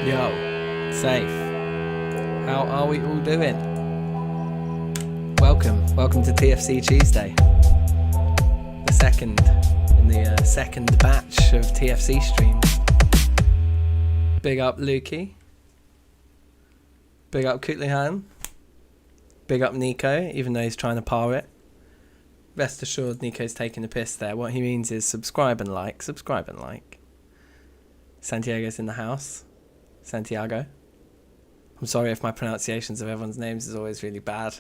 Yo, safe. How are we all doing? Welcome to TFC Tuesday. The second in the second batch of TFC streams. Big up Lukey. Big up Kutlihan. Big up Nico, even though he's trying to par it. Rest assured Nico's taking the piss there. What he means is subscribe and like. Santiago's in the house. Santiago. I'm sorry if my pronunciations of everyone's names is always really bad,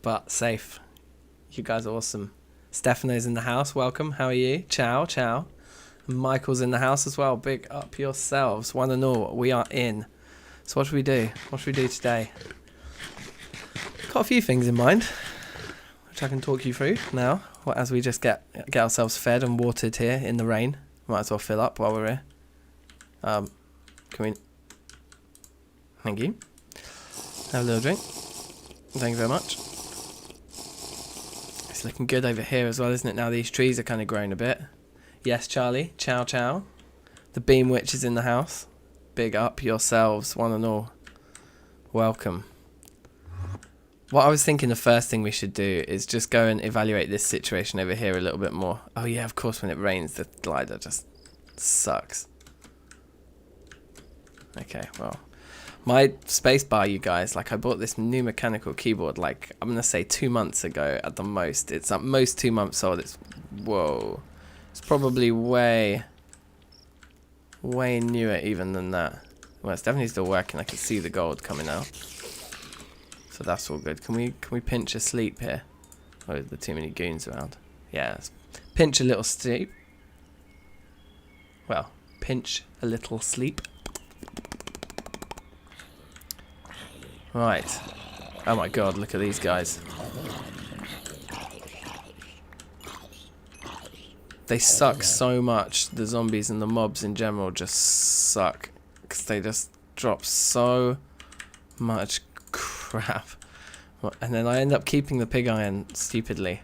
but safe. You guys are awesome. Stefano's in the house. Welcome. How are you? Ciao. And Michael's in the house as well. Big up yourselves. One and all. We are in. So what should we do? What should we do today? Got a few things in mind, which I can talk you through now. As we just get ourselves fed and watered here in the rain. Might as well fill up while we're here. Can we... Thank you. Have a little drink. Thank you very much. It's looking good over here as well, isn't it? Now these trees are kind of growing a bit. Yes, Charlie. Ciao. The Beam Witch is in the house. Big up yourselves, one and all. Welcome. What I was thinking the first thing we should do is just go and evaluate this situation over here a little bit more. Oh yeah, of course when it rains the glider just sucks. Okay, well. My spacebar, you guys, like I bought this new mechanical keyboard like, I'm going to say 2 months ago at the most. It's at most 2 months old. It's, whoa. It's probably way newer even than that. Well, it's definitely still working. I can see the gold coming out. So that's all good. Can we pinch a sleep here? Or is there too many goons around? Yeah, let's pinch a little sleep. Well, pinch a little sleep. Right. Oh my god, look at these guys. They suck so much. The zombies and the mobs in general just suck. Because they just drop so much crap. And then I end up keeping the pig iron stupidly.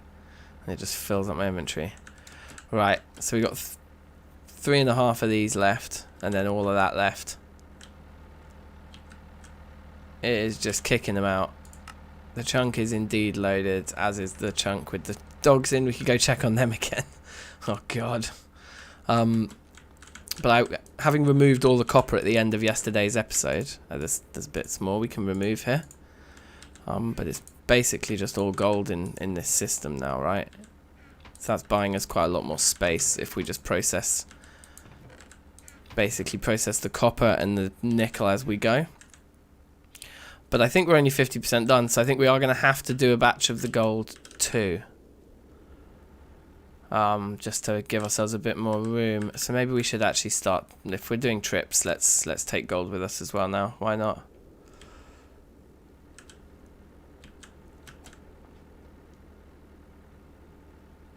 And it just fills up my inventory. Right, so we got 3.5 of these left. And then all of that left. It is just kicking them out. The chunk is indeed loaded, as is the chunk with the dogs in. We could go check on them again. Oh god. But having removed all the copper at the end of yesterday's episode, there's bits more we can remove here. But it's basically just all gold in this system now, right? So that's buying us quite a lot more space if we just basically process the copper and the nickel as we go. But I think we're only 50% done, so I think we are going to have to do a batch of the gold too. Just to give ourselves a bit more room. So maybe we should actually start, if we're doing trips, let's take gold with us as well now. Why not?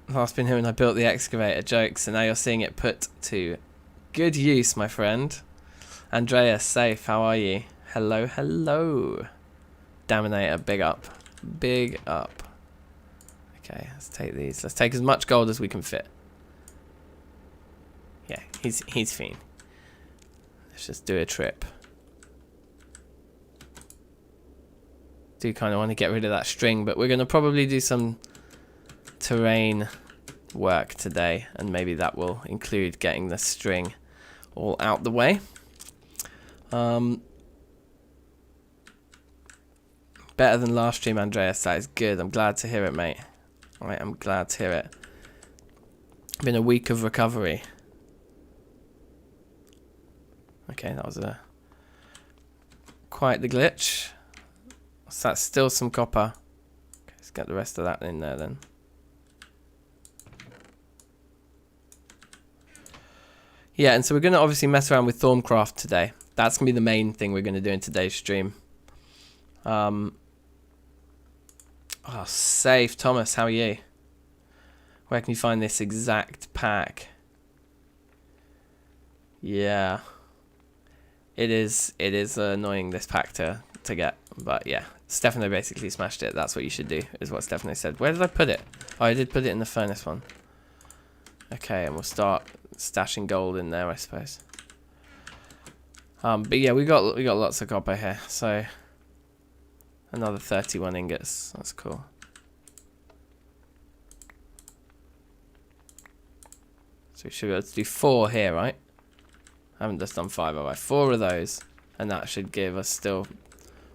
Last been here when I built the excavator, jokes, and now you're seeing it put to good use, my friend. Andreas, safe, how are you? Hello. Daminator, big up. Big up. Okay, let's take these. Let's take as much gold as we can fit. Yeah, he's fine. Let's just do a trip. Do kind of want to get rid of that string, but we're going to probably do some terrain work today, and maybe that will include getting the string all out the way. Better than last stream, Andreas. That is good. I'm glad to hear it, mate. Alright, I'm glad to hear it. Been a week of recovery. Okay, that was quite the glitch. So that's still some copper. Okay, let's get the rest of that in there then. Yeah, and so we're going to obviously mess around with Thaumcraft today. That's going to be the main thing we're going to do in today's stream. Oh, safe. Thomas, how are you? Where can you find this exact pack? Yeah. It is annoying, this pack to get. But yeah, Stefano basically smashed it. That's what you should do, is what Stefano said. Where did I put it? Oh, I did put it in the furnace one. Okay, and we'll start stashing gold in there, I suppose. But yeah, we got lots of copper here, so another 31 ingots. That's cool. So we should be able to do 4 here, right? I haven't just done 5, have I? 4 of those, and that should give us still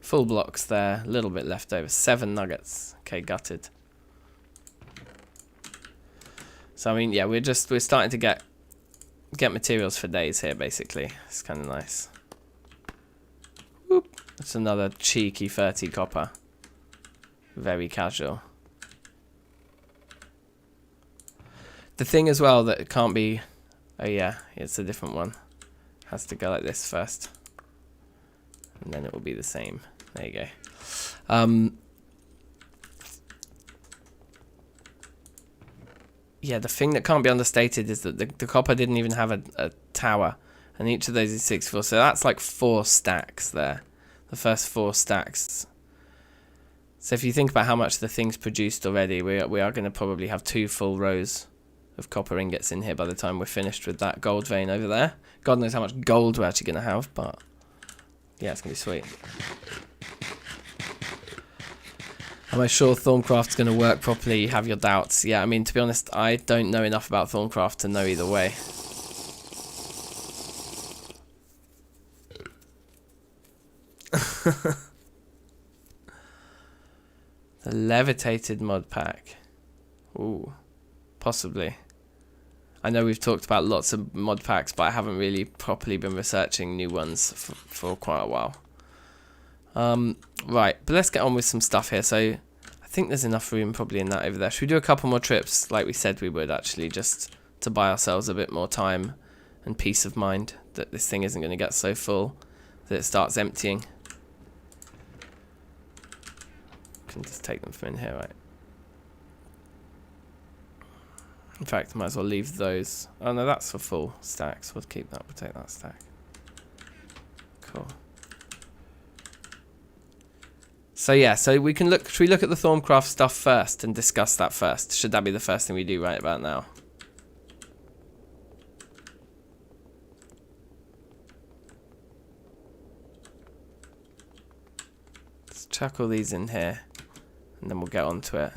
full blocks there. A little bit left over. 7 nuggets. Okay, gutted. So I mean, yeah, we're starting to get materials for days here. Basically, it's kind of nice. Whoop. That's another cheeky 30 copper. Very casual. The thing as well that it can't be... Oh yeah, it's a different one. Has to go like this first. And then it will be the same. There you go. Yeah, the thing that can't be understated is that the copper didn't even have a tower. And each of those is 64. So that's like 4 stacks there. The first 4 stacks. So if you think about how much the thing's produced already, we are going to probably have 2 full rows of copper ingots in here by the time we're finished with that gold vein over there. God knows how much gold we're actually going to have, but yeah, it's going to be sweet. Am I sure Thaumcraft's going to work properly? You have your doubts. Yeah, I mean, to be honest, I don't know enough about Thaumcraft to know either way. The levitated mod pack. Ooh, possibly. I know we've talked about lots of mod packs, but I haven't really properly been researching new ones for quite a while. Right, but let's get on with some stuff here. So I think there's enough room probably in that over there. Should we do a couple more trips like we said we would, actually, just to buy ourselves a bit more time and peace of mind that this thing isn't going to get so full that it starts emptying. Can just take them from in here, right? In fact, might as well leave those. Oh no, that's for full stacks. We'll keep that. We'll take that stack. Cool. So yeah, so we can look. Should we look at the Thaumcraft stuff first and discuss that first? Should that be the first thing we do right about now? Let's chuck all these in here, and then we'll get onto it.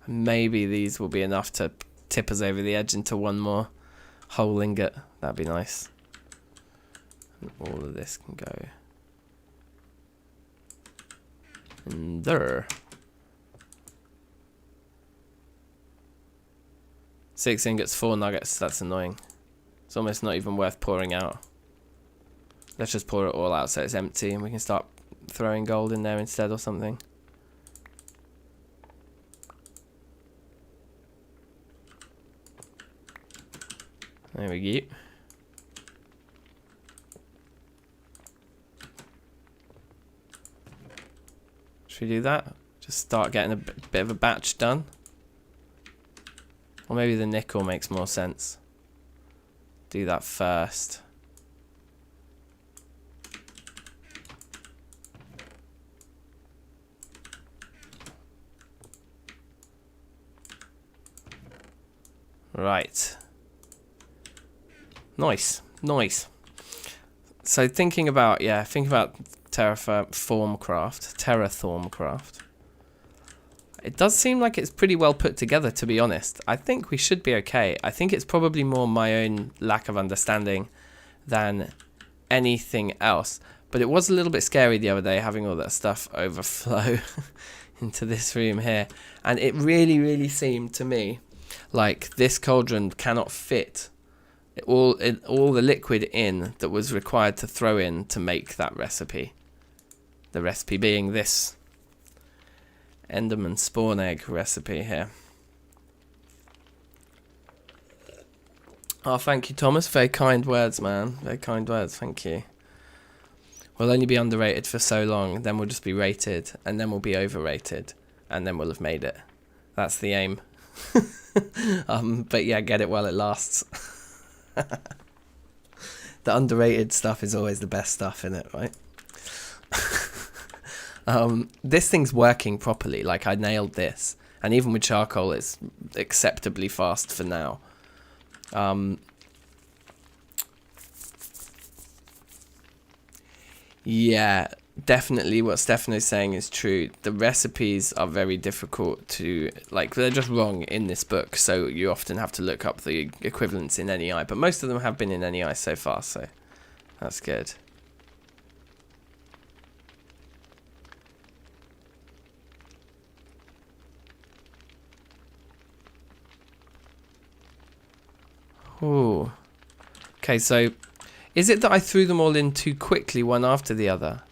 Maybe these will be enough to tip us over the edge into one more whole ingot. That'd be nice. And all of this can go in there. 6 ingots, 4 nuggets. That's annoying. It's almost not even worth pouring out. Let's just pour it all out so it's empty, and we can start throwing gold in there instead or something. There we go. Should we do that? Just start getting a bit of a batch done? Or maybe the nickel makes more sense. Do that first. Right. Nice, nice. So thinking about Terrafirmacraft. It does seem like it's pretty well put together, to be honest. I think we should be okay. I think it's probably more my own lack of understanding than anything else. But it was a little bit scary the other day having all that stuff overflow into this room here. And it really, really seemed to me like this cauldron cannot fit all the liquid in that was required to throw in to make that recipe. The recipe being this Enderman spawn egg recipe here. Oh, thank you, Thomas. Very kind words, man. Very kind words. Thank you. We'll only be underrated for so long, then we'll just be rated, and then we'll be overrated, and then we'll have made it. That's the aim. But yeah, get it while it lasts. The underrated stuff is always the best stuff in it, right? This thing's working properly. Like, I nailed this, and even with charcoal it's acceptably fast for now. Yeah, definitely what Stefano's saying is true. The recipes are very difficult to, like, they're just wrong in this book, so you often have to look up the equivalents in NEI, but most of them have been in NEI so far, so that's good. Ooh. Okay, so is it that I threw them all in too quickly, one after the other?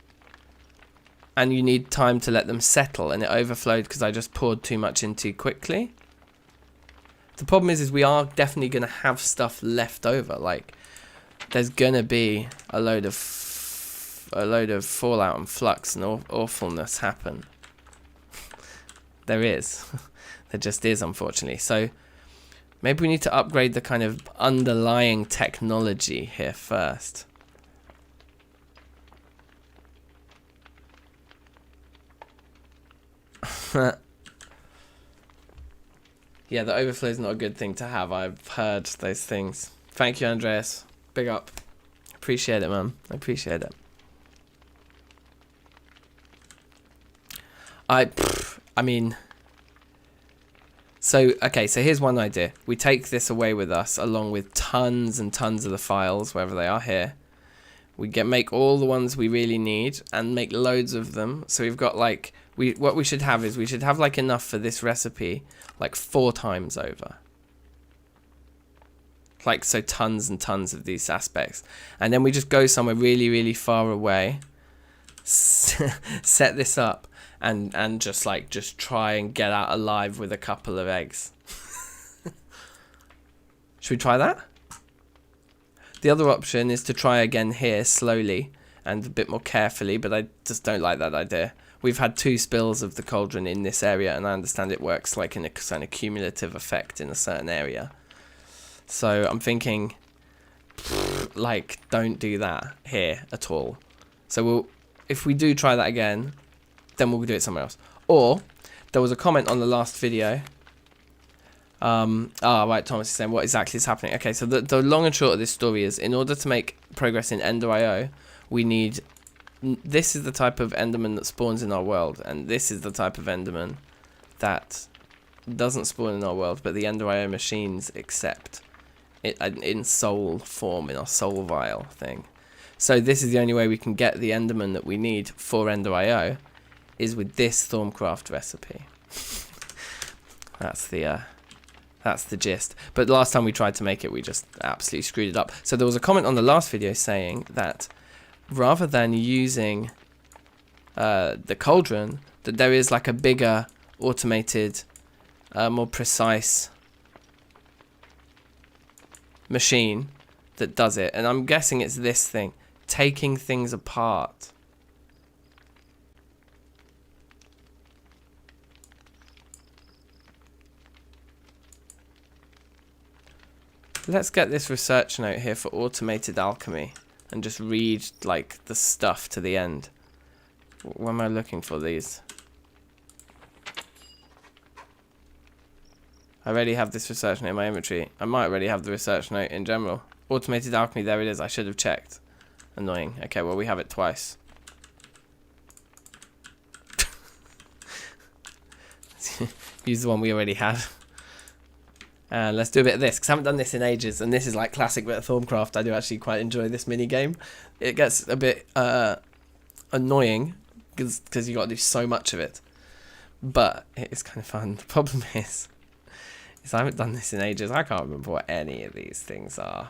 And you need time to let them settle, and it overflowed because I just poured too much in too quickly? The problem is we are definitely going to have stuff left over. Like, there's going to be a load of fallout and flux and awfulness happen. There is. There just is, unfortunately. So maybe we need to upgrade the kind of underlying technology here first. Yeah, the overflow is not a good thing to have. I've heard those things. Thank you, Andreas. Big up. Appreciate it, man. I appreciate it. I mean... So, okay, so here's one idea. We take this away with us, along with tons and tons of the files, wherever they are here. We make all the ones we really need, and make loads of them. So we've got, like... What we should have is, we should have, like, enough for this recipe, like, 4 times over. Like, so tons and tons of these aspects. And then we just go somewhere really, really far away, set this up, and just try and get out alive with a couple of eggs. Should we try that? The other option is to try again here slowly and a bit more carefully, but I just don't like that idea. We've had 2 spills of the cauldron in this area, and I understand it works like in a kind of cumulative effect in a certain area. So I'm thinking, like, don't do that here at all. So if we do try that again, then we'll do it somewhere else. Or there was a comment on the last video. Right, Thomas is saying what exactly is happening. Okay, so the long and short of this story is, in order to make progress in Ender.io, we need... This is the type of Enderman that spawns in our world, and this is the type of Enderman that doesn't spawn in our world, but the Ender.io machines accept it in soul form, in our soul vial thing. So this is the only way we can get the Enderman that we need for Ender.io, is with this Thaumcraft recipe. That's the gist. But last time we tried to make it, we just absolutely screwed it up. So there was a comment on the last video saying that rather than using the cauldron, that there is like a bigger, automated, more precise machine that does it. And I'm guessing it's this thing, taking things apart. Let's get this research note here for automated alchemy and just read like the stuff to the end. What am I looking for these? I already have this research note in my inventory. I might already have the research note in general. Automated alchemy, there it is. I should have checked. Annoying. Okay, well we have it twice. Use the one we already had. And let's do a bit of this, because I haven't done this in ages, and this is like classic bit of Thaumcraft. I do actually quite enjoy this mini game. It gets a bit annoying, because you got to do so much of it. But it is kind of fun. The problem is I haven't done this in ages. I can't remember what any of these things are.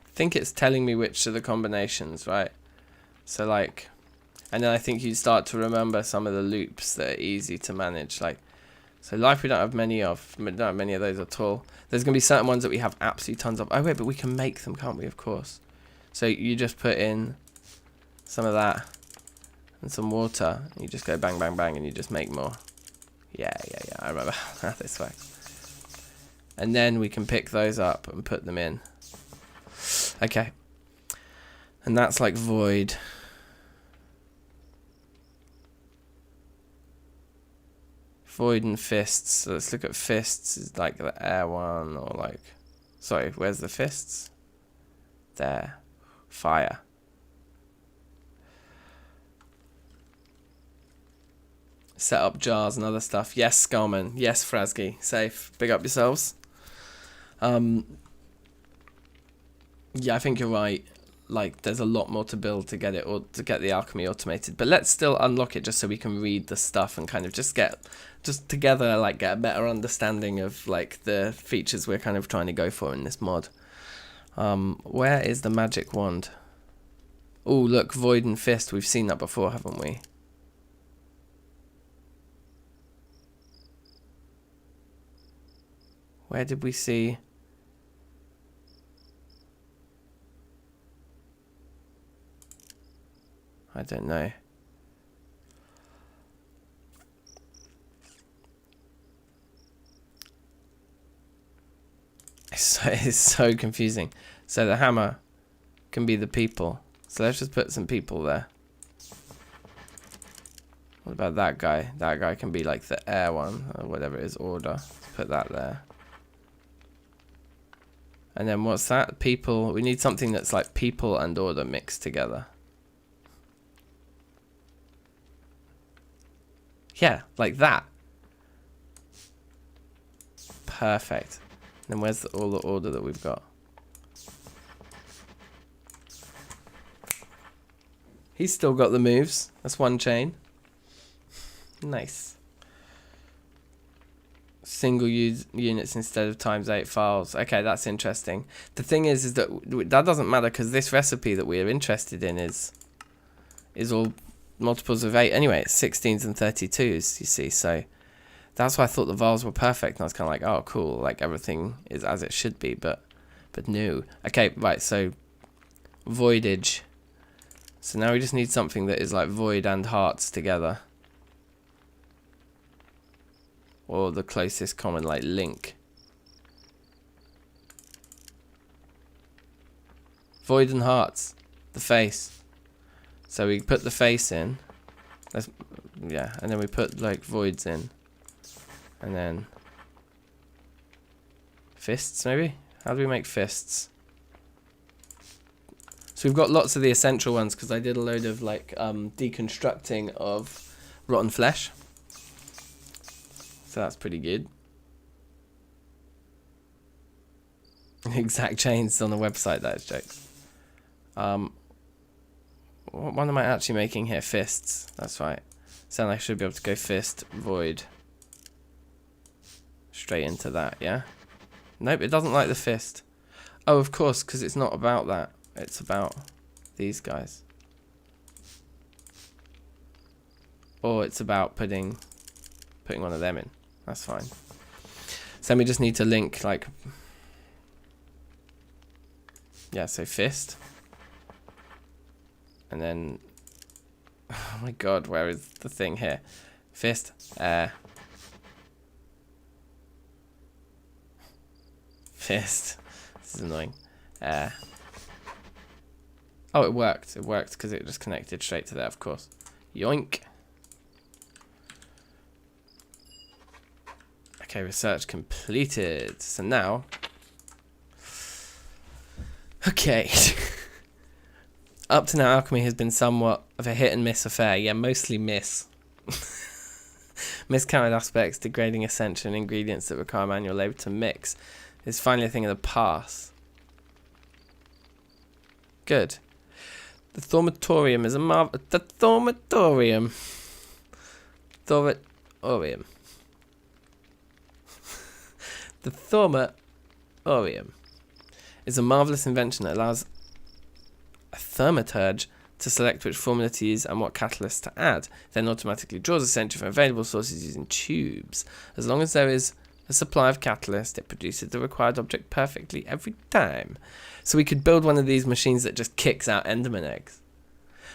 I think it's telling me which are the combinations, right? So like... And then I think you start to remember some of the loops that are easy to manage. Like, so life we don't have many of. We don't have many of those at all. There's going to be certain ones that we have absolutely tons of. Oh wait, but we can make them, can't we? Of course. So you just put in some of that and some water. And you just go bang, bang, bang, and you just make more. Yeah. I remember how this works. And then we can pick those up and put them in. Okay. And that's like void. Void and fists. So let's look at fists. Is like the air one, or like... Sorry, where's the fists? There. Fire. Set up jars and other stuff. Yes, Scarman. Yes, Frasgi. Safe. Big up yourselves. Yeah, I think you're right. Like, there's a lot more to build to get it, or to get the alchemy automated. But let's still unlock it just so we can read the stuff and kind of just together, like, get a better understanding of, like, the features we're kind of trying to go for in this mod. Where is the magic wand? Oh, look, Void and Fist. We've seen that before, haven't we? Where did we see... I don't know. It's so confusing. So the hammer can be the people. So let's just put some people there. What about that guy? That guy can be like the air one, or whatever it is, order. Let's put that there. And then what's that? People. We need something that's like people and order mixed together. Yeah, like that. Perfect. Then where's all the order that we've got? He's still got the moves. That's one chain. Nice. Single units instead of ×8 files. Okay, that's interesting. The thing is that that doesn't matter because this recipe that we're interested in is all multiples of 8 anyway. It's 16s and 32s, you see. So that's why I thought the vials were perfect, and I was kind of like, oh cool, like everything is as it should be, but no. Okay, right, so voidage. So now we just need something that is like void and hearts together, or the closest common like link. Void and hearts, the face. So we put the face in, yeah, and then we put like voids in, and then fists maybe? How do we make fists? So we've got lots of the essential ones because I did a load of like deconstructing of rotten flesh. So that's pretty good. Exact chains on the website, that is jokes. What am I actually making here? Fists. That's right. So I should be able to go fist, void. Straight into that, yeah? Nope, it doesn't like the fist. Oh, of course, because it's not about that. It's about these guys. Or it's about putting one of them in. That's fine. So then we just need to link, like... Yeah, so fist. And then, oh my god, where is the thing here? Fist, air. Fist. This is annoying. Air. Oh, it worked. It worked because it just connected straight to there, of course. Yoink. Okay, research completed. So now... Okay. Up to now, alchemy has been somewhat of a hit and miss affair. Yeah, mostly miss. Miscounted aspects, degrading essential ingredients that require manual labour to mix is finally a thing of the past. Good. The Thaumatorium is a The Thaumatorium. Thaumatorium. The Thaumatorium is a marvellous invention that allows a thaumaturge to select which formula to use and what catalyst to add, then automatically draws essential from available sources using tubes. As long as there is a supply of catalyst, it produces the required object perfectly every time. So we could build one of these machines that just kicks out Enderman eggs.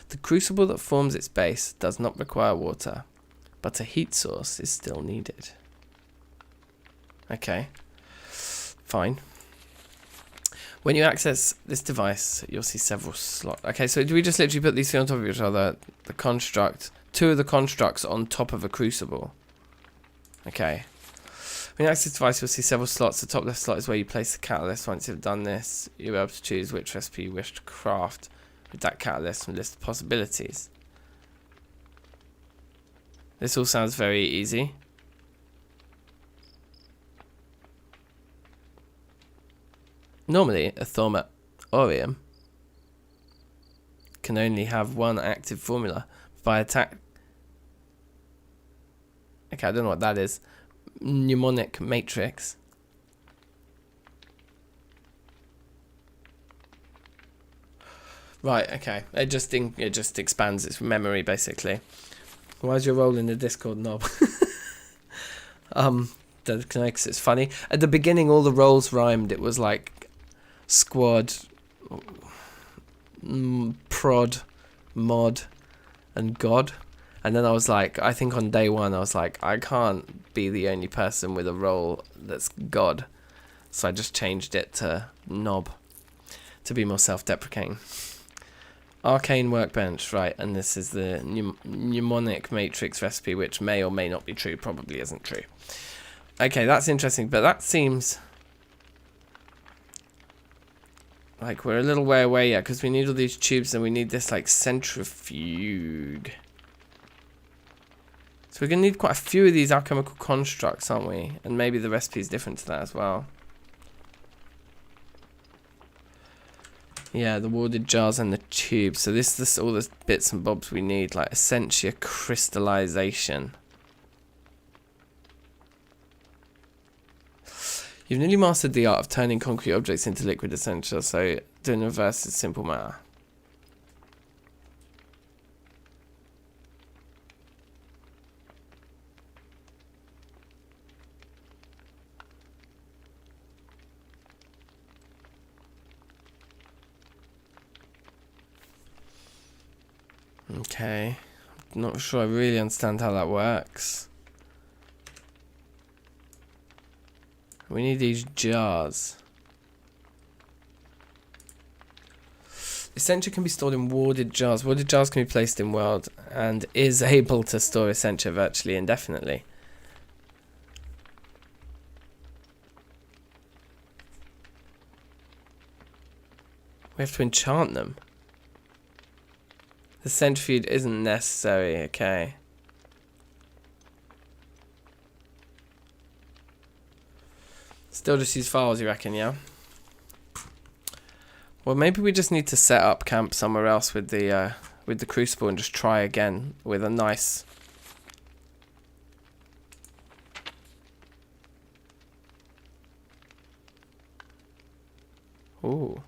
The crucible that forms its base does not require water, but a heat source is still needed. Okay, fine. When you access this device, you'll see several slots. Okay, so do we just literally put these three on top of each other? The construct, two of the constructs on top of a crucible. Okay. When you access the device, you'll see several slots. The top left slot is where you place the catalyst. Once you've done this, you'll be able to choose which recipe you wish to craft with that catalyst from a list of possibilities. This all sounds very easy. Normally, a Thaumcraft can only have one active formula. By attack... Okay, I don't know what that is. Mnemonic matrix. Right, okay. It just expands its memory, basically. Why is your role in the Discord knob? Because it's funny. At the beginning, all the roles rhymed. It was like squad, prod, mod, and god. And then I was like, I think on day one, I was like, I can't be the only person with a role that's god. So I just changed it to knob to be more self-deprecating. Arcane workbench, right, and this is the mnemonic matrix recipe, which may or may not be true, probably isn't true. Okay, that's interesting, but that seems like we're a little way away yet, because we need all these tubes and we need this like centrifuge. So we're going to need quite a few of these alchemical constructs, aren't we? And maybe the recipe is different to that as well. Yeah, the warded jars and the tubes. So this is all the bits and bobs we need, like essentia crystallization. You've nearly mastered the art of turning concrete objects into liquid essentia, so doing the reverse is simple matter. Okay, not sure I really understand how that works. We need these jars. Essentia can be stored in warded jars. Warded jars can be placed in world and is able to store essentia virtually indefinitely. We have to enchant them. The centrifuge isn't necessary, okay. Still just use files, you reckon, yeah? Well, maybe we just need to set up camp somewhere else with the crucible and just try again with a nice... Ooh.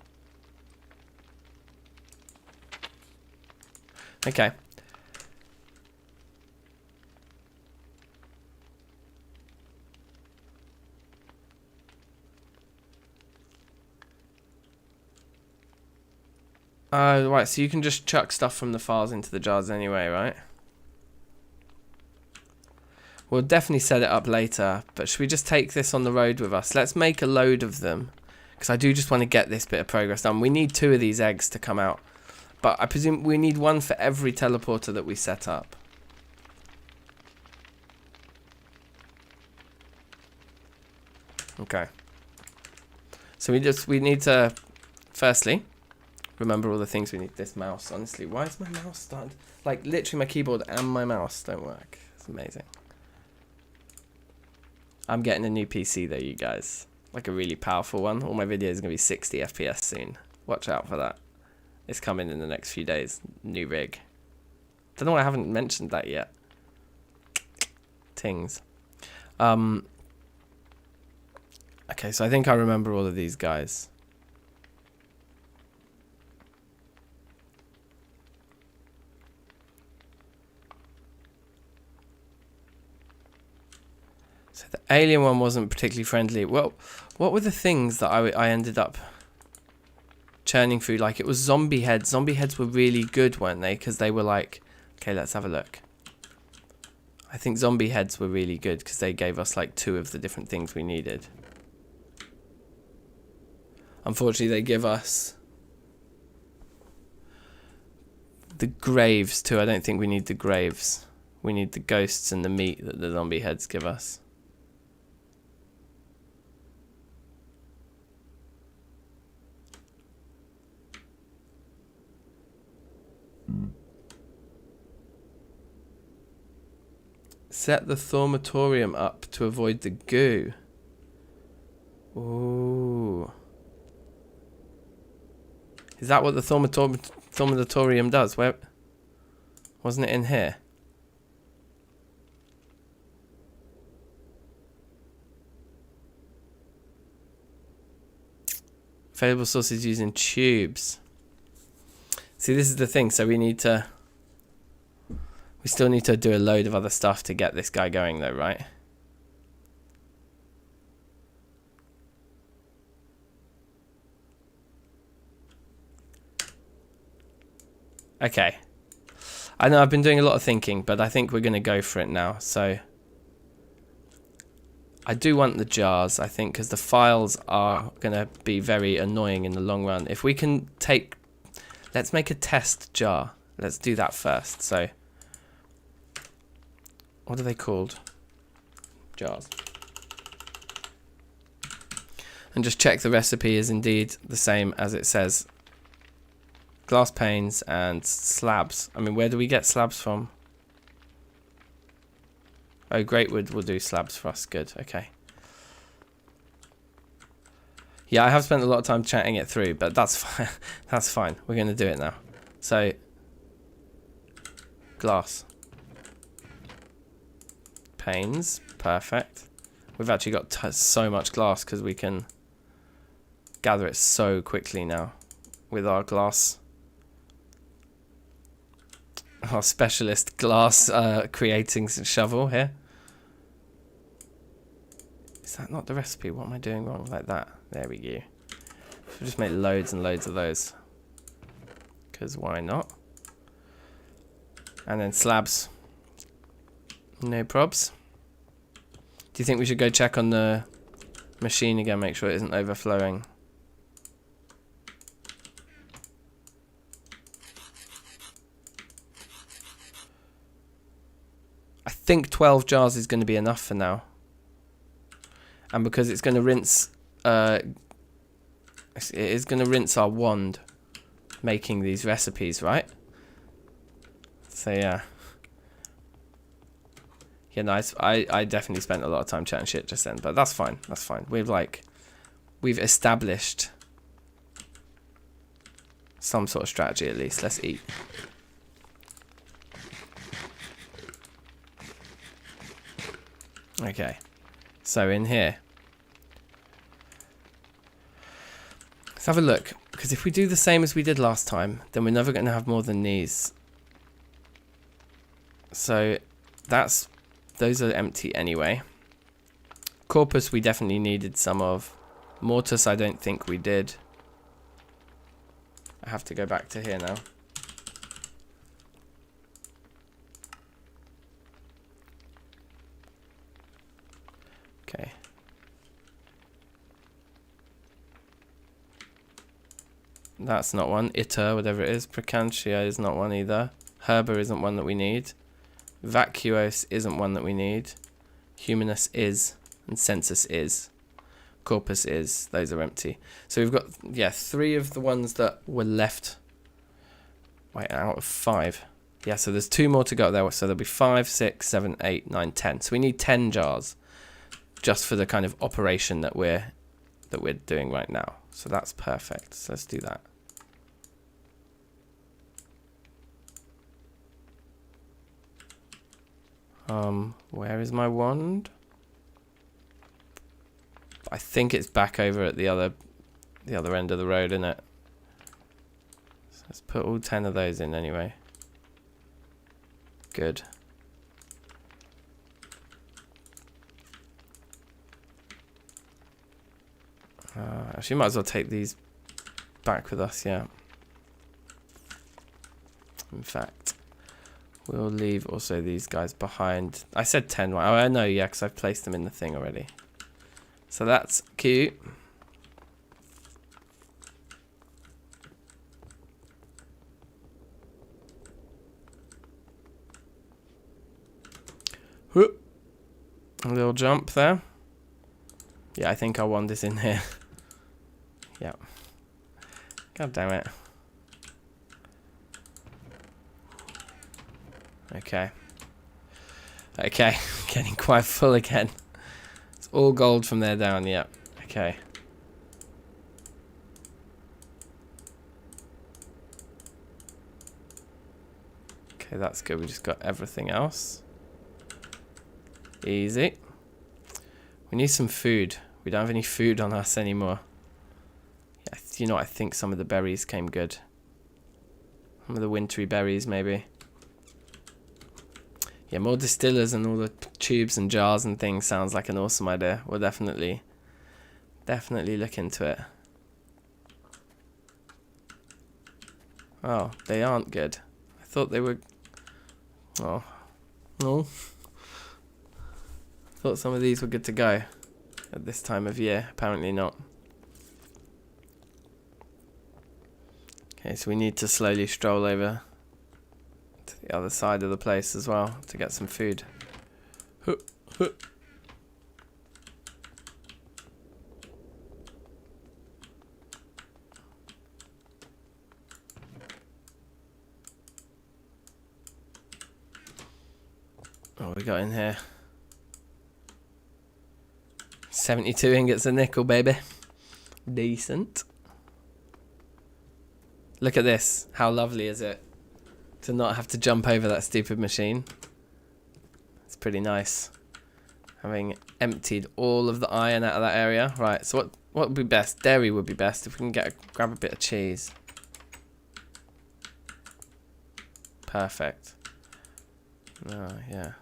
Okay. Right, so you can just chuck stuff from the files into the jars anyway, right? We'll definitely set it up later, but should we just take this on the road with us? Let's make a load of them, because I do just want to get this bit of progress done. We need 2 of these eggs to come out, but I presume we need 1 for every teleporter that we set up. Okay. So we need to, firstly, remember all the things we need. This mouse, honestly, why is my mouse starting? Like, literally my keyboard and my mouse don't work. It's amazing. I'm getting a new PC though, you guys. Like a really powerful one. All my videos are going to be 60 FPS soon. Watch out for that. It's coming in the next few days. New rig. Don't know why I haven't mentioned that yet. Tings. Okay, so I think I remember all of these guys. So the alien one wasn't particularly friendly. Well, what were the things that I ended up churning through? Like, it was zombie heads. Zombie heads were really good, weren't they? Because they were like... Okay, let's have a look. I think zombie heads were really good because they gave us like 2 of the different things we needed. Unfortunately, they give us the graves too. I don't think we need the graves. We need the ghosts and the meat that the zombie heads give us. Set the Thaumatorium up to avoid the goo. Ooh. Is that what the Thaumatorium does? Where wasn't it in here? Available sources using tubes. See, this is the thing. So we still need to do a load of other stuff to get this guy going, though, right? Okay. I know I've been doing a lot of thinking, but I think we're going to go for it now. So I do want the jars, I think, because the files are going to be very annoying in the long run. If we can take... Let's make a test jar. Let's do that first. So what are they called? Jars. And just check the recipe is indeed the same as it says. Glass panes and slabs. I mean, where do we get slabs from? Oh, Greatwood will do slabs for us. Good, okay. Yeah, I have spent a lot of time chatting it through, but that's fine. That's fine. We're going to do it now. So, glass. Panes. Perfect. We've actually got so much glass because we can gather it so quickly now with our glass. Our specialist glass creating shovel here. Is that not the recipe? What am I doing wrong? Like that. There we go. We'll just make loads and loads of those. Because why not? And then slabs. No probs. Do you think we should go check on the machine again, make sure it isn't overflowing? I think 12 jars is going to be enough for now. And because it's going to rinse, it is going to rinse our wand making these recipes, right? So yeah. Yeah, nice. I definitely spent a lot of time chatting shit just then, but that's fine. That's fine. We've established some sort of strategy at least. Let's eat. Okay. So in here, let's have a look, because if we do the same as we did last time, then we're never going to have more than these. So those are empty anyway. Corpus we definitely needed some of. Mortis I don't think we did. I have to go back to here now. Okay. That's not one. Iter, whatever it is. Precantia is not one either. Herba isn't one that we need. Vacuos isn't one that we need. Humanus is. And Census is. Corpus is. Those are empty. So we've got, yeah, 3 of the ones that were left. Wait, out of 5. Yeah, so there's 2 more to go there. So there'll be 5, 6, 7, 8, 9, 10. So we need 10 jars. Just for the kind of operation that we're doing right now. So that's perfect. So let's do that. Where is my wand? I think it's back over at the other end of the road, isn't it? So let's put all 10 of those in anyway. Good. Actually, might as well take these back with us, yeah. In fact, we'll leave also these guys behind. I said 10, right? Oh, I know, yeah, because I've placed them in the thing already. So that's cute. Whoop. A little jump there. Yeah, I think I want this in here. Yeah. God damn it. Okay. Okay, getting quite full again. It's all gold from there down, yeah. Okay. Okay, that's good. We just got everything else. Easy. We need some food. We don't have any food on us anymore. Yeah, you know, I think some of the berries came good. Some of the wintry berries, maybe. Yeah, more distillers and all the tubes and jars and things sounds like an awesome idea. We'll definitely look into it. Oh, they aren't good. I thought they were... Oh, no. Thought some of these were good to go at this time of year. Apparently not. Okay, so we need to slowly stroll over to the other side of the place as well to get some food. What we got in here? 72 ingots of nickel, baby. Decent. Look at this. How lovely is it to not have to jump over that stupid machine? It's pretty nice. Having emptied all of the iron out of that area. Right, so what would be best? Dairy would be best if we can grab a bit of cheese. Perfect. Oh, yeah.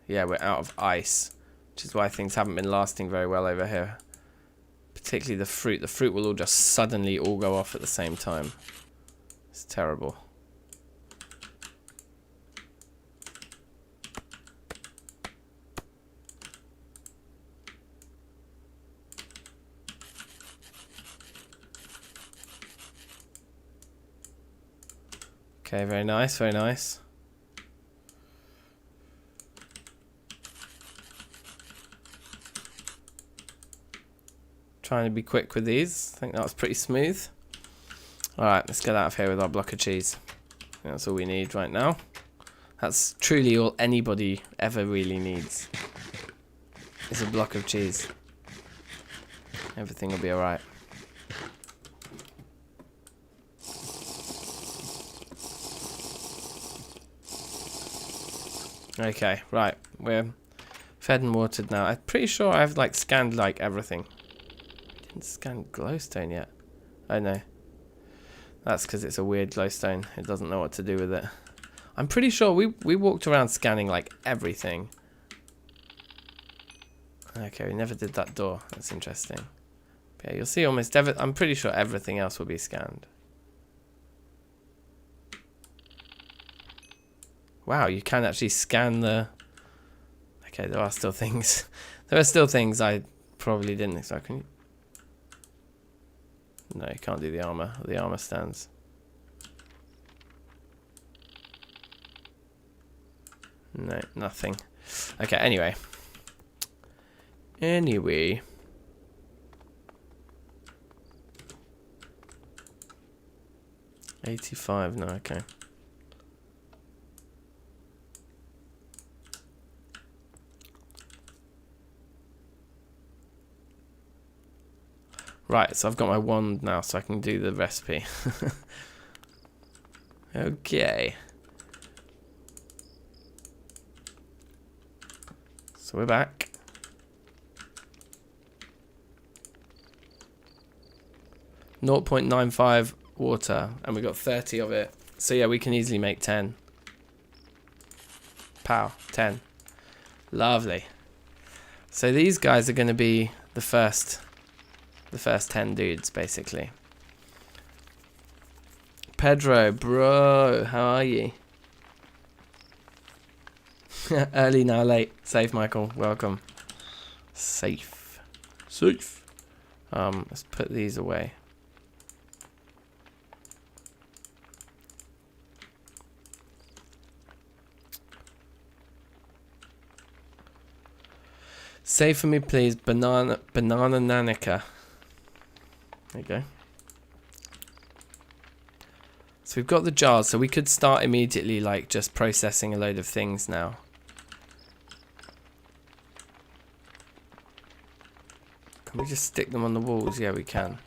Yeah, we're out of ice, which is why things haven't been lasting very well over here. Particularly the fruit. The fruit will all just suddenly all go off at the same time. It's terrible. Okay, very nice, very nice. Trying to be quick with these. I think that was pretty smooth. Alright, let's get out of here with our block of cheese. That's all we need right now. That's truly all anybody ever really needs. Is a block of cheese. Everything will be alright. Okay, right. We're fed and watered now. I'm pretty sure I've like scanned like everything. Didn't scan glowstone yet. Oh no. That's because it's a weird glowstone. It doesn't know what to do with it. I'm pretty sure we walked around scanning like everything. Okay, we never did that door. That's interesting. But yeah, you'll see almost I'm pretty sure everything else will be scanned. Wow, you can actually scan the... Okay, there are still things. There are still things I probably didn't expect. Can you... No, you can't do the armor. The armor stands. No, nothing. Okay, anyway. 85, no, okay. Right, so I've got my wand now, so I can do the recipe. Okay. So we're back. .95 water, and we got 30 of it. So yeah, we can easily make 10. Pow, 10. Lovely. So these guys are going to be the first 10 dudes, basically. Pedro, bro, how are you? Early, now late. Safe, Michael. Welcome. Safe. Safe. Let's put these away. Say for me, please, banana nanica. There you go. So we've got the jars, so we could start immediately, like, just processing a load of things now. just stick them on the walls? Yeah, we can.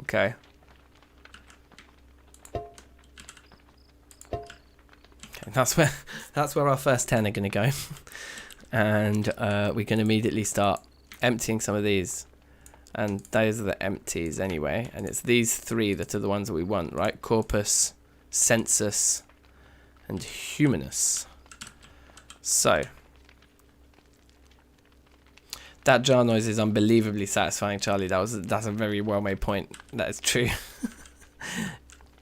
Okay. Okay, that's where our first 10 are going to go. And we can immediately start emptying some of these. And those are the empties anyway. And it's these three that are the ones that we want, right? Corpus, Census, and Humanus. So that jar noise is unbelievably satisfying, Charlie. That's a very well made point. That is true.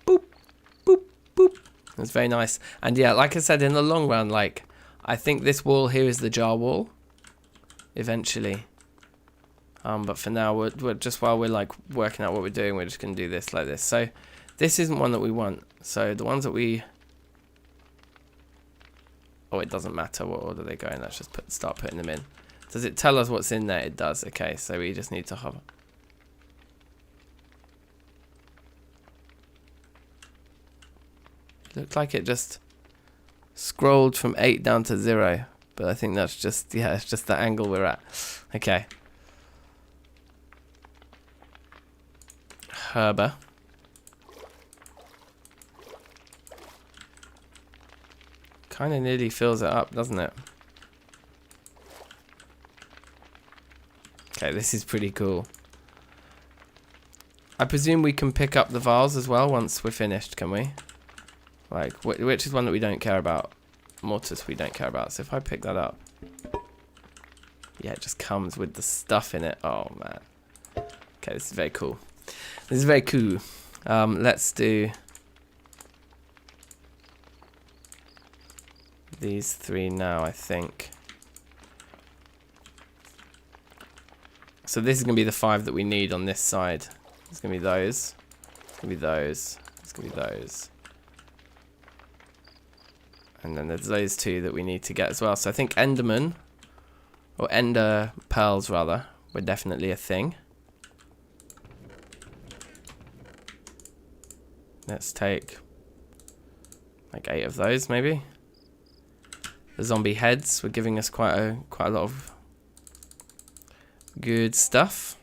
Boop, boop, boop. That's very nice. And yeah, like I said, in the long run, like I think this wall here is the jar wall. Eventually. But for now, we're just while we're like working out what we're doing, we're just gonna do this like this. So this isn't one that we want. So the ones that we, oh, it doesn't matter what order they go in. Let's just start putting them in. Does it tell us what's in there? It does. Okay, so we just need to hover. It looked like it just scrolled from 8 down to 0, but I think that's just, yeah, it's just the angle we're at. Okay. Herber. Kind of nearly fills it up, doesn't it? Okay, this is pretty cool. I presume we can pick up the vase as well once we're finished, can we? Like, which is one that we don't care about? Mortis we don't care about. So if I pick that up, yeah, it just comes with the stuff in it. Oh man. Okay, this is very cool. This is very cool. Let's do these three now, I think. So this is going to be the 5 that we need on this side. It's going to be those. It's going to be those. It's going to be those. And then there's those 2 that we need to get as well. So I think Enderman, or Ender Pearls rather, were definitely a thing. Let's take like 8 of those maybe. The zombie heads were giving us quite a lot of good stuff.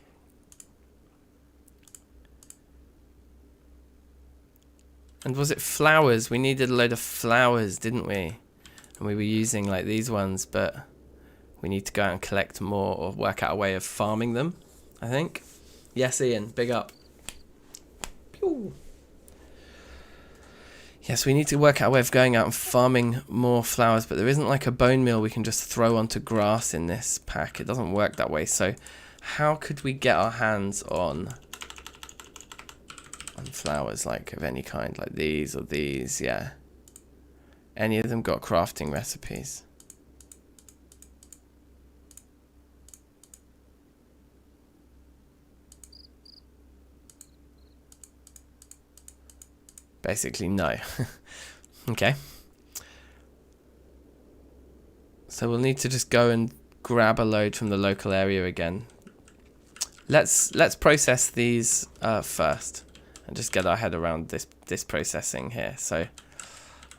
And was it flowers? We needed a load of flowers, didn't we? And we were using like these ones, but we need to go out and collect more or work out a way of farming them, I think. Yes, Ian, big up. Pew. Yes, we need to work out a way of going out and farming more flowers, but there isn't like a bone meal we can just throw onto grass in this pack. It doesn't work that way. So how could we get our hands on flowers like of any kind, like these or these? Yeah. Any of them got crafting recipes? Basically, no. Okay. So we'll need to just go and grab a load from the local area again. Let's process these first and just get our head around this processing here. So,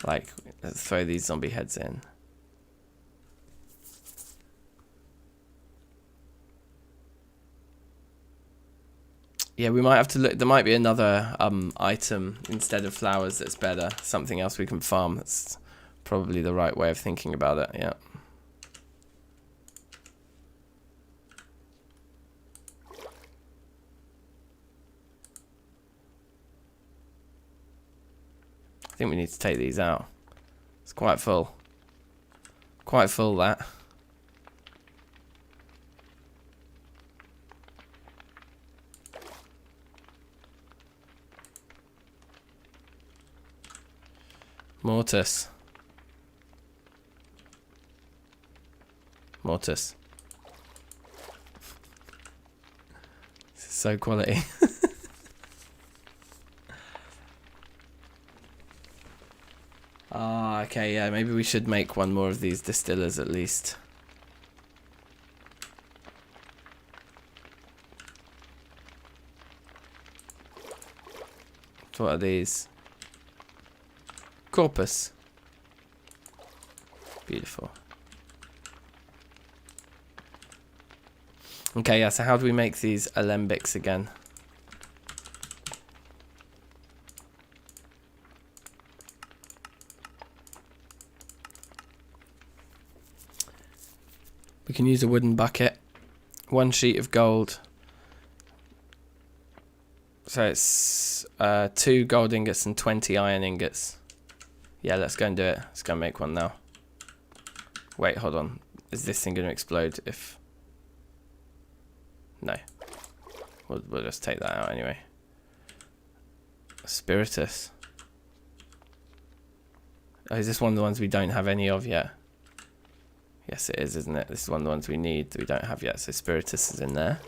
like, let's throw these zombie heads in. Yeah, we might have to look. There might be another item instead of flowers that's better. Something else we can farm. That's probably the right way of thinking about it. Yeah. I think we need to take these out. It's quite full. Quite full, that. Mortis. Mortis. This is so quality. Ah, okay, yeah, maybe we should make one more of these distillers at least. So what are these? Corpus. Beautiful. Okay, yeah, so how do we make these alembics again? We can use a wooden bucket. 1 sheet of gold. So it's 2 gold ingots and 20 iron ingots. Yeah, let's go and do it. Let's go and make one now. Wait, hold on. Is this thing going to explode if... No. We'll just take that out anyway. Spiritus. Oh, is this one of the ones we don't have any of yet? Yes, it is, isn't it? This is one of the ones we need that we don't have yet. So Spiritus is in there.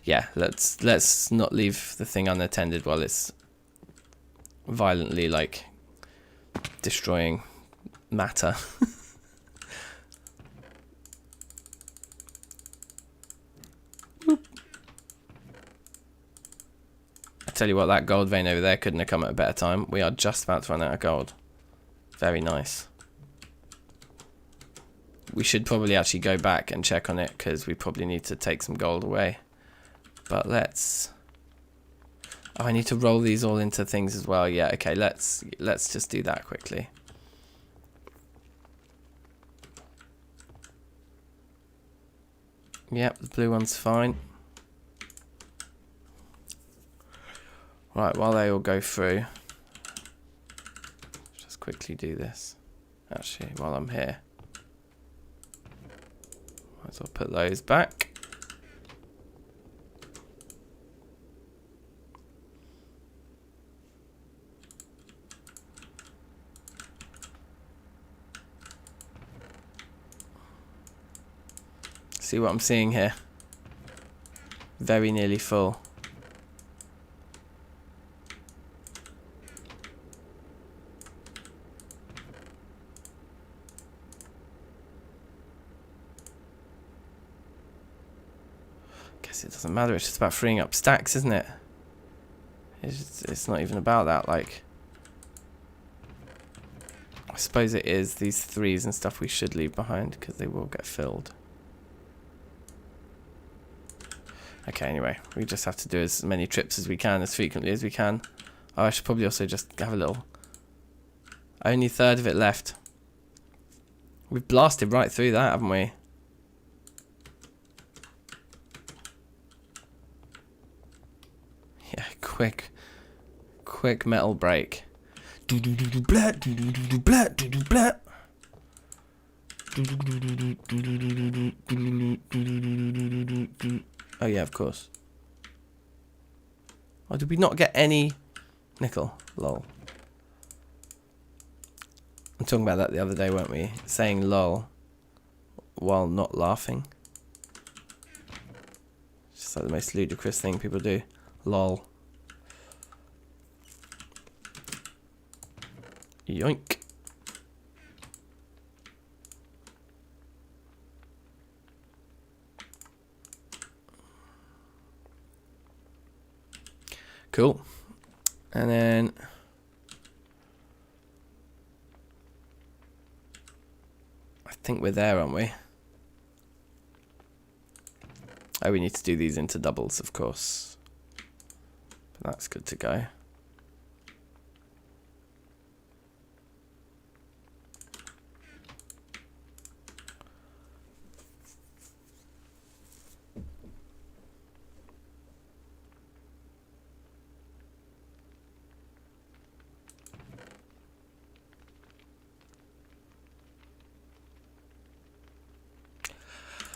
Yeah, let's not leave the thing unattended while it's violently like destroying matter. I tell you what, that gold vein over there couldn't have come at a better time. We are just about to run out of gold. Very nice. We should probably actually go back and check on it because we probably need to take some gold away. But let's... Oh, I need to roll these all into things as well. Yeah, okay, let's just do that quickly. Yep, the blue one's fine. Right, while they all go through, just quickly do this. Actually, while I'm here, might as well put those back. See what I'm seeing here? Very nearly full. Guess it doesn't matter, it's just about freeing up stacks, isn't it? It's not even about that, like... I suppose it is. These 3s and stuff we should leave behind because they will get filled. Okay, anyway, we just have to do as many trips as we can, as frequently as we can. Oh, I should probably also just have a little... Only 1/3 of it left. We've blasted right through that, haven't we? Yeah, quick metal break. Oh yeah, of course. Oh, did we not get any nickel? Lol. I'm talking about that the other day, weren't we? Saying lol while not laughing. It's just like the most ludicrous thing people do. Lol. Yoink. Cool. And then I think we're there, aren't we? Oh, we need to do these into doubles, of course. But that's good to go.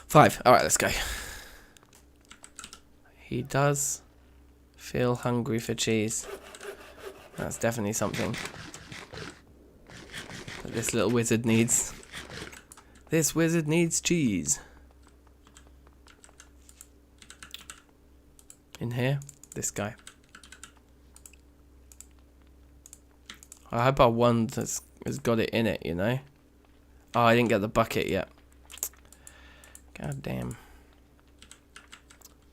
Five. All right, let's go. He does feel hungry for cheese. That's definitely something that this little wizard needs. This wizard needs cheese. In here, this guy. I hope our one has got it in it, you know. Oh, I didn't get the bucket yet. God damn.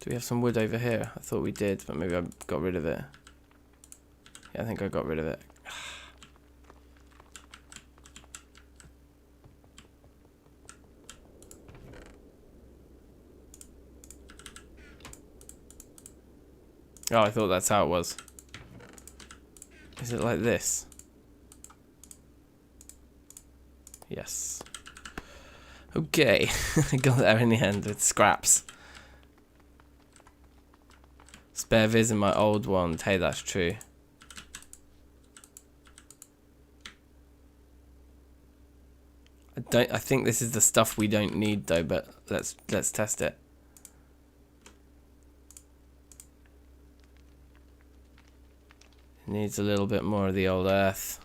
Do we have some wood over here? I thought we did, but maybe I got rid of it. Yeah, I think I got rid of it. Oh, I thought that's how it was. Is it like this? Yes. Okay, I got there in the end with scraps. Spare viz in my old wand. Hey, that's true. I think this is the stuff we don't need though, but let's test it. It needs a little bit more of the old earth.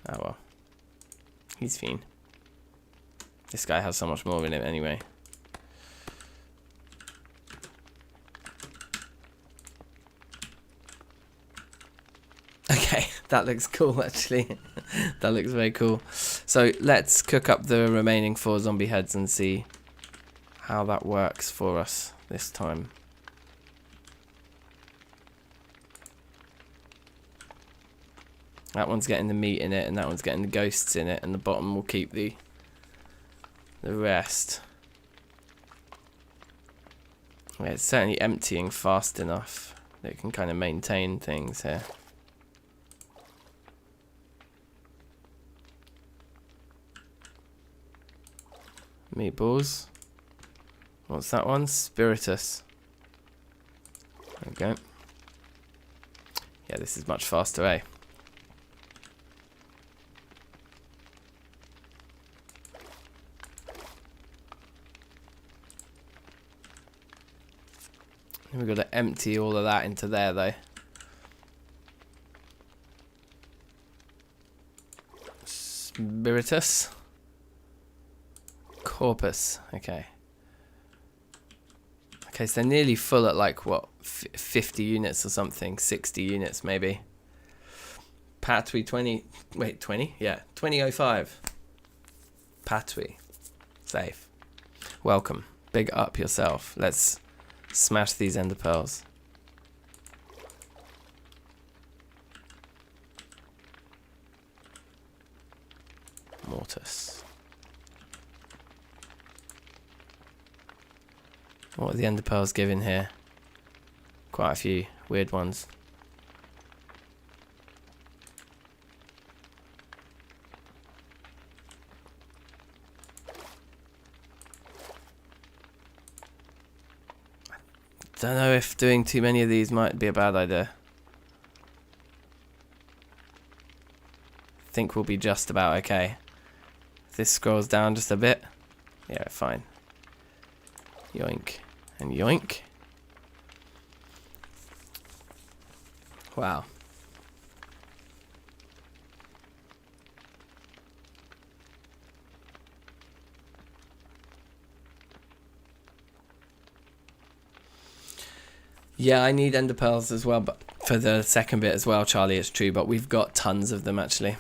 Oh well. He's fine. This guy has so much more in it anyway. Okay, that looks cool actually. That looks very cool. So let's cook up the remaining 4 zombie heads and see how that works for us this time. That one's getting the meat in it, and that one's getting the ghosts in it, and the bottom will keep the rest. Yeah, it's certainly emptying fast enough that it can kind of maintain things here. Meatballs. What's that one? Spiritus. There we go. Yeah, this is much faster, eh? We've got to empty all of that into there though. Spiritus. Corpus. Okay. Okay, so they're nearly full at like what, 50 units or something, 60 units maybe. Patwi 20. Wait, 20? Yeah, 2005. Patwi. Safe. Welcome. Big up yourself. Let's smash these ender pearls. Mortis. What are the ender pearls giving here? Quite a few weird ones. Don't know if doing too many of these might be a bad idea. I think we'll be just about okay. If this scrolls down just a bit, yeah, fine. Yoink and yoink. Wow. Yeah, I need ender pearls as well, but for the second bit as well, Charlie, it's true, but we've got tons of them actually.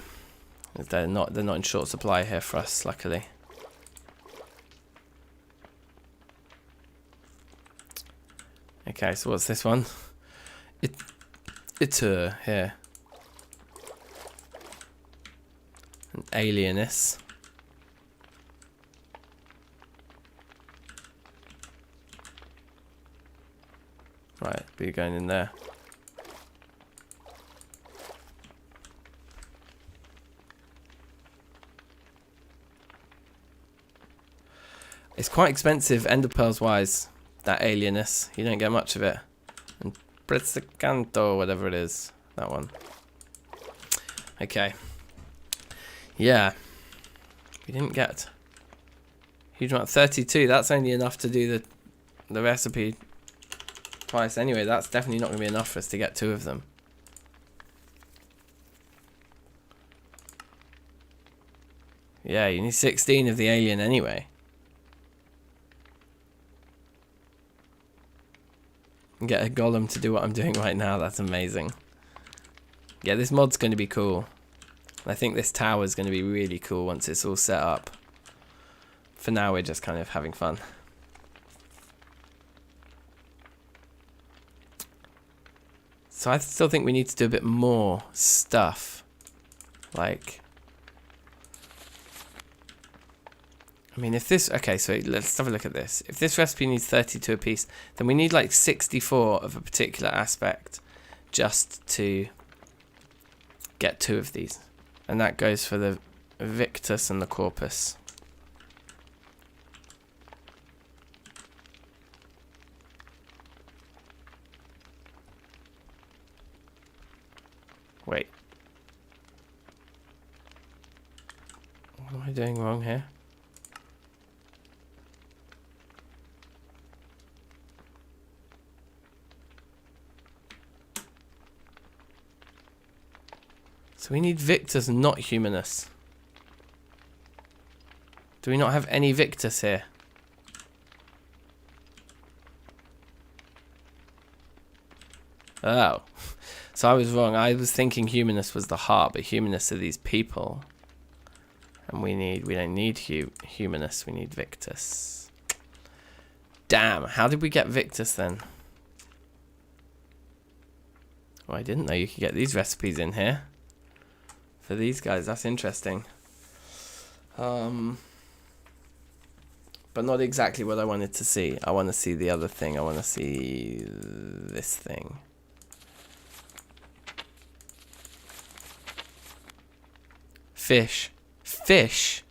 They're not in short supply here for us, luckily. Okay, so what's this one? It's here. An alieness. Right, be going in there. It's quite expensive, ender pearls wise, that alienness. You don't get much of it. And Prezzicanto, whatever it is, that one. Okay. Yeah. We didn't get huge amount. 32, that's only enough to do the recipe twice anyway. That's definitely not going to be enough for us to get 2 of them. Yeah, you need 16 of the alien anyway. And get a golem to do what I'm doing right now. That's amazing. Yeah, this mod's going to be cool. I think this tower is going to be really cool once it's all set up. For now, we're just kind of having fun. So I still think we need to do a bit more stuff. Like, I mean, if this... Okay, so let's have a look at this. If this recipe needs 32 apiece, then we need like 64 of a particular aspect just to get 2 of these. And that goes for the Victus and the Corpus. Wait. What am I doing wrong here? So we need Victus, not Humanus. Do we not have any Victus here? Oh. So I was wrong. I was thinking Humanus was the heart, but Humanus are these people. And we don't need Humanus, we need Victus. Damn, how did we get Victus then? Oh, I didn't know you could get these recipes in here. For these guys, that's interesting. But not exactly what I wanted to see. I want to see the other thing. I want to see this thing. Fish. Fish?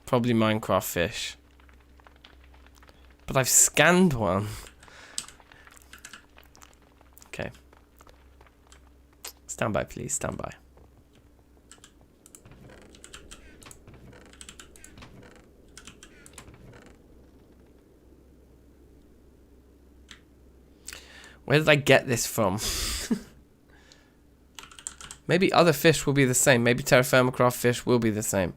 Probably Minecraft fish. But I've scanned one. Okay. Stand by, please. Stand by. Where did I get this from? Maybe other fish will be the same. Maybe Terrafirmacraft fish will be the same.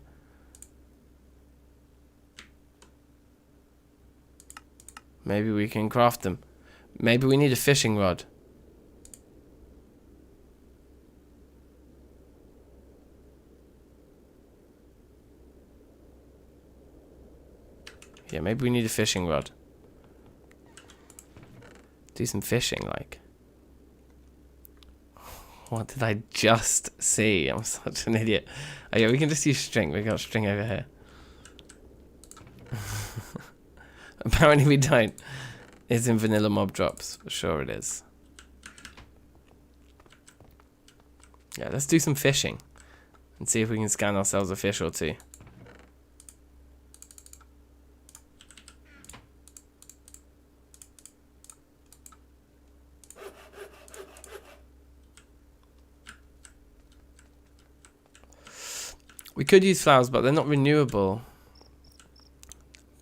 Maybe we can craft them. Maybe we need a fishing rod. Yeah, maybe we need a fishing rod. Do some fishing, like. What did I just see? I'm such an idiot. Oh yeah, we can just use string. We got string over here. Apparently we don't. It's in vanilla mob drops. For sure it is. Yeah, let's do some fishing. And see if we can scan ourselves a fish or two. We could use flowers, but they're not renewable.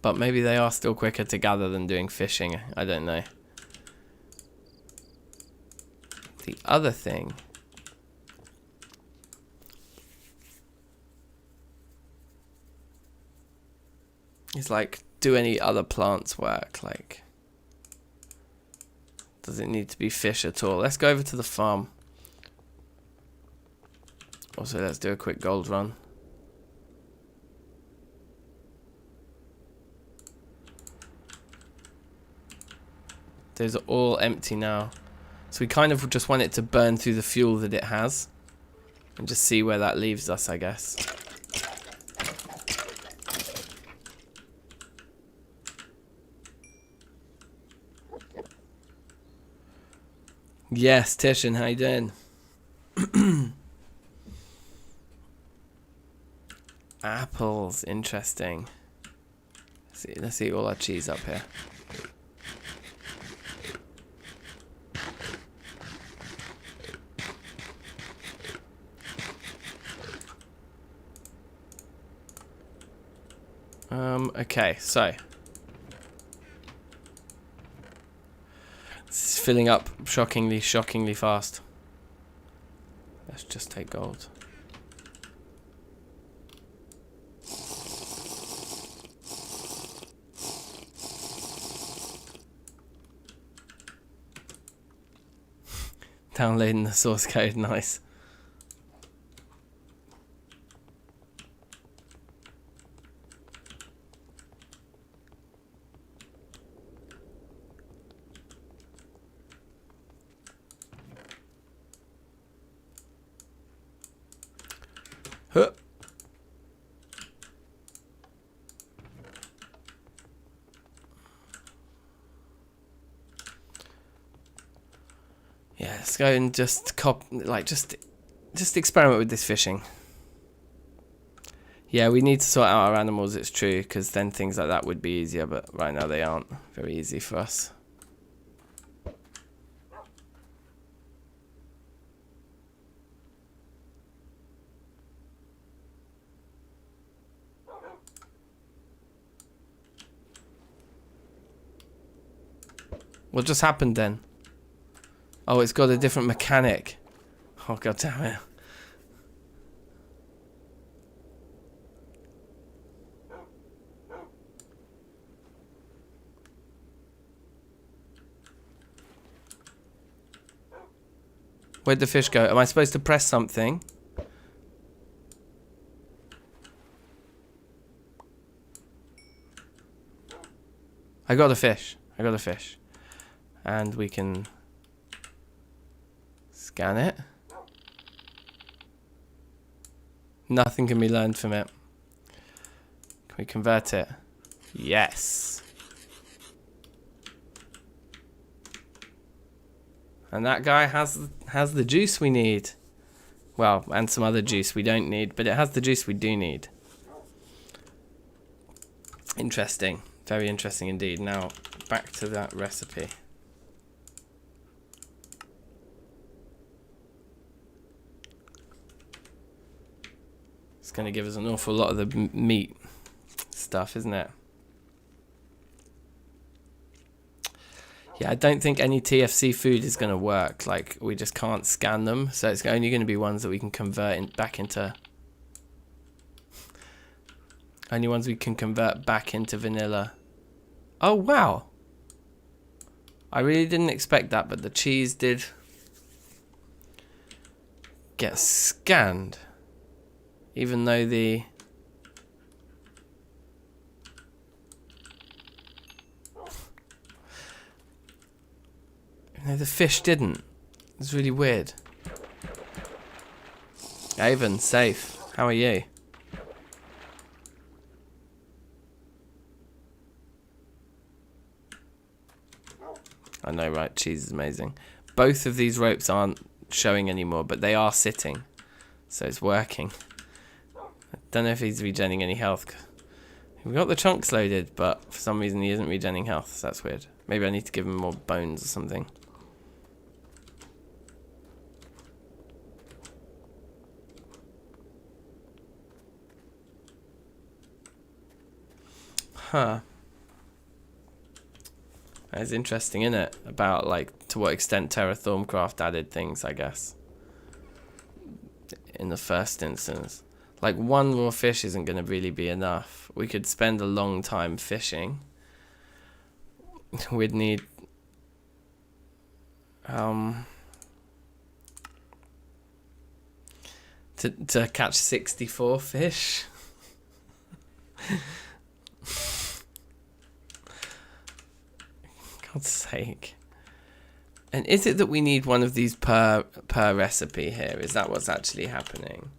But maybe they are still quicker to gather than doing fishing. I don't know. The other thing is like, do any other plants work? Like, does it need to be fish at all? Let's go over to the farm. Also, let's do a quick gold run. Those are all empty now. So we kind of just want it to burn through the fuel that it has. And just see where that leaves us, I guess. Yes, Tishan, how you doing? Apples, interesting. Let's see all our cheese up here. Okay, so this is filling up shockingly fast. Let's just take gold. Downloading the source code, nice. Huh. Yeah, let's go and just just experiment with this fishing. Yeah, we need to sort out our animals, it's true, because then things like that would be easier, but right now they aren't very easy for us. What just happened then? Oh, it's got a different mechanic. Oh, god damn it. Where'd the fish go? Am I supposed to press something? I got a fish. I got a fish. And we can scan it. Nothing can be learned from it. Can we convert it? Yes. And that guy has the juice we need. Well, and some other juice we don't need, but it has the juice we do need. Interesting. Very interesting indeed. Now, back to that recipe. It's going to give us an awful lot of the meat stuff, isn't it? Yeah, I don't think any TFC food is going to work. Like, we just can't scan them. So it's only going to be ones that we can convert back into... Only ones we can convert back into vanilla. Oh, wow. I really didn't expect that, but the cheese did get scanned. Even though the... No, the fish didn't. It's really weird. Avon, safe. How are you? I know, right? Cheese is amazing. Both of these ropes aren't showing anymore, but they are sitting. So it's working. I don't know if he's regenerating any health. We got the chunks loaded, but for some reason he isn't regenerating health. So that's weird. Maybe I need to give him more bones or something. Huh. That's interesting, isn't it? About, like, to what extent Thaumcraft added things, I guess. In the first instance. Like, one raw fish isn't going to really be enough. We could spend a long time fishing. We'd need... to catch 64 fish. God's sake. And is it that we need one of these per recipe here? Is that what's actually happening?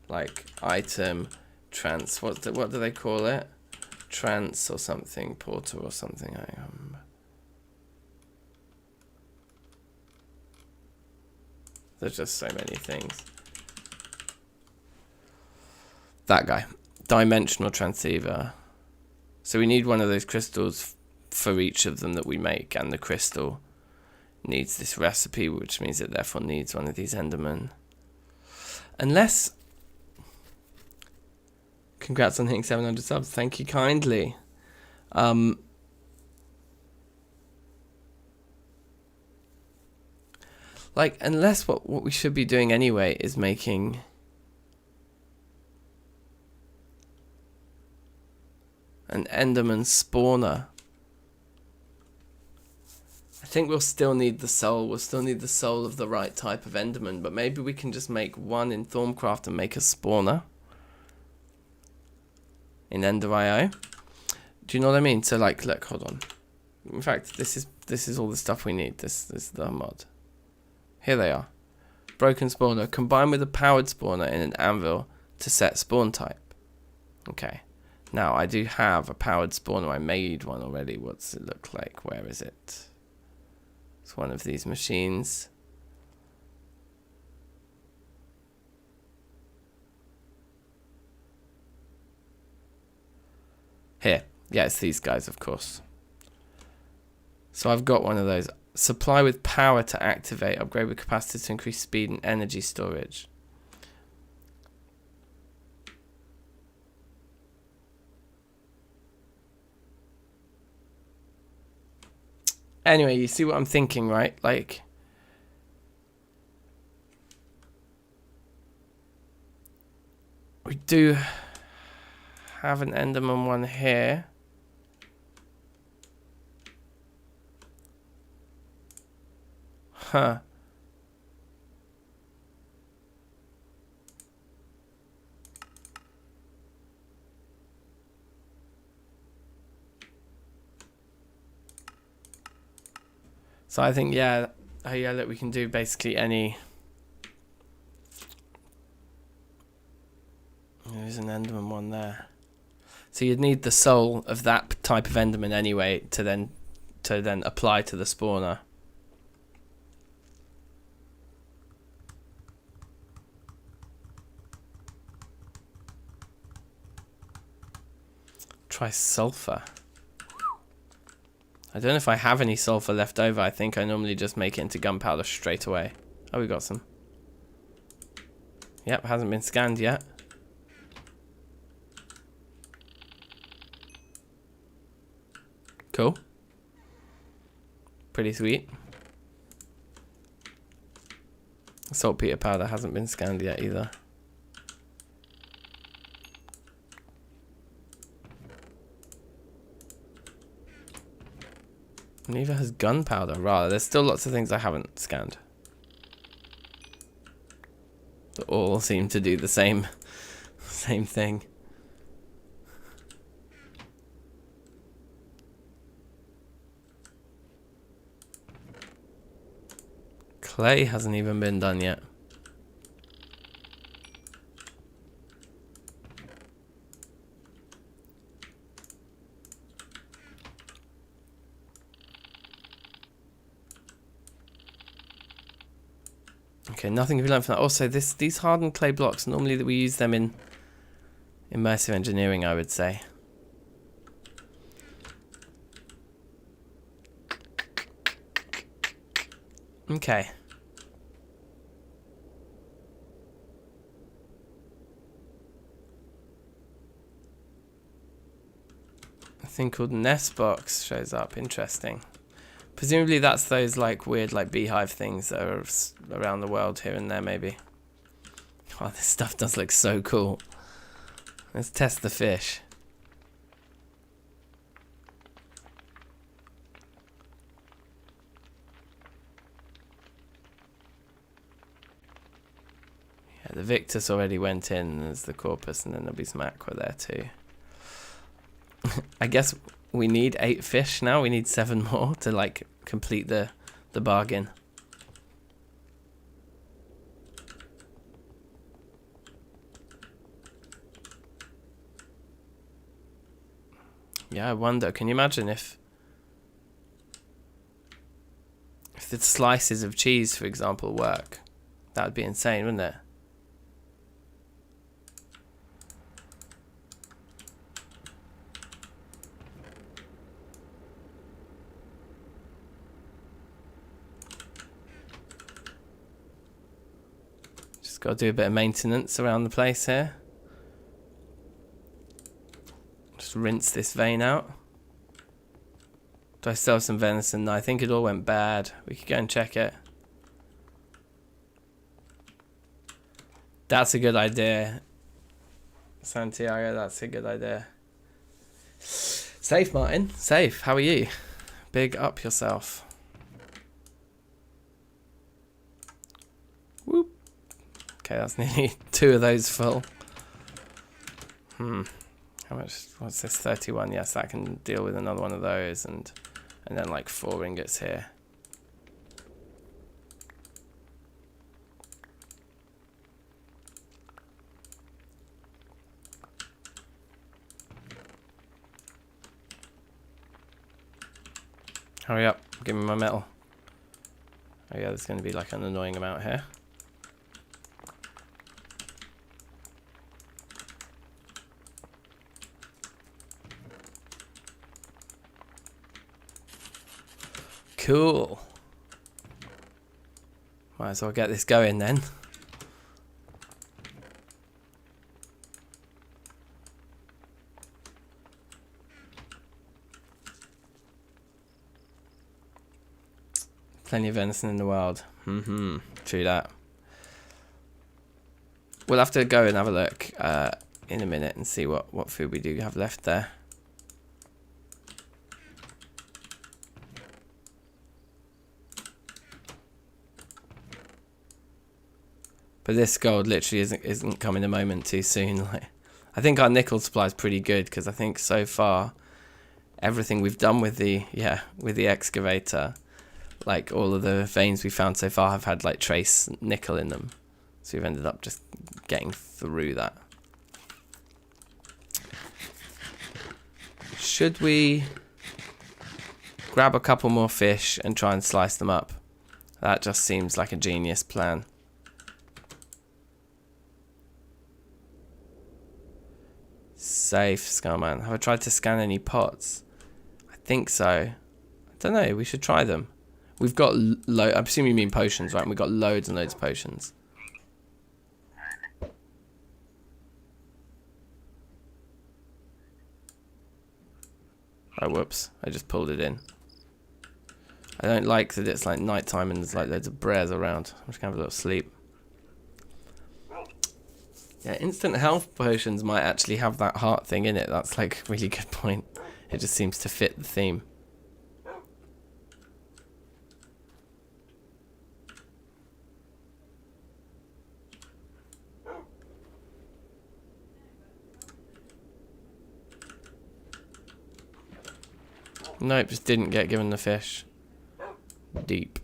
Like item trans, what do they call it? Trans or something, portal or something. There's just so many things. That guy, dimensional transceiver. So we need one of those crystals for each of them that we make, and the crystal needs this recipe, which means it therefore needs one of these Endermen. Unless... Congrats on hitting 700 subs. Thank you kindly. Like, unless what we should be doing anyway is making... an Enderman spawner. I think we'll still need the soul. We'll still need the soul of the right type of Enderman, but maybe we can just make one in Thaumcraft and make a spawner in Ender.io. Do you know what I mean? So, like, look, hold on. In fact, this is all the stuff we need. This is the mod. Here they are. Broken spawner combined with a powered spawner in an anvil to set spawn type. Okay. Now, I do have a powered spawner. I made one already. What's it look like? Where is it? It's one of these machines. Here. Yeah, it's these guys, of course. So I've got one of those. Supply with power to activate. Upgrade with capacity to increase speed and energy storage. Anyway, you see what I'm thinking, right? Like, we do have an Enderman one here. Huh. So I think, yeah, look, we can do basically any. There's an Enderman one there. So you'd need the soul of that type of Enderman anyway to then apply to the spawner. Try sulfur. I don't know if I have any sulfur left over. I think I normally just make it into gunpowder straight away. Oh, we got some. Yep, hasn't been scanned yet. Cool. Pretty sweet. Saltpeter powder hasn't been scanned yet either. Neither has gunpowder. Rather, there's still lots of things I haven't scanned. They all seem to do the same thing. Clay hasn't even been done yet. Okay, nothing can be learned from that. Also, these hardened clay blocks, normally that we use them in immersive engineering, I would say. Okay. A thing called nest box shows up. Interesting. Presumably that's those like weird like beehive things that are around the world here and there maybe. Oh, this stuff does look so cool. Let's test the fish. Yeah, the Victus already went in. There's the Corpus and then there'll be some Aqua there too. I guess we need 8 fish now. We need 7 more to like complete the bargain. Yeah, I wonder, can you imagine if the slices of cheese, for example, work? That would be insane, wouldn't it? Just got to do a bit of maintenance around the place here. Just rinse this vein out. Do I still have some venison? No, I think it all went bad. We could go and check it. That's a good idea, Santiago. That's a good idea. Safe, Martin. Safe. How are you? Big up yourself. Whoop. Okay, that's nearly 2 of those full. How much? What's this? 31. Yes, that can deal with another one of those, and then like 4 ingots here. Hurry up, give me my metal. Oh yeah, there's going to be like an annoying amount here. Cool. Might as well get this going then. Plenty of venison in the wild. True that. We'll have to go and have a look in a minute and see what food we do have left there. But this gold literally isn't coming a moment too soon. Like, I think our nickel supply is pretty good because I think so far everything we've done with the excavator, like all of the veins we found so far have had like trace nickel in them. So we've ended up just getting through that. Should we grab a couple more fish and try and slice them up? That just seems like a genius plan. Safe, Scarman. Have I tried to scan any pots? I think so. I don't know. We should try them. We've got I assume you mean potions, right? We've got loads and loads of potions. Oh, whoops. I just pulled it in. I don't like that it's like nighttime and there's like loads of bears around. I'm just going to have a little sleep. Yeah, instant health potions might actually have that heart thing in it. That's like a really good point. It just seems to fit the theme. Nope, just didn't get given the fish. Deep.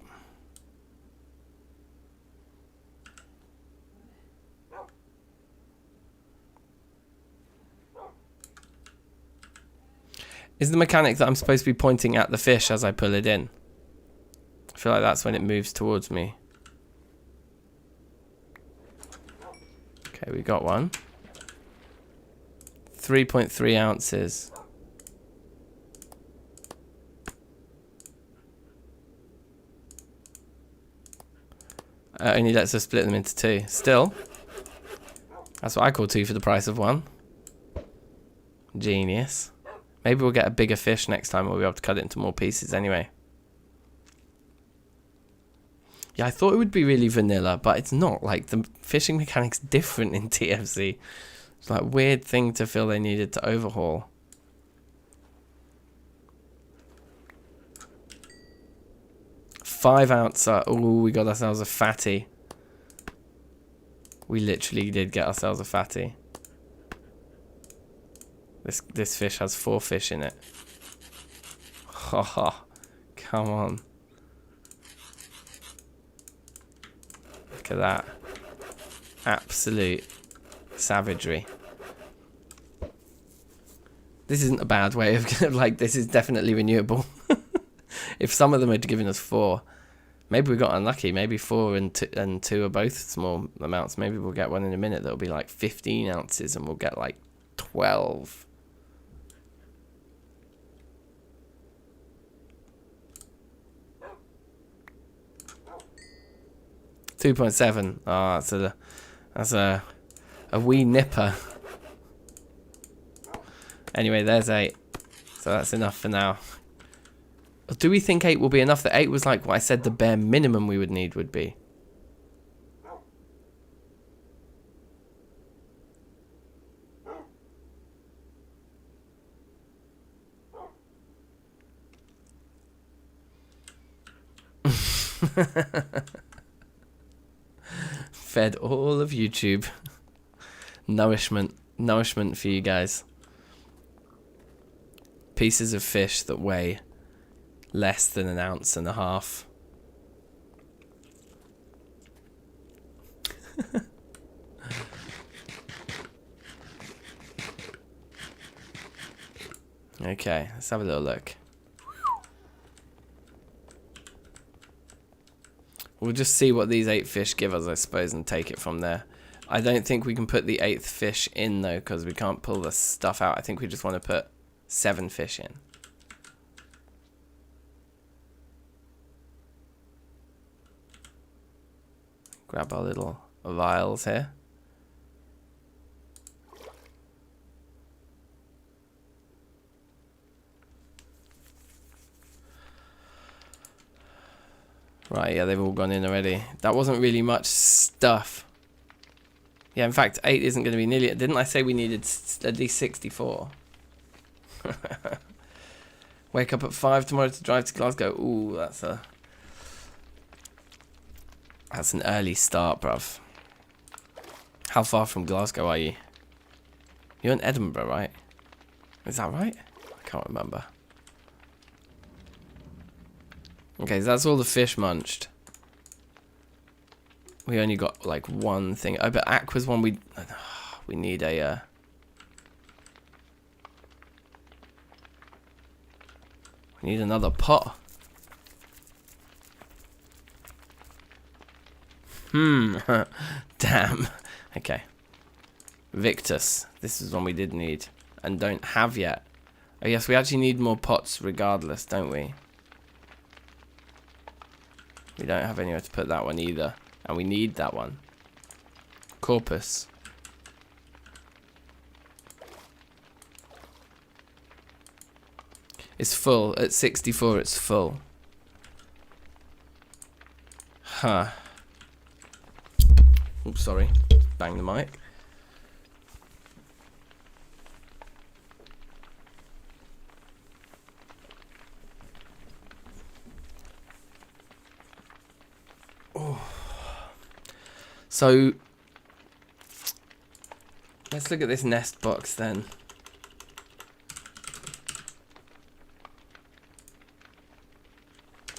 Is the mechanic that I'm supposed to be pointing at the fish as I pull it in? I feel like that's when it moves towards me. Okay, we got one. 3.3 ounces. Only lets us split them into two. Still, that's what I call two for the price of one. Genius. Maybe we'll get a bigger fish next time, or we'll be able to cut it into more pieces anyway. Yeah, I thought it would be really vanilla, but it's not. Like, the fishing mechanic's different in TFC. It's like a weird thing to feel they needed to overhaul. $5 ounce. Oh, we got ourselves a fatty. We literally did get ourselves a fatty. This fish has 4 fish in it. Oh, come on. Look at that. Absolute savagery. This isn't a bad way of like, this is definitely renewable. If some of them had given us 4, maybe we got unlucky. Maybe 4 and 2 are both small amounts. Maybe we'll get one in a minute that'll be like 15 ounces and we'll get like 12. $2.7. Oh, that's a wee nipper. Anyway, there's 8. So that's enough for now. Do we think 8 will be enough? That 8 was like what I said the bare minimum we would need would be. Fed all of YouTube. Nourishment for you guys. Pieces of fish that weigh less than 1.5 ounces. Okay, let's have a little look. We'll just see what these 8 fish give us, I suppose, and take it from there. I don't think we can put the 8th fish in, though, because we can't pull the stuff out. I think we just want to put 7 fish in. Grab our little vials here. Right, yeah, they've all gone in already. That wasn't really much stuff. Yeah, in fact, 8 isn't going to be nearly... Didn't I say we needed at least 64? Wake up at 5 tomorrow to drive to Glasgow. Ooh, that's an early start, bruv. How far from Glasgow are you? You're in Edinburgh, right? Is that right? I can't remember. Okay, so that's all the fish munched. We only got like one thing. Oh, but Aqua's one we need a... we need another pot. Damn. Okay. Victus. This is one we did need and don't have yet. Oh yes, we actually need more pots regardless, don't we? We don't have anywhere to put that one either. And we need that one. Corpus. It's full. At 64 it's full. Huh. Oops, sorry. Bang the mic. Oh. So let's look at this nest box then.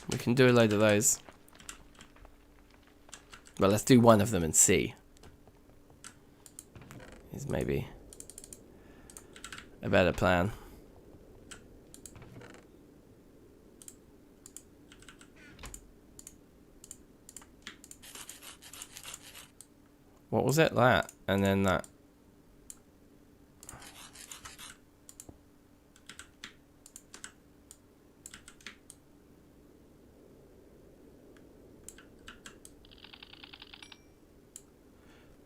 We can do a load of those. Well, let's do one of them and see. Is maybe a better plan. What was it? That. And then that.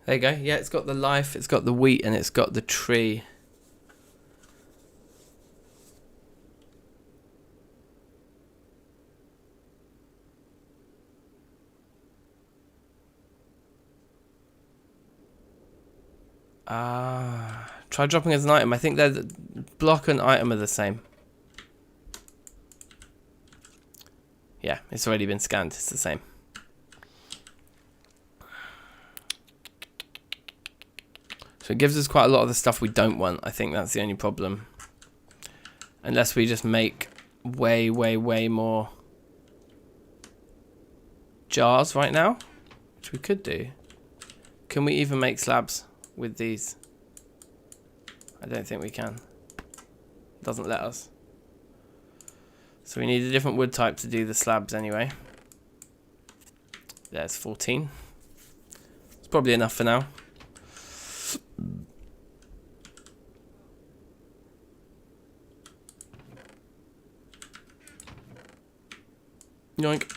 There you go. Yeah, it's got the life, it's got the wheat, and it's got the tree. Try dropping as an item. I think the block and item are the same. Yeah, it's already been scanned. It's the same. So it gives us quite a lot of the stuff we don't want. I think that's the only problem. Unless we just make way, way, way more jars right now, which we could do. Can we even make slabs with these? I don't think we can. It doesn't let us. So we need a different wood type to do the slabs anyway. There's 14. It's probably enough for now. Yoink.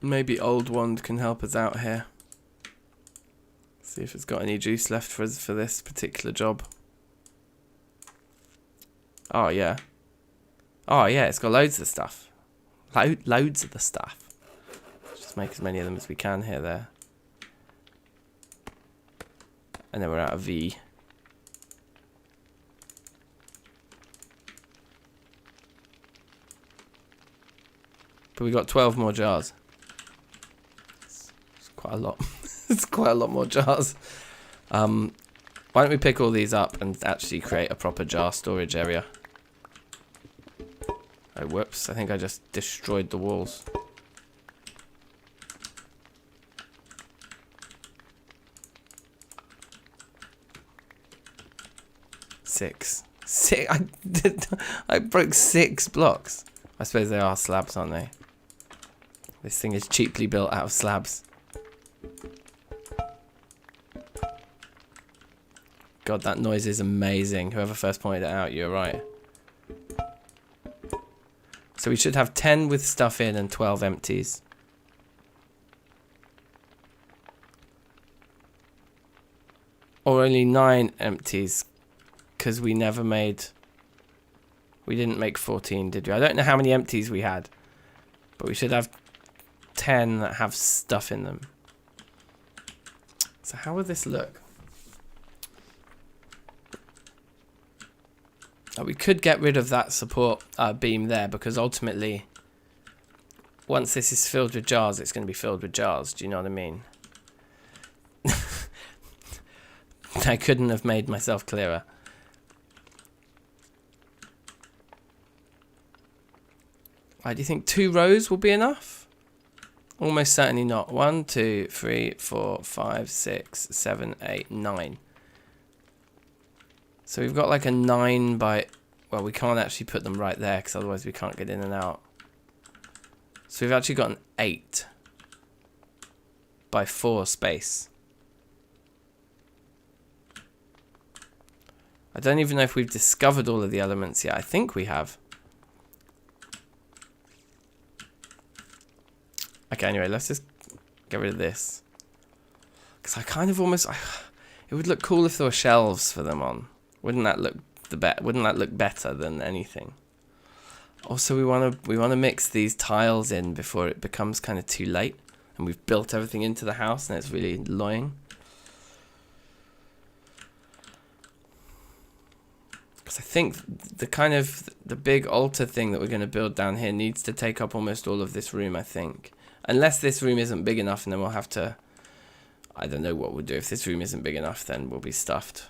Maybe Old Wand can help us out here. See if it's got any juice left for us for this particular job. Oh yeah. Oh yeah, it's got loads of stuff. Loads of the stuff. Just make as many of them as we can here, there. And then we're out of V. But we got 12 more jars. It's quite a lot. It's quite a lot more jars. Why don't we pick all these up and actually create a proper jar storage area? Oh, whoops. I think I just destroyed the walls. Six. I broke 6 blocks. I suppose they are slabs, aren't they? This thing is cheaply built out of slabs. God, that noise is amazing. Whoever first pointed it out, you're right. So we should have 10 with stuff in and 12 empties. Or only 9 empties, because we never made... We didn't make 14, did we? I don't know how many empties we had, but we should have 10 that have stuff in them. So how would this look? We could get rid of that support beam there, because ultimately, once this is filled with jars, it's going to be filled with jars. Do you know what I mean? I couldn't have made myself clearer. Do you think 2 rows will be enough? Almost certainly not. 1, 2, 3, 4, 5, 6, 7, 8, 9. So we've got like a 9 by... Well, we can't actually put them right there, because otherwise we can't get in and out. So we've actually got an 8 by 4 space. I don't even know if we've discovered all of the elements yet. I think we have. Okay, anyway, let's just get rid of this. Because I kind of almost... it would look cool if there were shelves for them on. Wouldn't that look wouldn't that look better than anything? Also, we want to mix these tiles in before it becomes kind of too late, and we've built everything into the house, and it's really annoying. Because I think the big altar thing that we're going to build down here needs to take up almost all of this room, I think. Unless this room isn't big enough, and then we'll have to... I don't know what we'll do. If this room isn't big enough, then we'll be stuffed.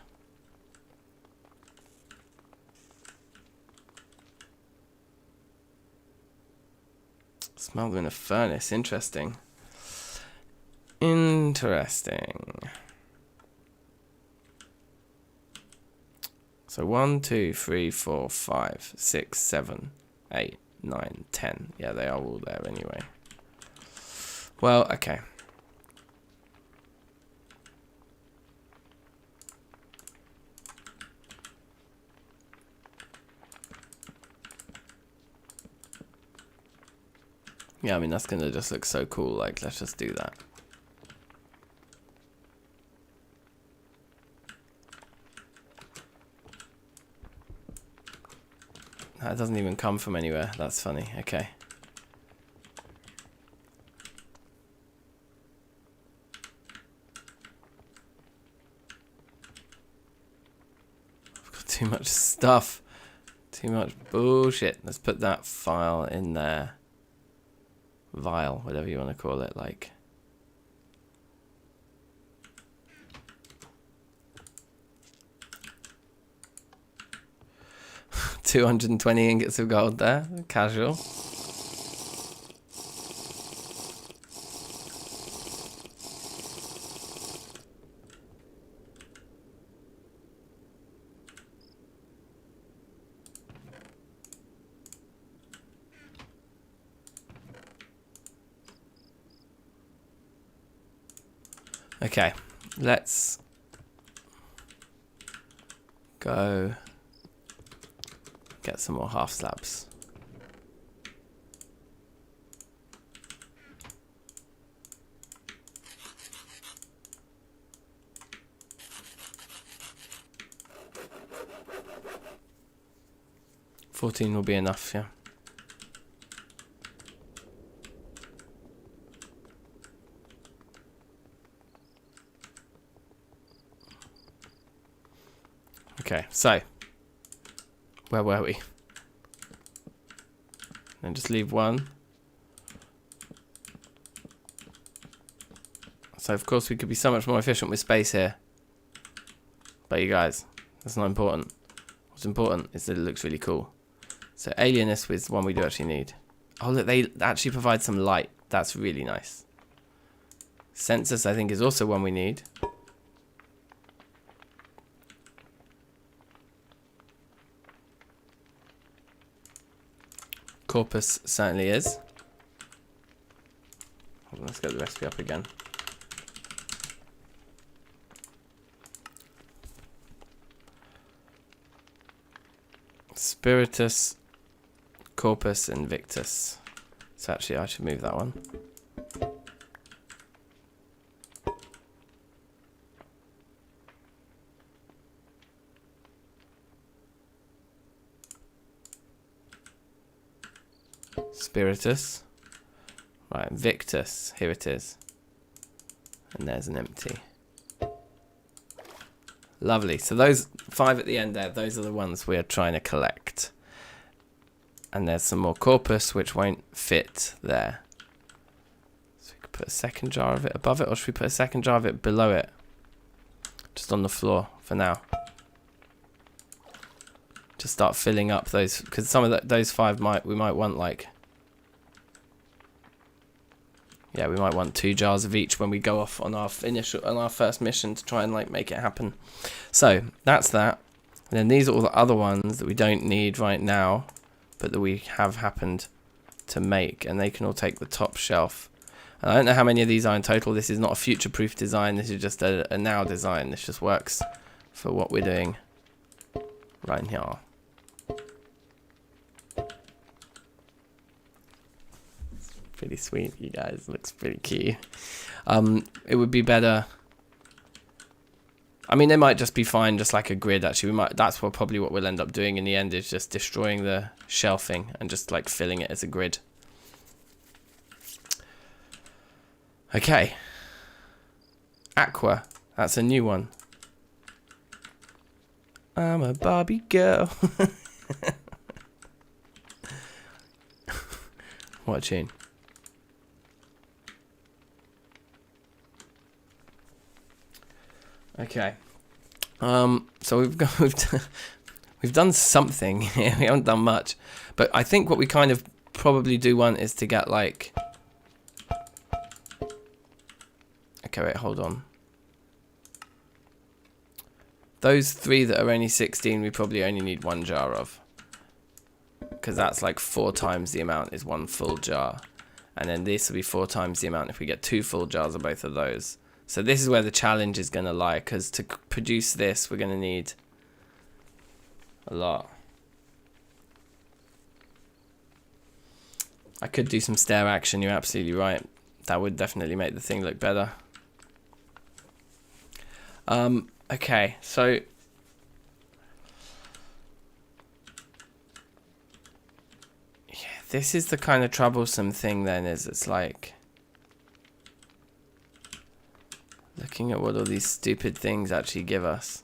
Smell in a furnace. Interesting. Interesting. So 1, 2, 3, 4, 5, 6, 7, 8, 9, 10. Yeah, they are all there anyway. Well, okay. Yeah, I mean, that's going to just look so cool. Like, let's just do that. That doesn't even come from anywhere. That's funny. Okay. I've got too much stuff. Too much bullshit. Let's put that file in there. Vial, whatever you want to call it, like. $220 ingots of gold there, casual. Okay, let's go get some more half slabs. $14 will be enough, yeah. Okay, so where were we? And just leave 1. So of course we could be so much more efficient with space here. But you guys, that's not important. What's important is that it looks really cool. So alienist with one we do actually need. Oh look, they actually provide some light. That's really nice. Census I think is also one we need. Corpus certainly is. Hold on, let's get the recipe up again. Spiritus, Corpus, Invictus. So actually I should move that one. Spiritus. Right, Victus. Here it is. And there's an empty. Lovely. So those 5 at the end there, those are the ones we're trying to collect. And there's some more Corpus, which won't fit there. So we could put a second jar of it above it, or should we put a second jar of it below it? Just on the floor for now. Just start filling up those, because some of those 5 we might want like... Yeah, we might want 2 jars of each when we go off on our first mission to try and like make it happen. So that's that. And then these are all the other ones that we don't need right now, but that we have happened to make, and they can all take the top shelf. And I don't know how many of these are in total. This is not a future-proof design. This is just a now design. This just works for what we're doing right here. Pretty sweet, you guys. Looks pretty cute. It would be better. I mean, they might just be fine, just like a grid. Actually, that's probably what we'll end up doing in the end, is just destroying the shelving and just like filling it as a grid. Okay. Aqua. That's a new one. I'm a Barbie girl. What a tune. Okay, so we've done something here. We haven't done much, but I think what we kind of probably do want is to get like. Okay, wait, hold on. Those 3 that are only 16, we probably only need 1 jar of, because that's like 4 times the amount is 1 full jar, and then this will be 4 times the amount if we get 2 full jars of both of those. So this is where the challenge is going to lie, because to produce this, we're going to need a lot. I could do some stair action, you're absolutely right. That would definitely make the thing look better. Okay, so... Yeah, this is the kind of troublesome thing then, is it's like... Looking at what all these stupid things actually give us.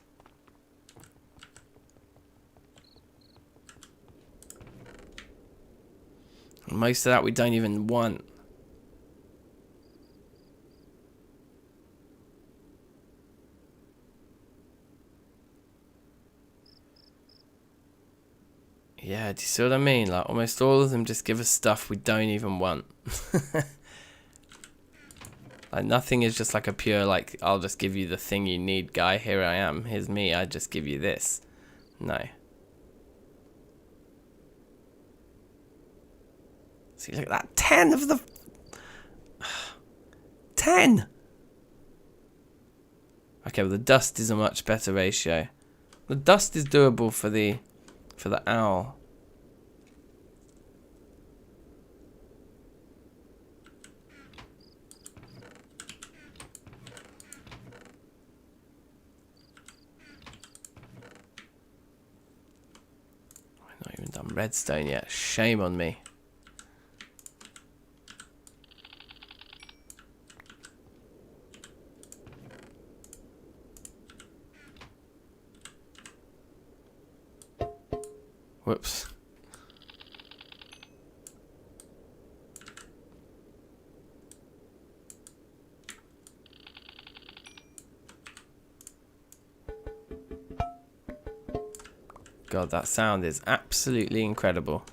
Most of that we don't even want. Yeah, do you see what I mean? Like almost all of them just give us stuff we don't even want. Like nothing is just like a pure like I'll just give you the thing you need guy. Here I am. Here's me. I just give you this. No. See, look at that. 10 of the 10. Okay, well the dust is a much better ratio. The dust is doable for the owl. Not even done redstone yet. Shame on me. Whoops. God, that sound is absolutely incredible.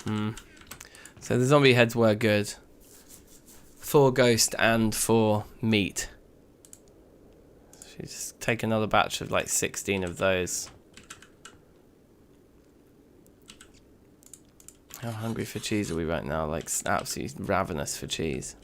So the zombie heads were good. For ghost and for meat. Should we just take another batch of like 16 of those. How hungry for cheese are we right now? Like absolutely ravenous for cheese.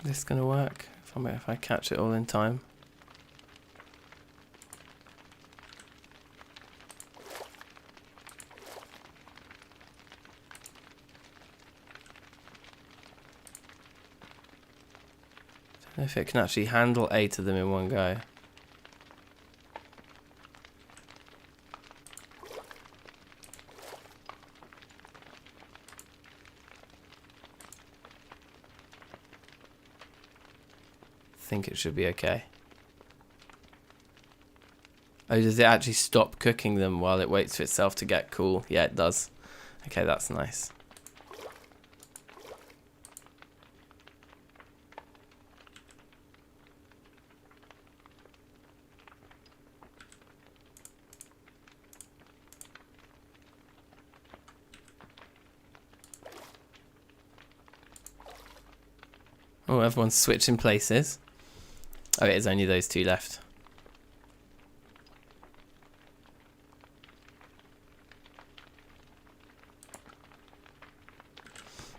Is this gonna work? If I catch it all in time. Don't know if it can actually handle 8 of them in one go. I think it should be okay. Oh, does it actually stop cooking them while it waits for itself to get cool? Yeah, it does. Okay, that's nice. Oh, everyone's switching places. Oh, it is only those 2 left.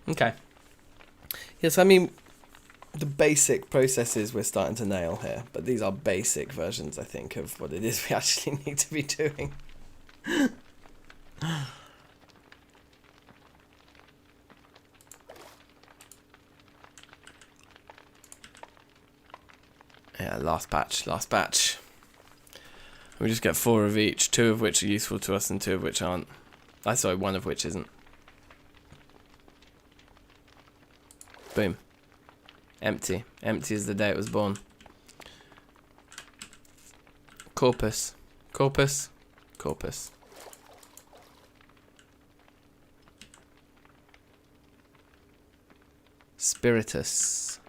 Okay. Yes, I mean, the basic processes we're starting to nail here, but these are basic versions, I think, of what it is we actually need to be doing. Yeah, last batch. We just get 4 of each, 2 of which are useful to us and 2 of which aren't. Sorry, 1 of which isn't. Boom. Empty. Empty as the day it was born. Corpus. Corpus. Corpus. Spiritus.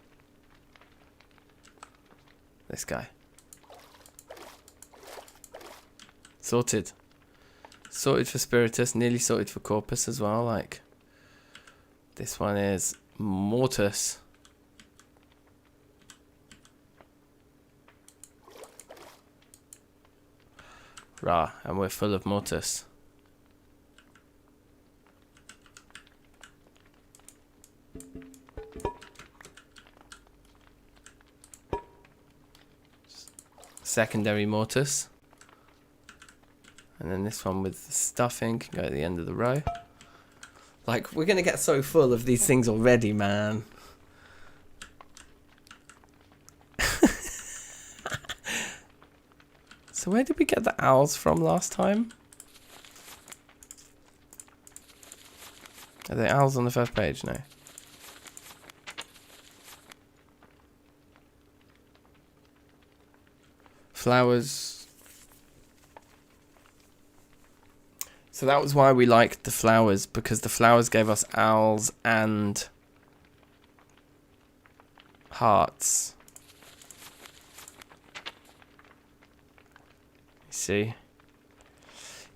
This guy. Sorted. Sorted for Spiritus, nearly sorted for Corpus as well, like. This one is Mortis. Rah, and we're full of Mortis. Secondary Mortis. And then this one with the stuffing can go at the end of the row. Like, we're going to get so full of these things already, man. So where did we get the owls from last time? Are they owls on the first page? No. Flowers. So that was why we liked the flowers, because the flowers gave us owls and hearts. See?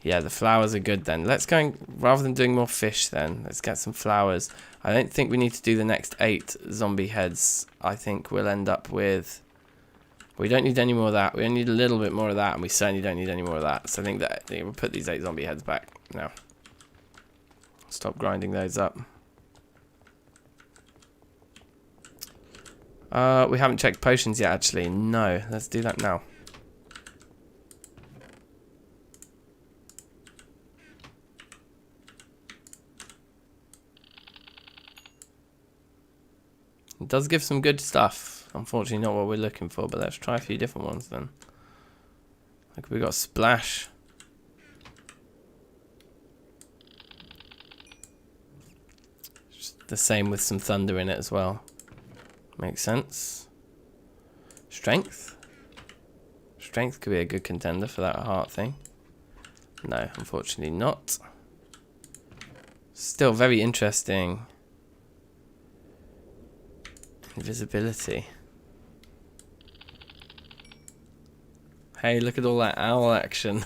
Yeah, the flowers are good then. Let's go, rather than doing more fish then, let's get some flowers. I don't think we need to do the next 8 zombie heads. I think we'll end up with... We don't need any more of that. We only need a little bit more of that, and we certainly don't need any more of that. So I think that we'll put these 8 zombie heads back now. Stop grinding those up. We haven't checked potions yet, actually. No, let's do that now. It does give some good stuff. Unfortunately not what we're looking for, but let's try a few different ones then. Like we got Splash. The same with some thunder in it as well. Makes sense. Strength? Strength could be a good contender for that heart thing. No, unfortunately not. Still very interesting. Invisibility. Hey, look at all that owl action.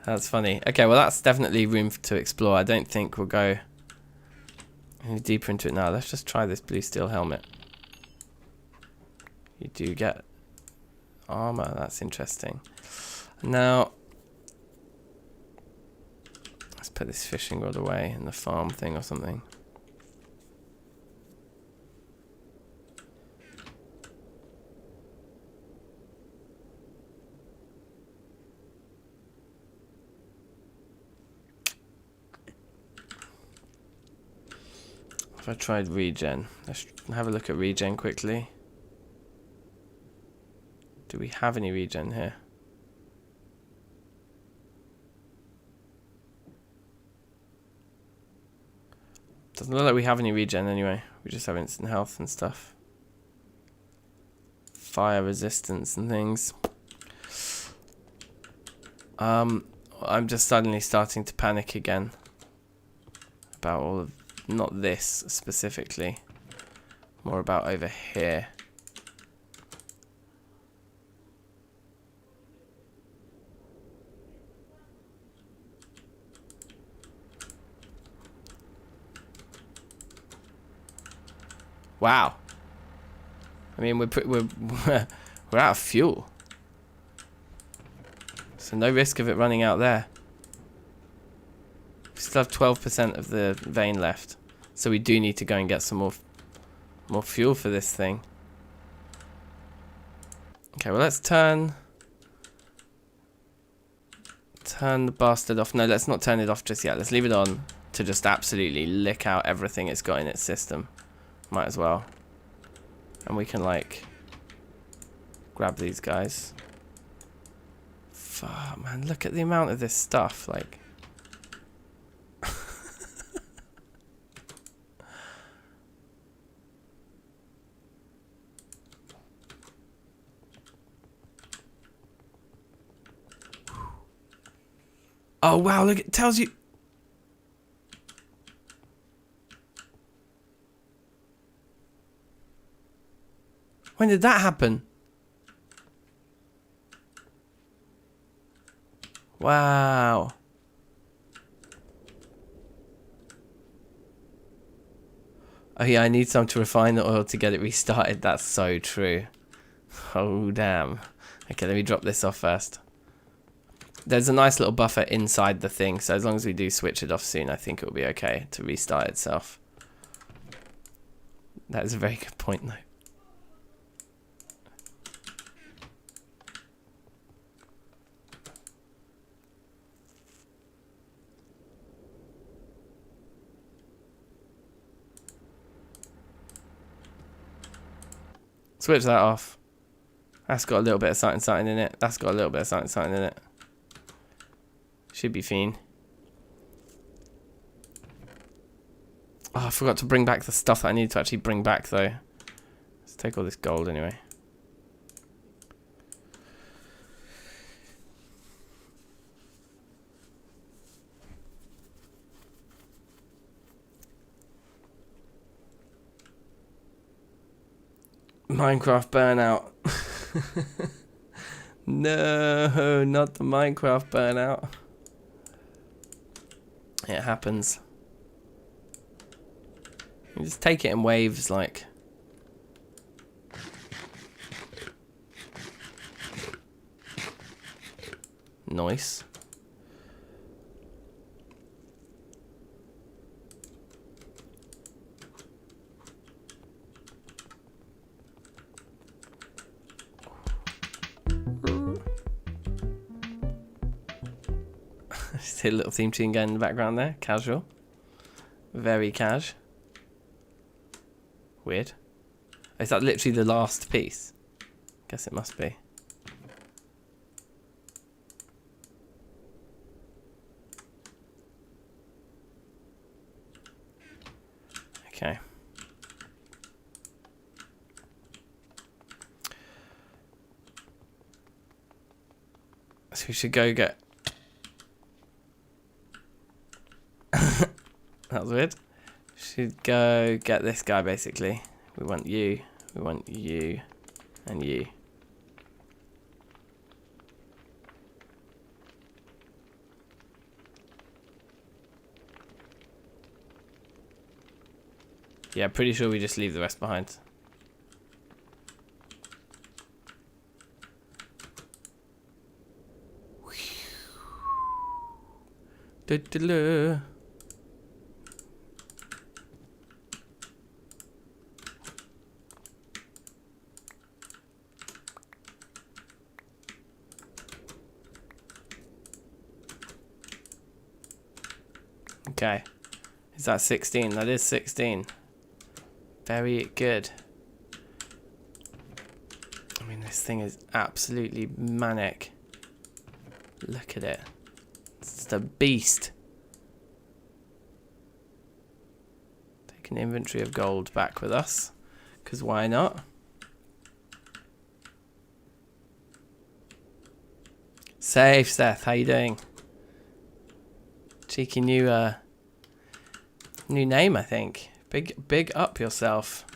That's funny. Okay, well that's definitely room to explore. I don't think we'll go any deeper into it now. Let's just try this blue steel helmet. You do get armor. That's interesting. Now, let's put this fishing rod away in the farm thing or something. If I tried regen, let's have a look at regen quickly. Do we have any regen here? Doesn't look like we have any regen anyway. We just have instant health and stuff. Fire resistance and things. I'm just suddenly starting to panic again about all of, not this specifically, more about over here. Wow. I mean, we're out of fuel, so no risk of it running out there. We still have 12% of the vein left, so we do need to go and get some more fuel for this thing. Okay, well let's turn the bastard off. No, let's not turn it off just yet. Let's leave it on to just absolutely lick out everything it's got in its system. Might as well. And we can like grab these guys. Fuck, man, look at the amount of this stuff, like. Oh wow, look, it tells you. When did that happen? Wow. Oh yeah, I need some to refine the oil to get it restarted. That's so true. Oh damn. Okay, let me drop this off first. There's a nice little buffer inside the thing, so as long as we do switch it off soon, I think it will be okay to restart itself. That is a very good point though. Switch that off. That's got a little bit of something in it. That's got a little bit of something in it. Should be fine. Oh, I forgot to bring back the stuff that I need to actually bring back though. Let's take all this gold anyway. Minecraft burnout. No, not the Minecraft burnout. It happens. You just take it in waves, like. Nice. Just hear a little theme tune going in the background there. Casual. Very cash. Weird. Is that literally the last piece? Guess it must be. Okay. So we should go get... That was weird. We should go get this guy, basically. We want you, and you. Yeah, pretty sure we just leave the rest behind. Okay. Is that 16? That is 16. Very good. I mean, this thing is absolutely manic. Look at it. It's a beast. Take an inventory of gold back with us, because why not? Safe, Seth. How you doing? Cheeky new name, I think. Big up yourself.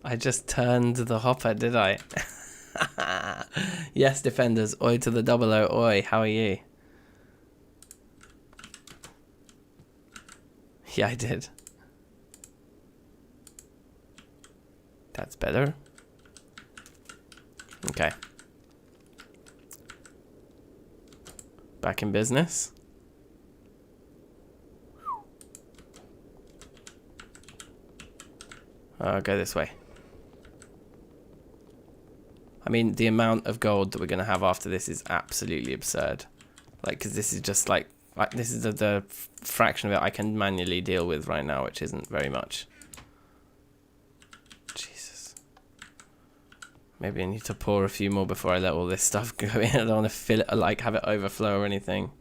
I just turned the hopper, did I? Yes, defenders. Oi to the 00. Oi, how are you? Yeah, I did. That's better. Okay. Back in business. I'll go this way. I mean, the amount of gold that we're going to have after this is absolutely absurd. Like, because this is just like this is the fraction of it I can manually deal with right now, which isn't very much. Jesus. Maybe I need to pour a few more before I let all this stuff go in. I don't want to fill it, like have it overflow or anything.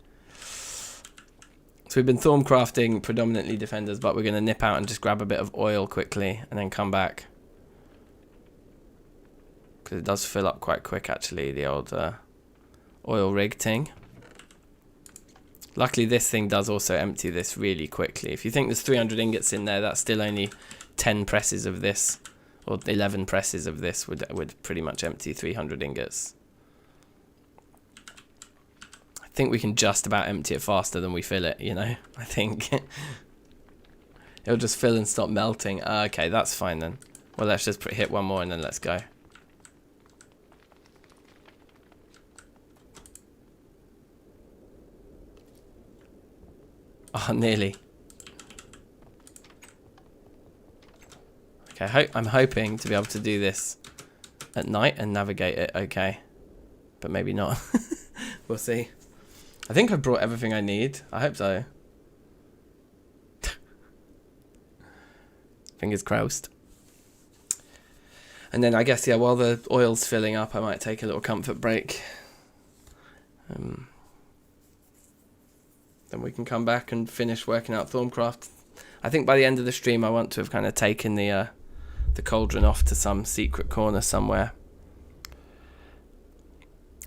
So we've been Thaumcrafting predominantly defenders, but we're going to nip out and just grab a bit of oil quickly and then come back. Because it does fill up quite quick, actually, the old oil rig ting. Luckily, this thing does also empty this really quickly. If you think there's 300 ingots in there, that's still only 10 presses of this, or 11 presses of this would pretty much empty 300 ingots. I think we can just about empty it faster than we fill it, you know? I think. It'll just fill and stop melting. Okay, that's fine then. Well, let's just hit one more and then let's go. Oh, nearly. Okay, I'm hoping to be able to do this at night and navigate it okay. But maybe not. We'll see. I think I've brought everything I need. I hope so. Fingers crossed. And then I guess, yeah, while the oil's filling up, I might take a little comfort break. Then we can come back and finish working out Thaumcraft. I think by the end of the stream, I want to have kind of taken the cauldron off to some secret corner somewhere.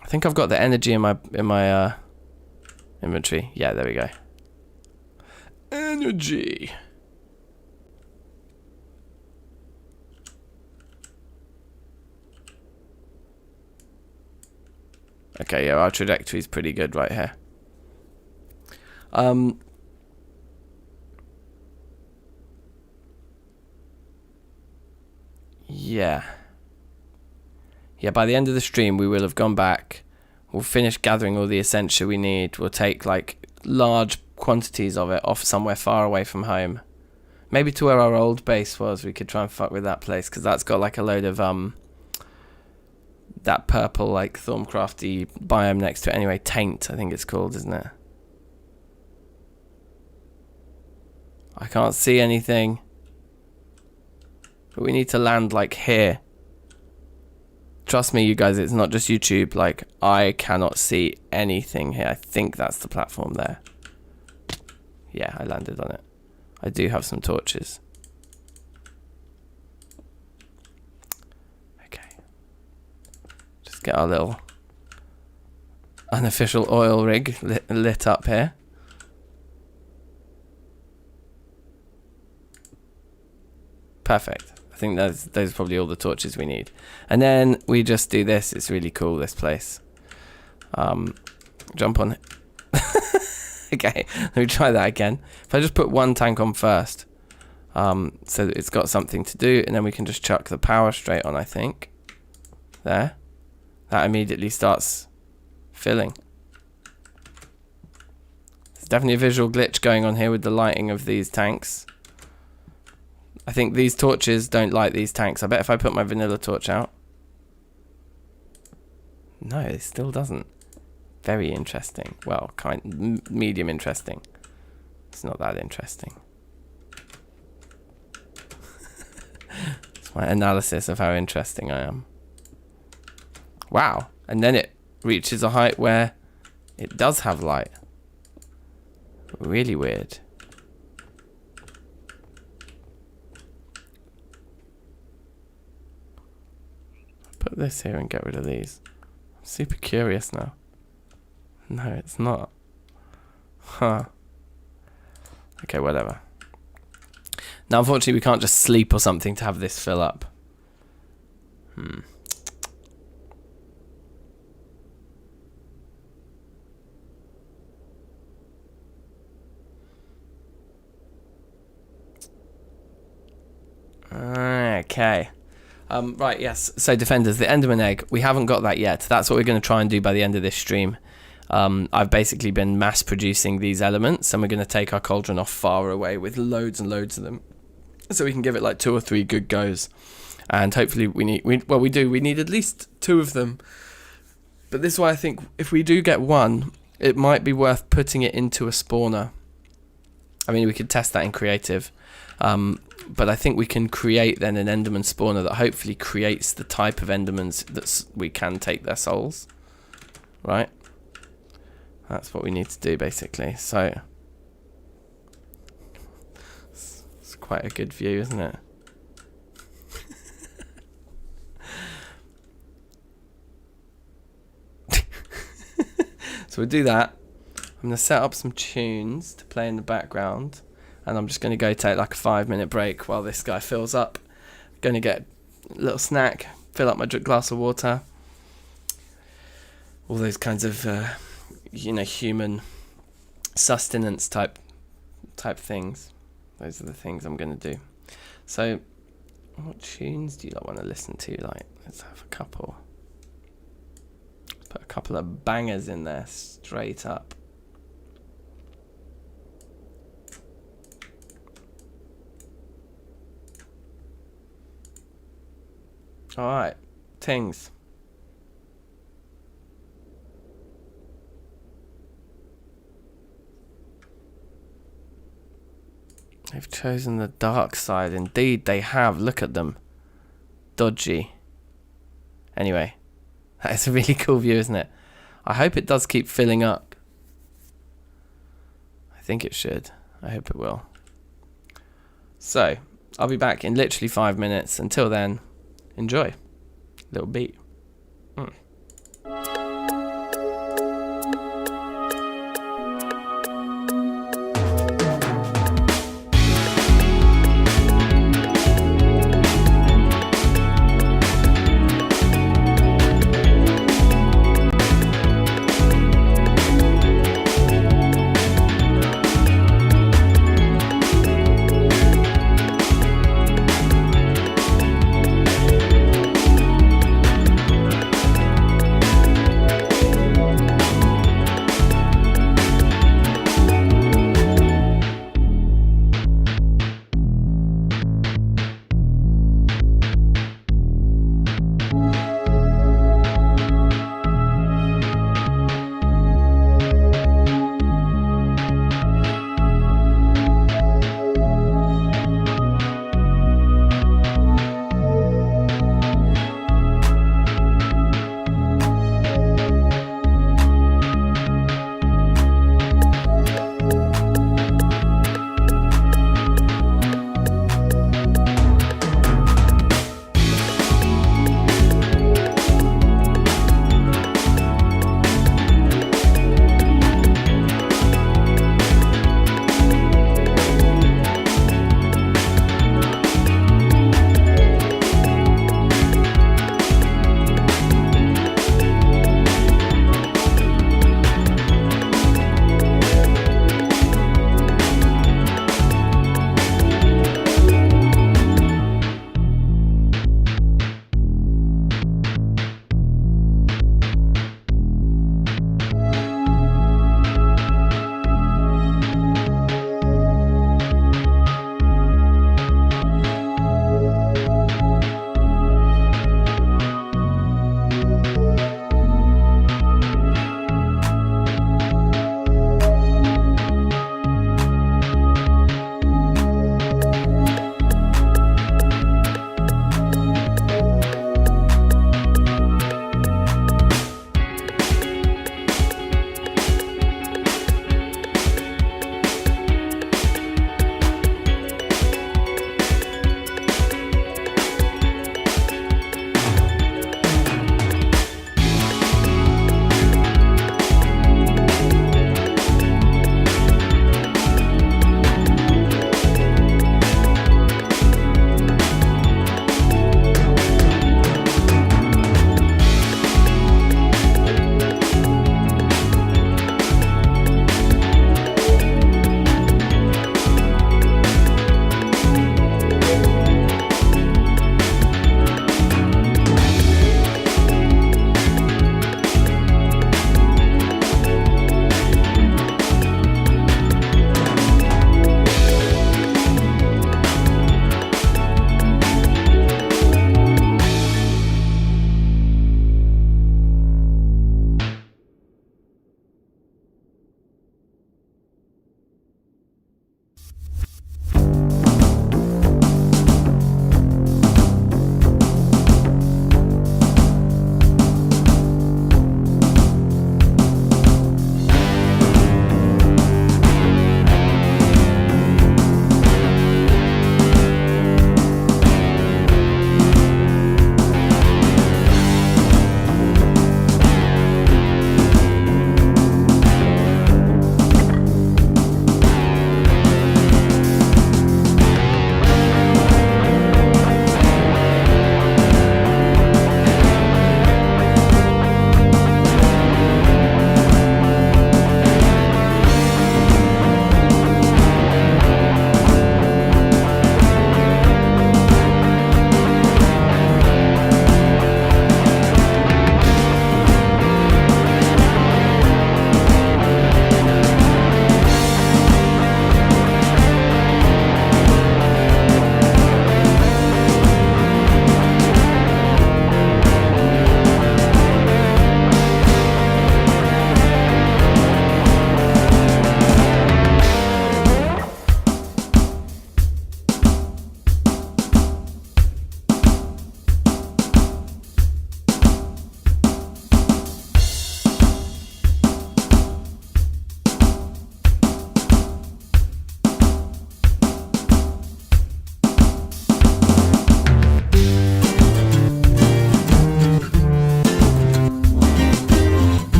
I think I've got the energy in my inventory. Yeah, there we go. Energy. Okay, yeah, our trajectory is pretty good right here. Yeah. Yeah, by the end of the stream, we will have gone back. We'll finish gathering all the essential we need. We'll take, like, large quantities of it off somewhere far away from home. Maybe to where our old base was. We could try and fuck with that place, because that's got, like, a load of, that purple, like, Thaumcrafty biome next to it. Anyway, Taint, I think it's called, isn't it? I can't see anything. But we need to land, like, here. trust me, you guys, it's not just YouTube. Like, I cannot see anything here. I think that's the platform there. Yeah, I landed on it. I do have some torches. Okay. Just get our little unofficial oil rig lit up here. Perfect. I think those are probably all the torches we need. And then we just do this. It's really cool, this place. Jump on it. Okay, let me try that again. If I just put one tank on first, so that it's got something to do, and then we can just chuck the power straight on, I think. There. That immediately starts filling. There's definitely a visual glitch going on here with the lighting of these tanks. I think these torches don't light these tanks. I bet if I put my vanilla torch out. No, it still doesn't. Very interesting. Well, medium interesting. It's not that interesting. It's my analysis of how interesting I am. Wow. And then it reaches a height where it does have light. Really weird. Put this here and get rid of these. I'm super curious now. No, it's not. Huh. Okay, whatever. Now, unfortunately, we can't just sleep or something to have this fill up. Okay. Right, yes. So, Defenders, the Enderman egg, we haven't got that yet. That's what we're going to try and do by the end of this stream. I've basically been mass producing these elements, and we're going to take our cauldron off far away with loads and loads of them, so we can give it like 2 or 3 good goes. And hopefully we need at least 2 of them. But this is why I think if we do get 1, it might be worth putting it into a spawner. I mean, we could test that in creative, but I think we can create then an Enderman spawner that hopefully creates the type of Endermans that we can take their souls, right? That's what we need to do, basically. So it's quite a good view, isn't it? So we'll do that. I'm going to set up some tunes to play in the background, and I'm just going to go take like a 5-minute break while this guy fills up. I'm going to get a little snack, fill up my glass of water, all those kinds of human sustenance type things. Those are the things I'm going to do. So what tunes do you want to listen to? Like, let's have a couple. Let's put a couple of bangers in there straight up. Alright, Tings. They've chosen the dark side. Indeed, they have. Look at them. Dodgy. Anyway, that is a really cool view, isn't it? I hope it does keep filling up. I think it should. I hope it will. So, I'll be back in literally 5 minutes. Until then, enjoy. Little beat.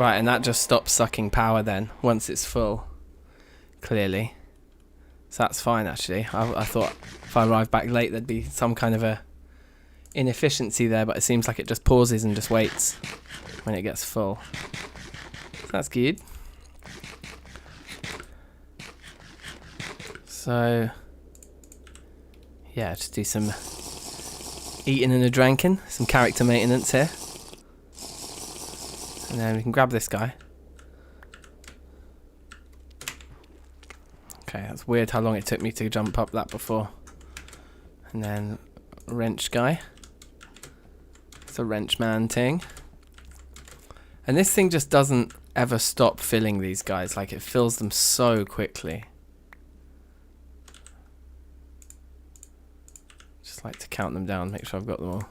Right, and that just stops sucking power then, once it's full, clearly. So that's fine, actually. I thought if I arrived back late, there'd be some kind of a inefficiency there, but it seems like it just pauses and just waits when it gets full. So that's good. So, yeah, just do some eating and a drinking, some character maintenance here. And then we can grab this guy. Okay, that's weird how long it took me to jump up that before. And then wrench guy. It's a wrench man ting. And this thing just doesn't ever stop filling these guys. Like, it fills them so quickly. Just like to count them down, make sure I've got them all.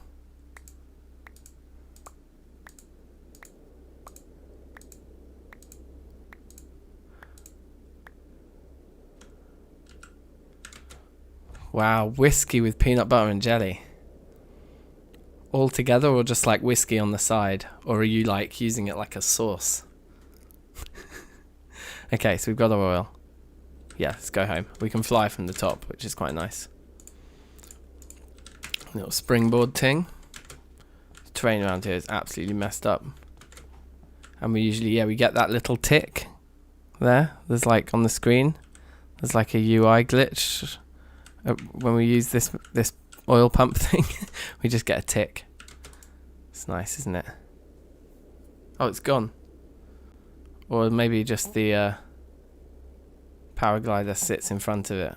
Wow, whiskey with peanut butter and jelly. All together, or just like whiskey on the side? Or are you like using it like a sauce? Okay, so we've got our oil. Yeah, let's go home. We can fly from the top, which is quite nice. Little springboard ting. The terrain around here is absolutely messed up. And we usually, yeah, we get that little tick there. There's like on the screen, there's like a UI glitch. When we use this oil pump thing, we just get a tick. It's nice, isn't it? Oh, it's gone. Or maybe just the paraglider sits in front of it.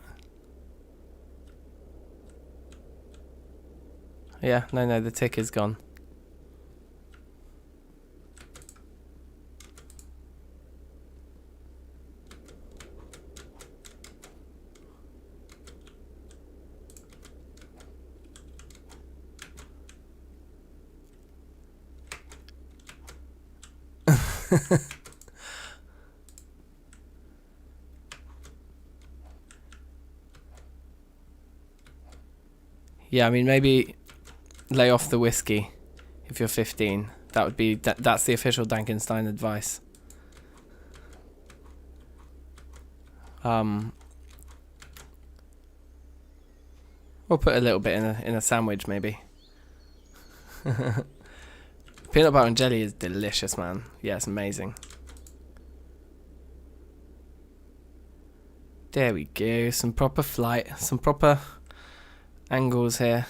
Yeah, no, the tick is gone. Yeah, I mean, maybe lay off the whiskey if you're 15. That would be that's the official DankNStein advice. We'll put a little bit in a sandwich, maybe. Peanut butter and jelly is delicious, man. Yeah, it's amazing. There we go. Some proper flight, some proper angles here.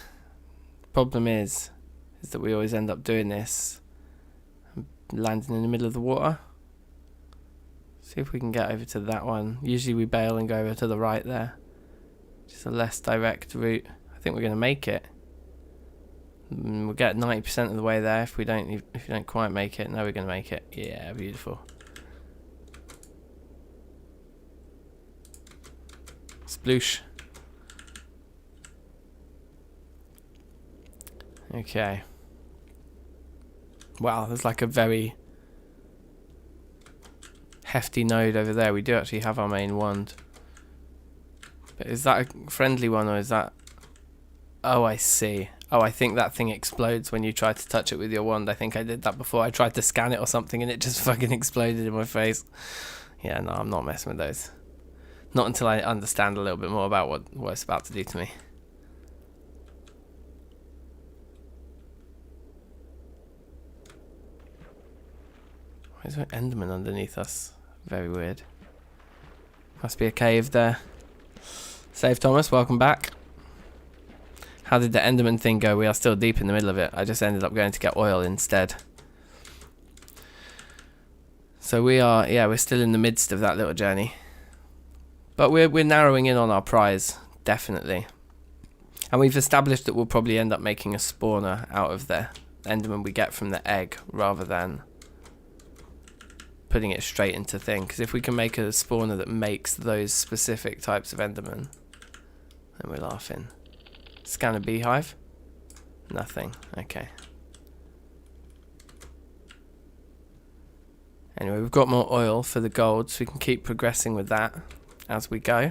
Problem is that we always end up doing this and landing in the middle of the water. See if we can get over to that one. Usually we bail and go over to the right there. Just a less direct route. I think we're going to make it. We'll get 90% of the way there. If you don't quite make it, no, we're going to make it. Yeah, beautiful. Sploosh. Okay. Wow, there's like a very hefty node over there. We do actually have our main wand. But is that a friendly one, or is that... Oh, I see. Oh, I think that thing explodes when you try to touch it with your wand. I think I did that before. I tried to scan it or something and it just fucking exploded in my face. Yeah, no, I'm not messing with those. Not until I understand a little bit more about what it's about to do to me. Why is there an Enderman underneath us? Very weird. Must be a cave there. Save Thomas, welcome back. How did the Enderman thing go? We are still deep in the middle of it. I just ended up going to get oil instead. So we are, yeah, we're still in the midst of that little journey. But we're narrowing in on our prize, definitely. And we've established that we'll probably end up making a spawner out of the Enderman we get from the egg, rather than putting it straight into thing. Because if we can make a spawner that makes those specific types of Enderman, then we're laughing. Scan a beehive. Nothing. Okay. Anyway, we've got more oil for the gold, so we can keep progressing with that as we go.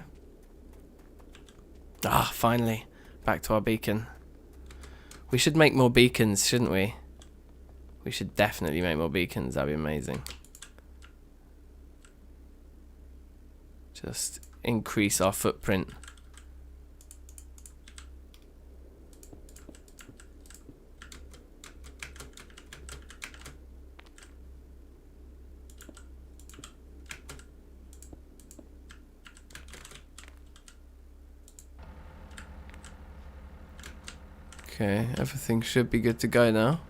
Ah, finally. Back to our beacon. We should make more beacons, shouldn't we? We should definitely make more beacons. That'd be amazing. Just increase our footprint. Okay, everything should be good to go now.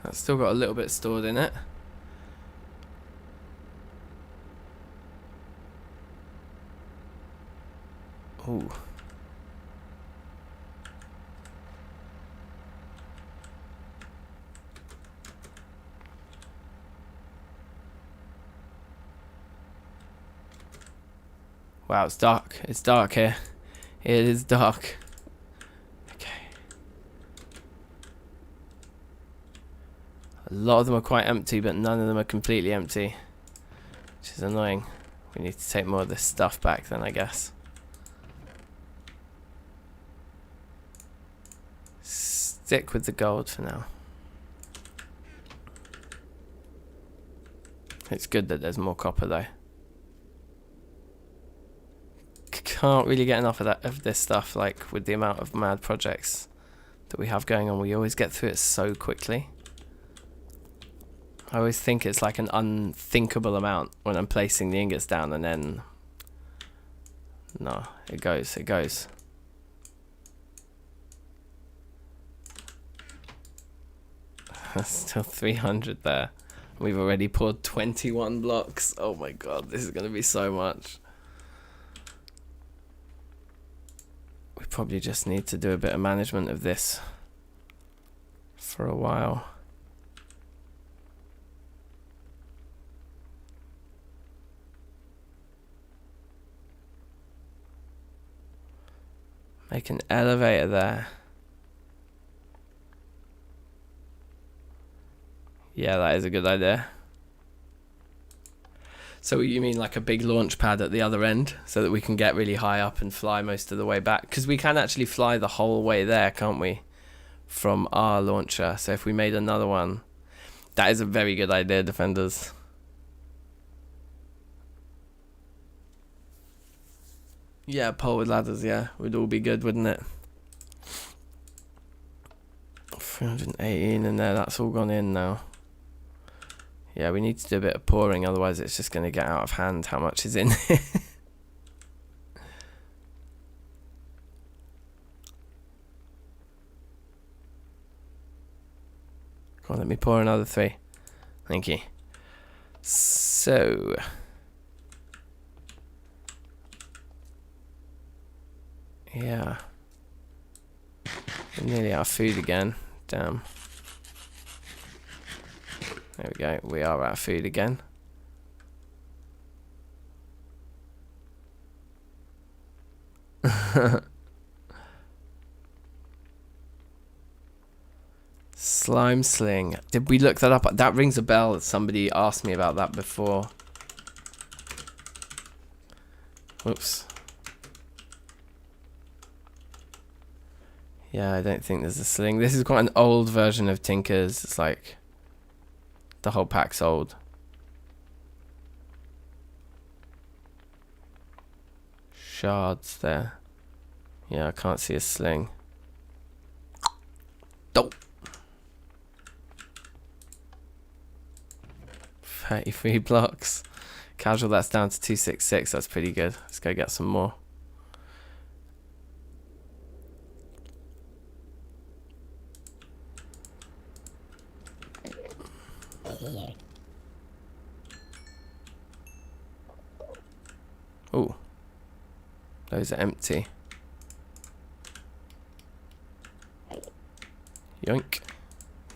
That's still got a little bit stored in it. Ooh. Wow, it's dark. It's dark here. It is dark. Okay. A lot of them are quite empty, but none of them are completely empty, which is annoying. We need to take more of this stuff back then, I guess. Stick with the gold for now. It's good that there's more copper though. Can't really get enough of this stuff, like with the amount of mad projects that we have going on. We always get through it so quickly. I always think it's like an unthinkable amount when I'm placing the ingots down, and then no, it goes. Still 300 there. We've already poured 21 blocks. Oh my god, this is gonna be so much. We probably just need to do a bit of management of this for a while. Make an elevator there. Yeah, that is a good idea. So you mean like a big launch pad at the other end, so that we can get really high up and fly most of the way back? Because we can actually fly the whole way there, can't we? From our launcher. So if we made another one, that is a very good idea, defenders. Yeah, pole with ladders, yeah. Would all be good, wouldn't it? 318 in there, that's all gone in now. Yeah, we need to do a bit of pouring, otherwise it's just going to get out of hand how much is in here. Come on, let me pour another 3. Thank you. So... yeah. We're nearly out of food again. Damn. There we go. We are out of food again. Slime sling. Did we look that up? That rings a bell. Somebody asked me about that before. Whoops. Yeah, I don't think there's a sling. This is quite an old version of Tinker's. It's like the whole pack's old. Shards there. Yeah, I can't see a sling. Dope. 33 blocks. Casual, that's down to 266. That's pretty good. Let's go get some more. Oh, those are empty. Yoink,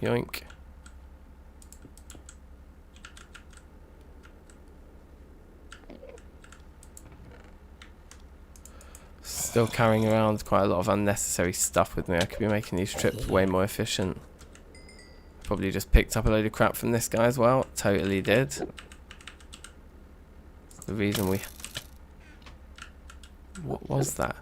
yoink. Still carrying around quite a lot of unnecessary stuff with me. I could be making these trips way more efficient. Probably just picked up a load of crap from this guy as well. Totally did. The reason we... What was that?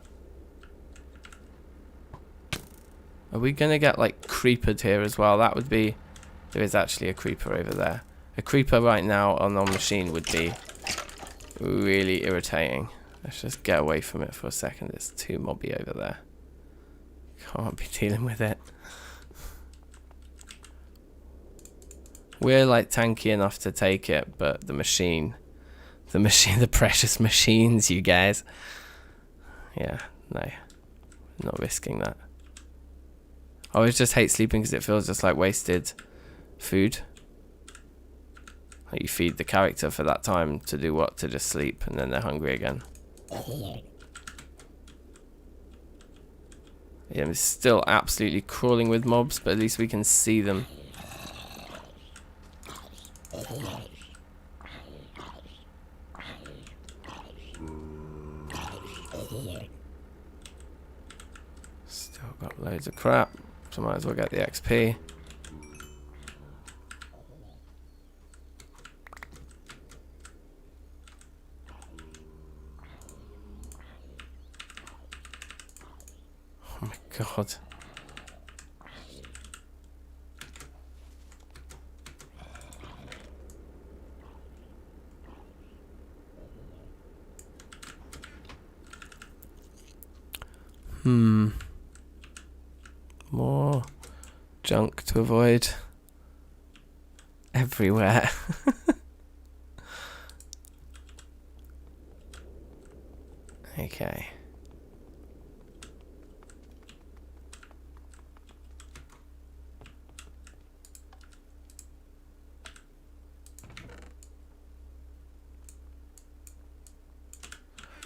Are we going to get like creepered here as well? That would be... There is actually a creeper over there. A creeper right now on our machine would be really irritating. Let's just get away from it for a second. It's too mobby over there. Can't be dealing with it. We're like tanky enough to take it, but the precious machines, you guys. Yeah, no. Not risking that. I always just hate sleeping because it feels just like wasted food. Like you feed the character for that time to do what? To just sleep, and then they're hungry again. Yeah, I'm still absolutely crawling with mobs, but at least we can see them. Still got loads of crap, so might as well get the XP. Oh my god. More junk to avoid everywhere. Okay.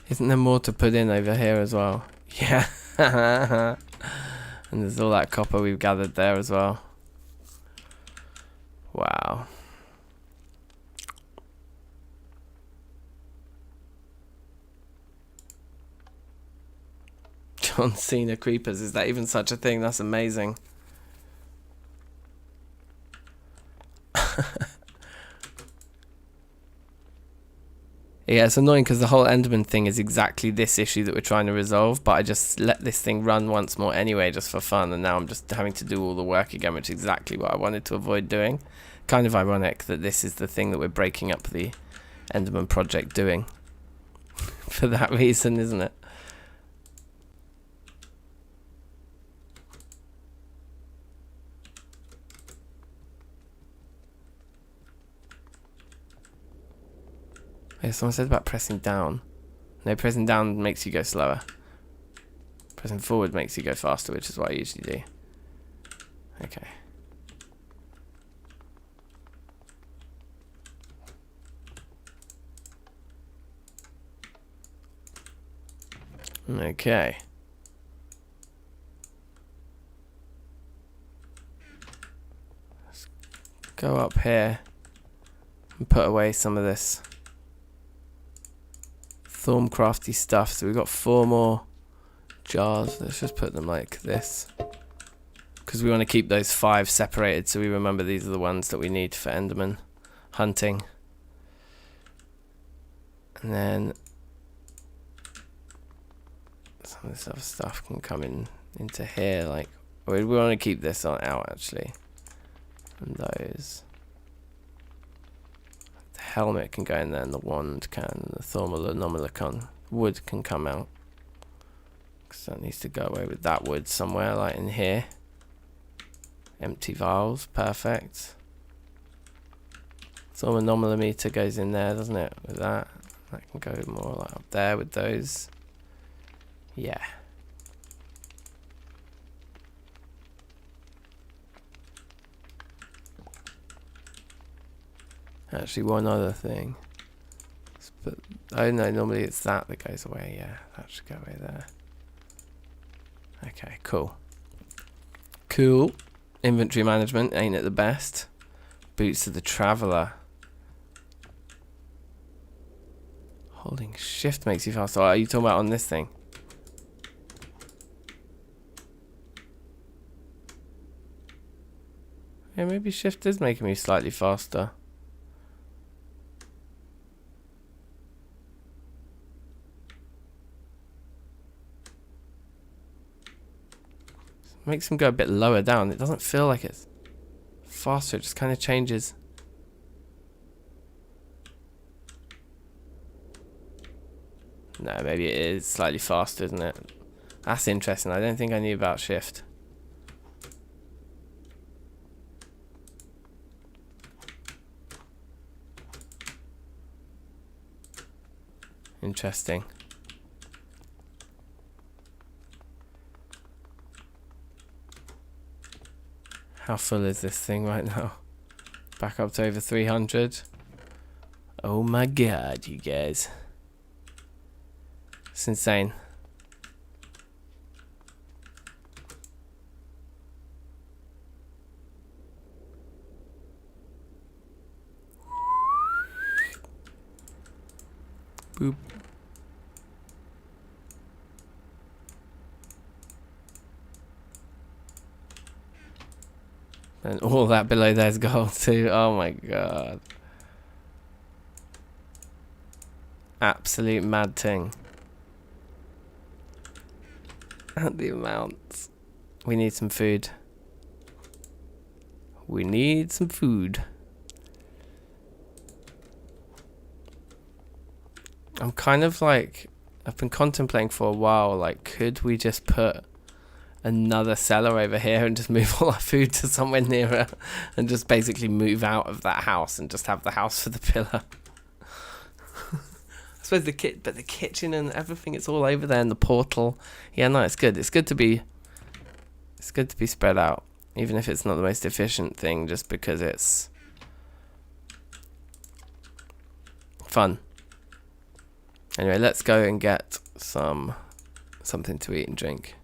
Isn't there more to put in over here as well? Yeah. And there's all that copper we've gathered there as well. Wow. John Cena creepers. Is that even such a thing? That's amazing. Yeah, it's annoying because the whole Enderman thing is exactly this issue that we're trying to resolve, but I just let this thing run once more anyway, just for fun, and now I'm just having to do all the work again, which is exactly what I wanted to avoid doing. Kind of ironic that this is the thing that we're breaking up the Enderman project doing. For that reason, isn't it? Yeah, someone said about pressing down. No, pressing down makes you go slower. Pressing forward makes you go faster, which is what I usually do. Okay. Okay. Let's go up here and put away some of this Thaumcrafty stuff. So we've got 4 more jars. Let's just put them like this, because we want to keep those 5 separated so we remember these are the ones that we need for Enderman hunting. And then some of this other stuff can come into here, like we want to keep this on out actually. And those, the helmet can go in there, and the wand can, and the Thaumcraft wood can come out, because that needs to go away with that wood somewhere, like in here. Empty vials, perfect. Thermometer goes in there, doesn't it? With that can go more like up there with those. Yeah. Actually, one other thing. But oh no, normally it's that goes away. Yeah, that should go away there. Okay, cool. Cool. Inventory management ain't it the best? Boots of the Traveller. Holding shift makes you faster. Oh, are you talking about on this thing? Yeah, maybe shift is making me slightly faster. Makes them go a bit lower down. It doesn't feel like it's faster, it just kind of changes. no, maybe it is slightly faster, isn't it? That's interesting. I don't think I knew about shift. Interesting. How full is this thing right now? Back up to over 300. Oh my god, you guys. It's insane. Boop. And all that below there's gold too. Oh my god. Absolute mad thing. And the amounts. We need some food. We need some food. I'm kind of like, I've been contemplating for a while, like, could we just put another cellar over here and just move all our food to somewhere nearer and just basically move out of that house and just have the house for the pillar? I suppose the kitchen and everything, it's all over there, and the portal. Yeah, no, it's good. It's good to be spread out, even if it's not the most efficient thing, just because it's fun. Anyway, let's go and get something to eat and drink.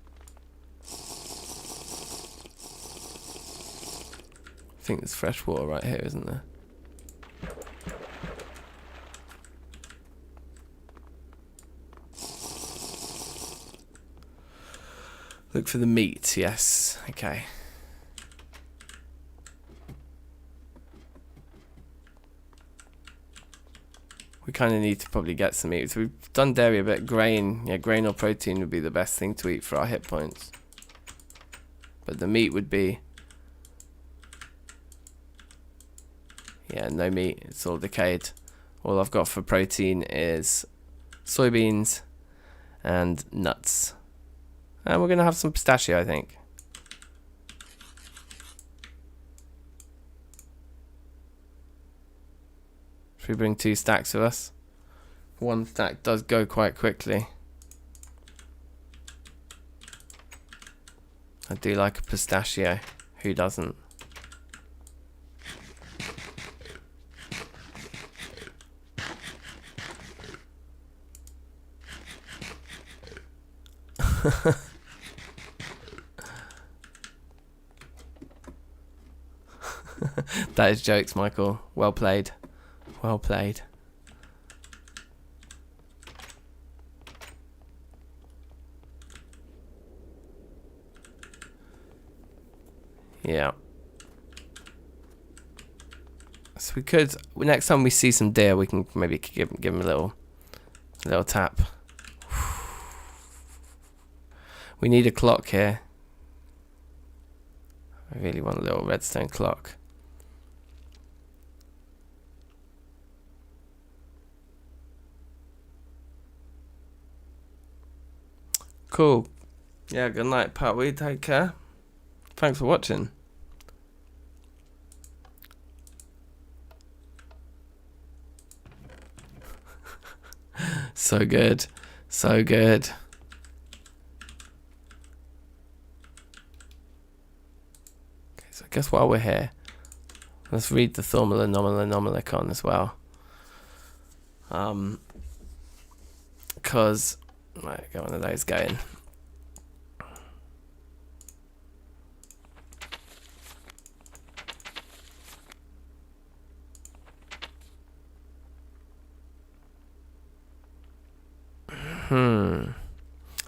I think there's fresh water right here, isn't there? Look for the meat, yes. Okay. We kind of need to probably get some meat. So we've done dairy a bit. Grain. Yeah, grain or protein would be the best thing to eat for our hit points. But the meat would be... yeah, no meat. It's all decayed. All I've got for protein is soybeans and nuts. And we're going to have some pistachio, I think. Should we bring 2 stacks with us? 1 stack does go quite quickly. I do like a pistachio. Who doesn't? That is jokes, Michael. Well played. Well played. Yeah. So we could, next time we see some deer, we can maybe give him a little tap. We need a clock here. I really want a little redstone clock. Cool. Yeah, good night, Pat. We take care. Thanks for watching. So good. So good. Okay, so I guess while we're here, let's read the Thaumanomicon as well. Because might get one of those going. I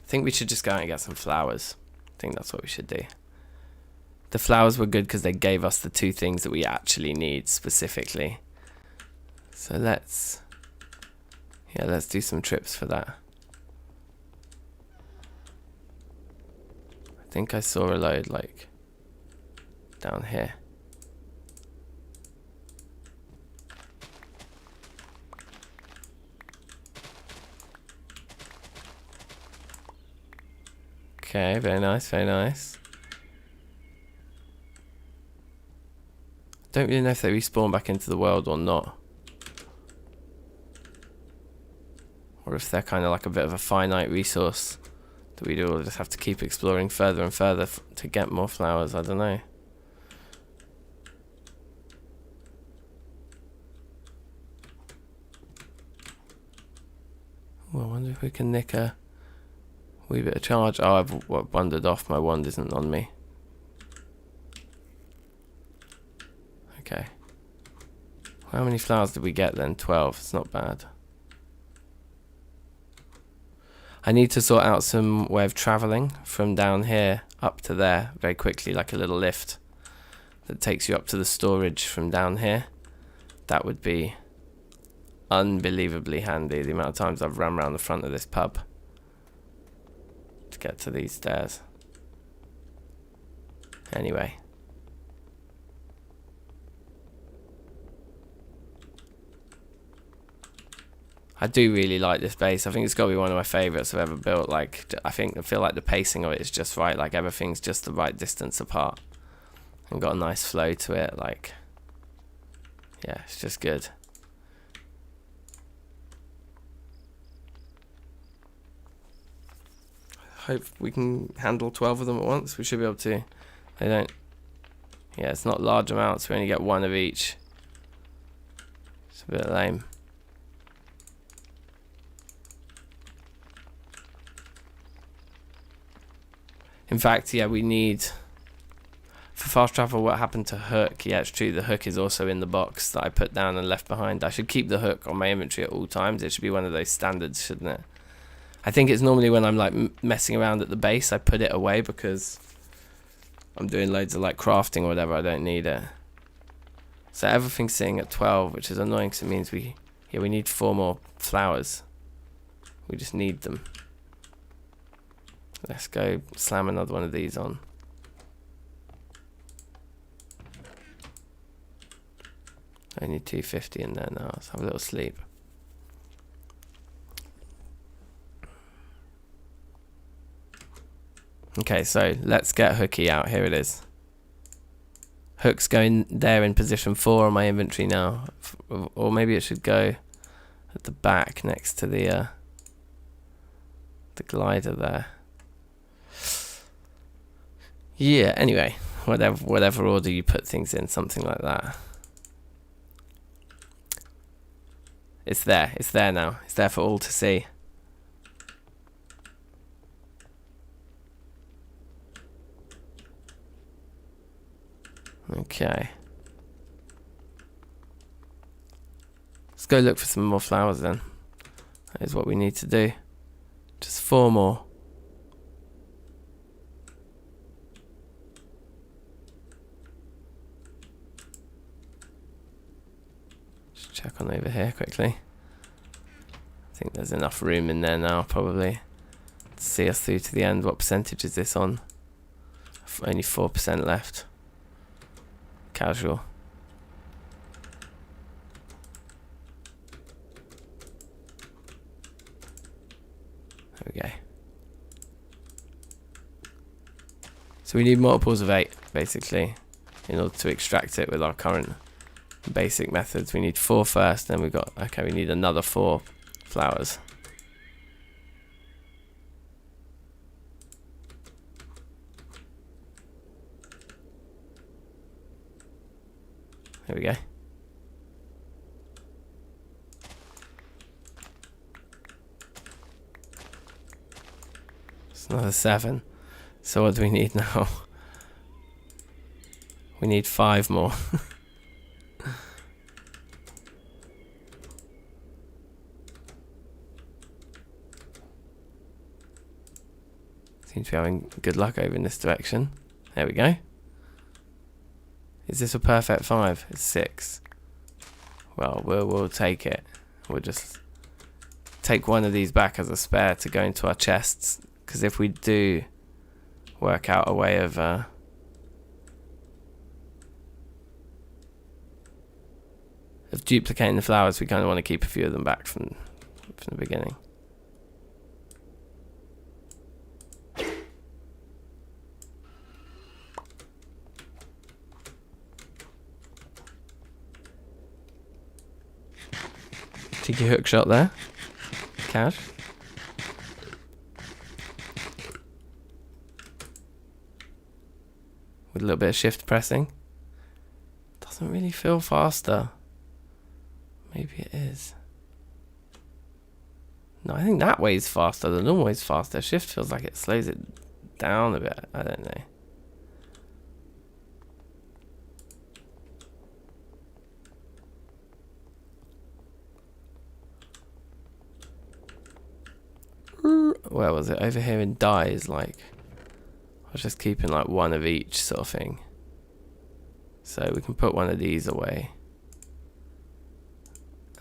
think we should just go out and get some flowers. I think that's what we should do. The flowers were good because they gave us the 2 things that we actually need specifically. So let's do some trips for that. I think I saw a load like down here. Okay, very nice, very nice. Don't really know if they respawn back into the world or not. Or if they're kind of like a bit of a finite resource that we do just have to keep exploring further and further to get more flowers. I don't know. Well, I wonder if we can nick a wee bit of charge. Oh, I've wandered off. My wand isn't on me. Okay. How many flowers did we get then? 12. It's not bad. I need to sort out some way of travelling from down here up to there very quickly, like a little lift that takes you up to the storage from down here. That would be unbelievably handy. The amount of times I've run around the front of this pub to get to these stairs. Anyway. I do really like this base. I think it's got to be one of my favourites I've ever built. Like, I feel like the pacing of it is just right. Like, everything's just the right distance apart. And got a nice flow to it. Like, yeah, it's just good. Hope we can handle 12 of them at once. We should be able to. They don't. Yeah, it's not large amounts. We only get one of each. It's a bit lame. In fact, yeah, we need... For fast travel, what happened to hook? Yeah, it's true. The hook is also in the box that I put down and left behind. I should keep the hook on my inventory at all times. It should be one of those standards, shouldn't it? I think it's normally when I'm like messing around at the base, I put it away because I'm doing loads of like crafting or whatever. I don't need it. So everything's sitting at 12, which is annoying because it means we need 4 more flowers. We just need them. Let's go slam another one of these on. Only 250 in there now. Let's have a little sleep. Okay, so let's get Hooky out. Here it is. Hook's going there in position 4 on my inventory now. Or maybe it should go at the back next to the glider there. Yeah, anyway, whatever order you put things in, something like that. It's there now. It's there for all to see. Okay. Let's go look for some more flowers then. That is what we need to do. Just 4 more. Check on over here quickly. I think there's enough room in there now, probably, to see us through to the end. What percentage is this on? Only 4% left. Casual. There we go. So we need multiples of 8, basically, in order to extract it with our current basic methods. We need 4 first, then we need another 4 flowers. There we go. It's another 7. So what do we need now? We need 5 more. Seem to be having good luck over in this direction. There we go. Is this a perfect 5? It's 6. Well, we'll take it. We'll just take one of these back as a spare to go into our chests. Because if we do work out a way of duplicating the flowers, we kind of want to keep a few of them back from the beginning. Cheeky hook shot there. Cash. With a little bit of shift pressing. Doesn't really feel faster. Maybe it is. No, I think that way's faster. The normal way's faster. Shift feels like it slows it down a bit. I don't know. Where was it? Over here in dies, like I was just keeping like one of each sort of thing. So we can put one of these away.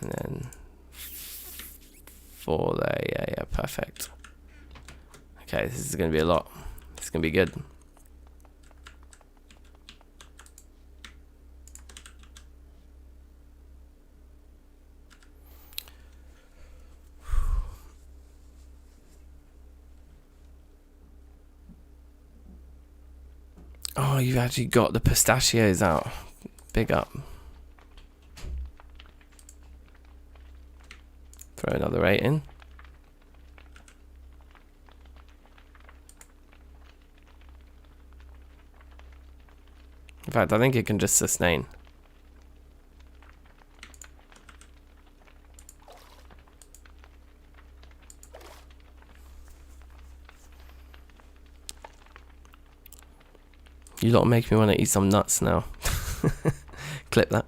And then 4 there, yeah, perfect. Okay, this is gonna be a lot. It's gonna be good. Oh, you've actually got the pistachios out. Big up. Throw another 8 in. In fact, I think it can just sustain. You lot make me want to eat some nuts now. Clip that.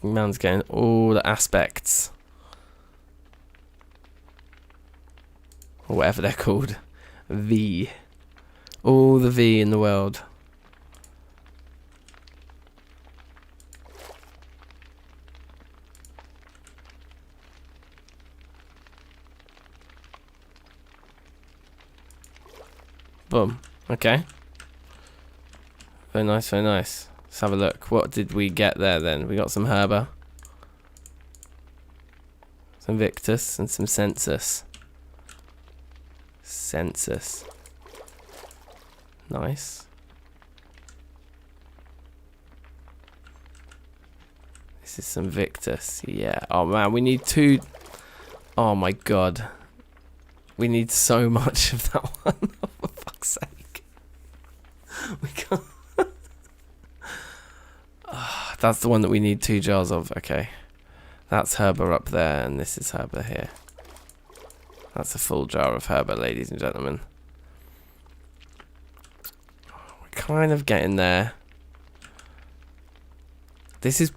Man's getting all the aspects. Or whatever they're called. V. All the V in the world. Boom. Okay. Very nice, very nice. Let's have a look. What did we get there then? We got some Herba. Some Victus and some Census. Census. Nice. This is some Victus. Yeah. Oh man, we need 2. Oh my god. We need so much of that one. Oh, for fuck's sake. We can't. Oh, that's the one that we need 2 jars of. Okay. That's Herba up there, and this is Herba here. That's a full jar of Herba, ladies and gentlemen. Kind of getting there. This is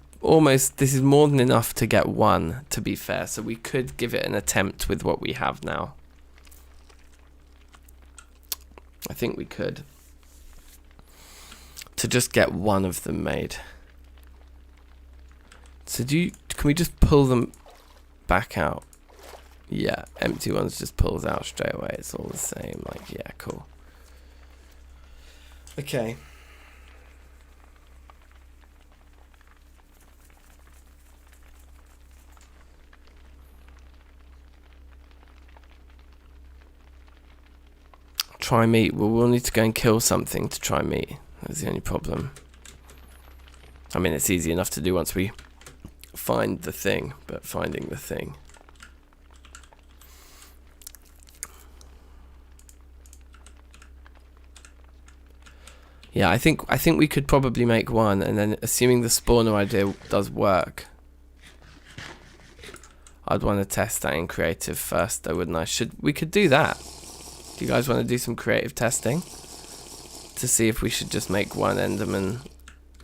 more than enough to get 1, to be fair, so we could give it an attempt with what we have now. I think we could, to just get 1 of them made. So can we just pull them back out? Yeah, empty ones just pulls out straight away. It's all the same. Like, yeah, cool. Okay. Try meat. Well, we'll need to go and kill something to try meat. That's the only problem. I mean, it's easy enough to do once we find the thing, but finding the thing. Yeah, I think we could probably make 1, and then assuming the spawner idea does work, I'd want to test that in creative first, though, wouldn't I? We could do that. Do you guys want to do some creative testing to see if we should just make 1 Enderman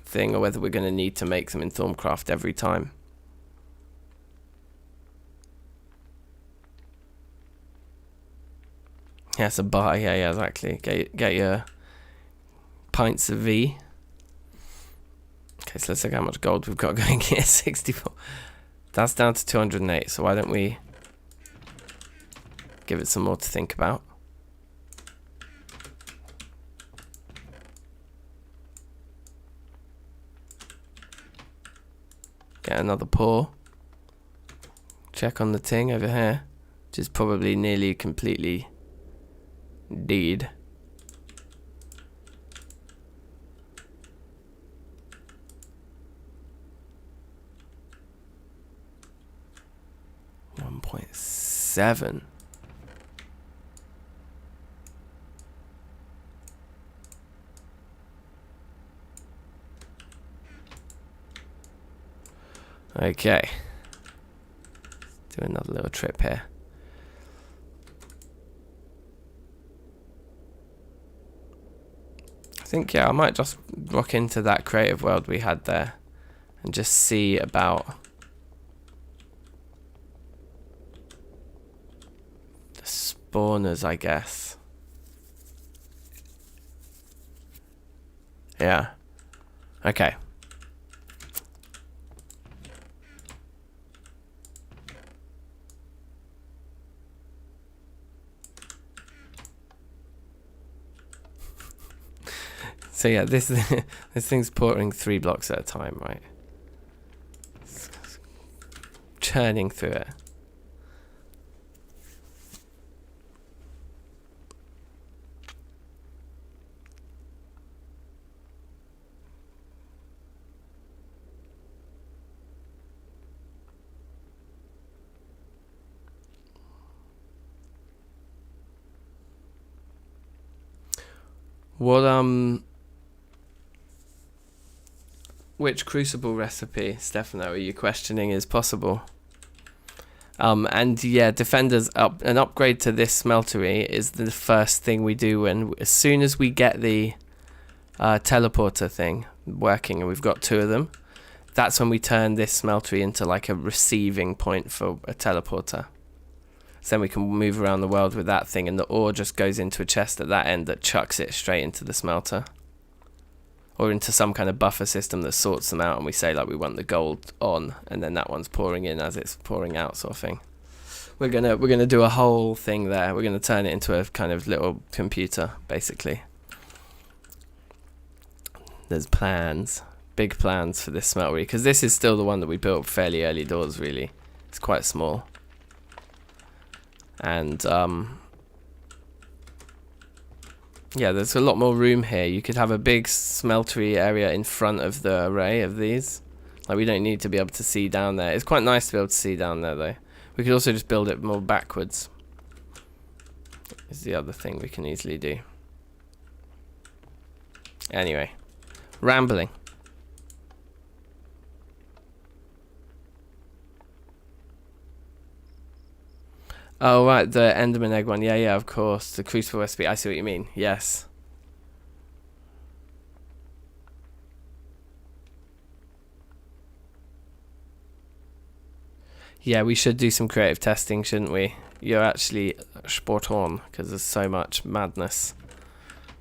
thing, or whether we're going to need to make them in Thaumcraft every time? Yeah, it's a bar. Yeah, exactly. Get your pints of V. Okay, so let's look how much gold we've got going here. 64. That's down to 208, so why don't we give it some more to think about. Get another pour. check on the Ting over here, which is probably nearly completely dead. .7. Okay. Do another little trip here. I think, yeah, I might just rock into that creative world we had there and just see about the spawners, I guess. Yeah. Okay. So yeah, this thing's pouring 3 blocks at a time, right? It's churning through it. Which crucible recipe, Stefano, are you questioning is possible? And yeah, Defender's an upgrade to this smeltery is the first thing we do as soon as we get the teleporter thing working, and we've got 2 of them. That's when we turn this smeltery into like a receiving point for a teleporter. So then we can move around the world with that thing, and the ore just goes into a chest at that end that chucks it straight into the smelter. Or into some kind of buffer system that sorts them out, and we say like we want the gold on, and then that one's pouring in as it's pouring out, sort of thing. We're gonna do a whole thing there. We're gonna turn it into a kind of little computer, basically. There's plans, big plans for this smeltery, because this is still the one that we built fairly early doors. Really, it's quite small, and yeah, there's a lot more room here. You could have a big smeltery area in front of the array of these. Like, we don't need to be able to see down there. It's quite nice to be able to see down there, though. We could also just build it more backwards. Is the other thing we can easily do. Anyway, rambling. Oh, right, the Enderman egg one. Yeah, yeah, of course. The crucible recipe. I see what you mean. Yes. Yeah, we should do some creative testing, shouldn't we? You're actually spot on, because there's so much madness.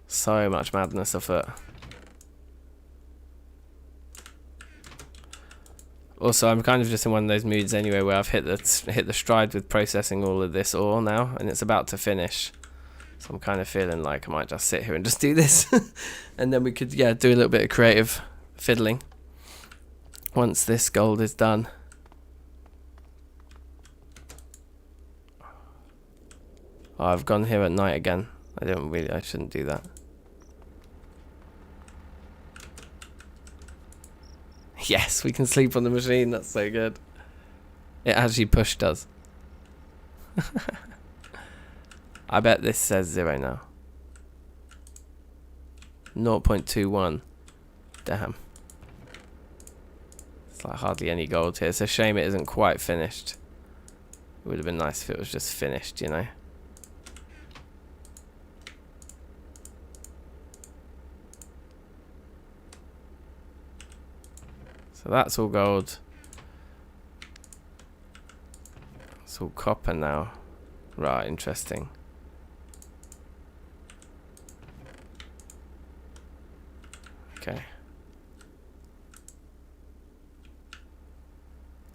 So much madness afoot. Also, I'm kind of just in one of those moods anyway where I've hit the stride with processing all of this ore now, and it's about to finish. So I'm kind of feeling like I might just sit here and just do this, and then we could, yeah, do a little bit of creative fiddling once this gold is done. Oh, I've gone here at night again. I shouldn't do that. Yes, we can sleep on the machine. That's so good. It actually pushed us. I bet this says 0 now. 0.21. Damn. It's like hardly any gold here. It's a shame it isn't quite finished. It would have been nice if it was just finished, you know. So that's all gold. It's all copper now. Right, interesting. Okay.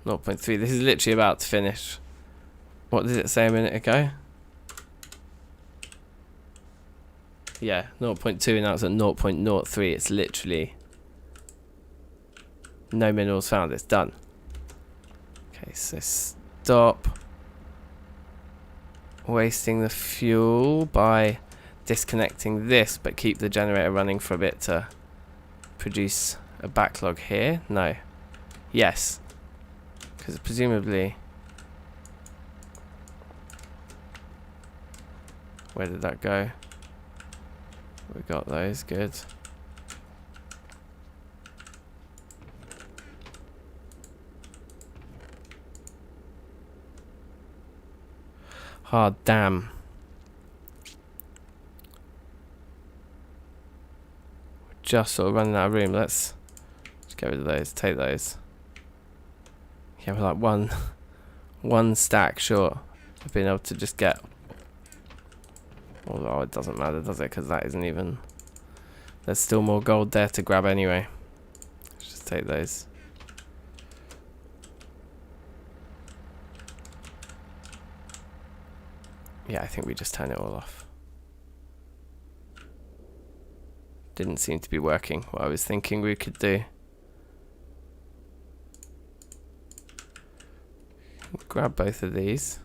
0.3. This is literally about to finish. What did it say a minute ago? Yeah, 0.2, and now it's at 0.03. It's literally no minerals found. It's done. Okay, so stop wasting the fuel by disconnecting this, but keep the generator running for a bit to produce a backlog here? No. Yes. Because presumably... Where did that go? We got those, good. Oh, damn. Just sort of running out of room. Let's just get rid of those, take those. Yeah, we're like one stack short of being able to just get... Although it doesn't matter, does it? Because that isn't even... There's still more gold there to grab anyway. Let's just take those. Yeah, I think we just turn it all off. Didn't seem to be working what I was thinking we could do. Grab both of these.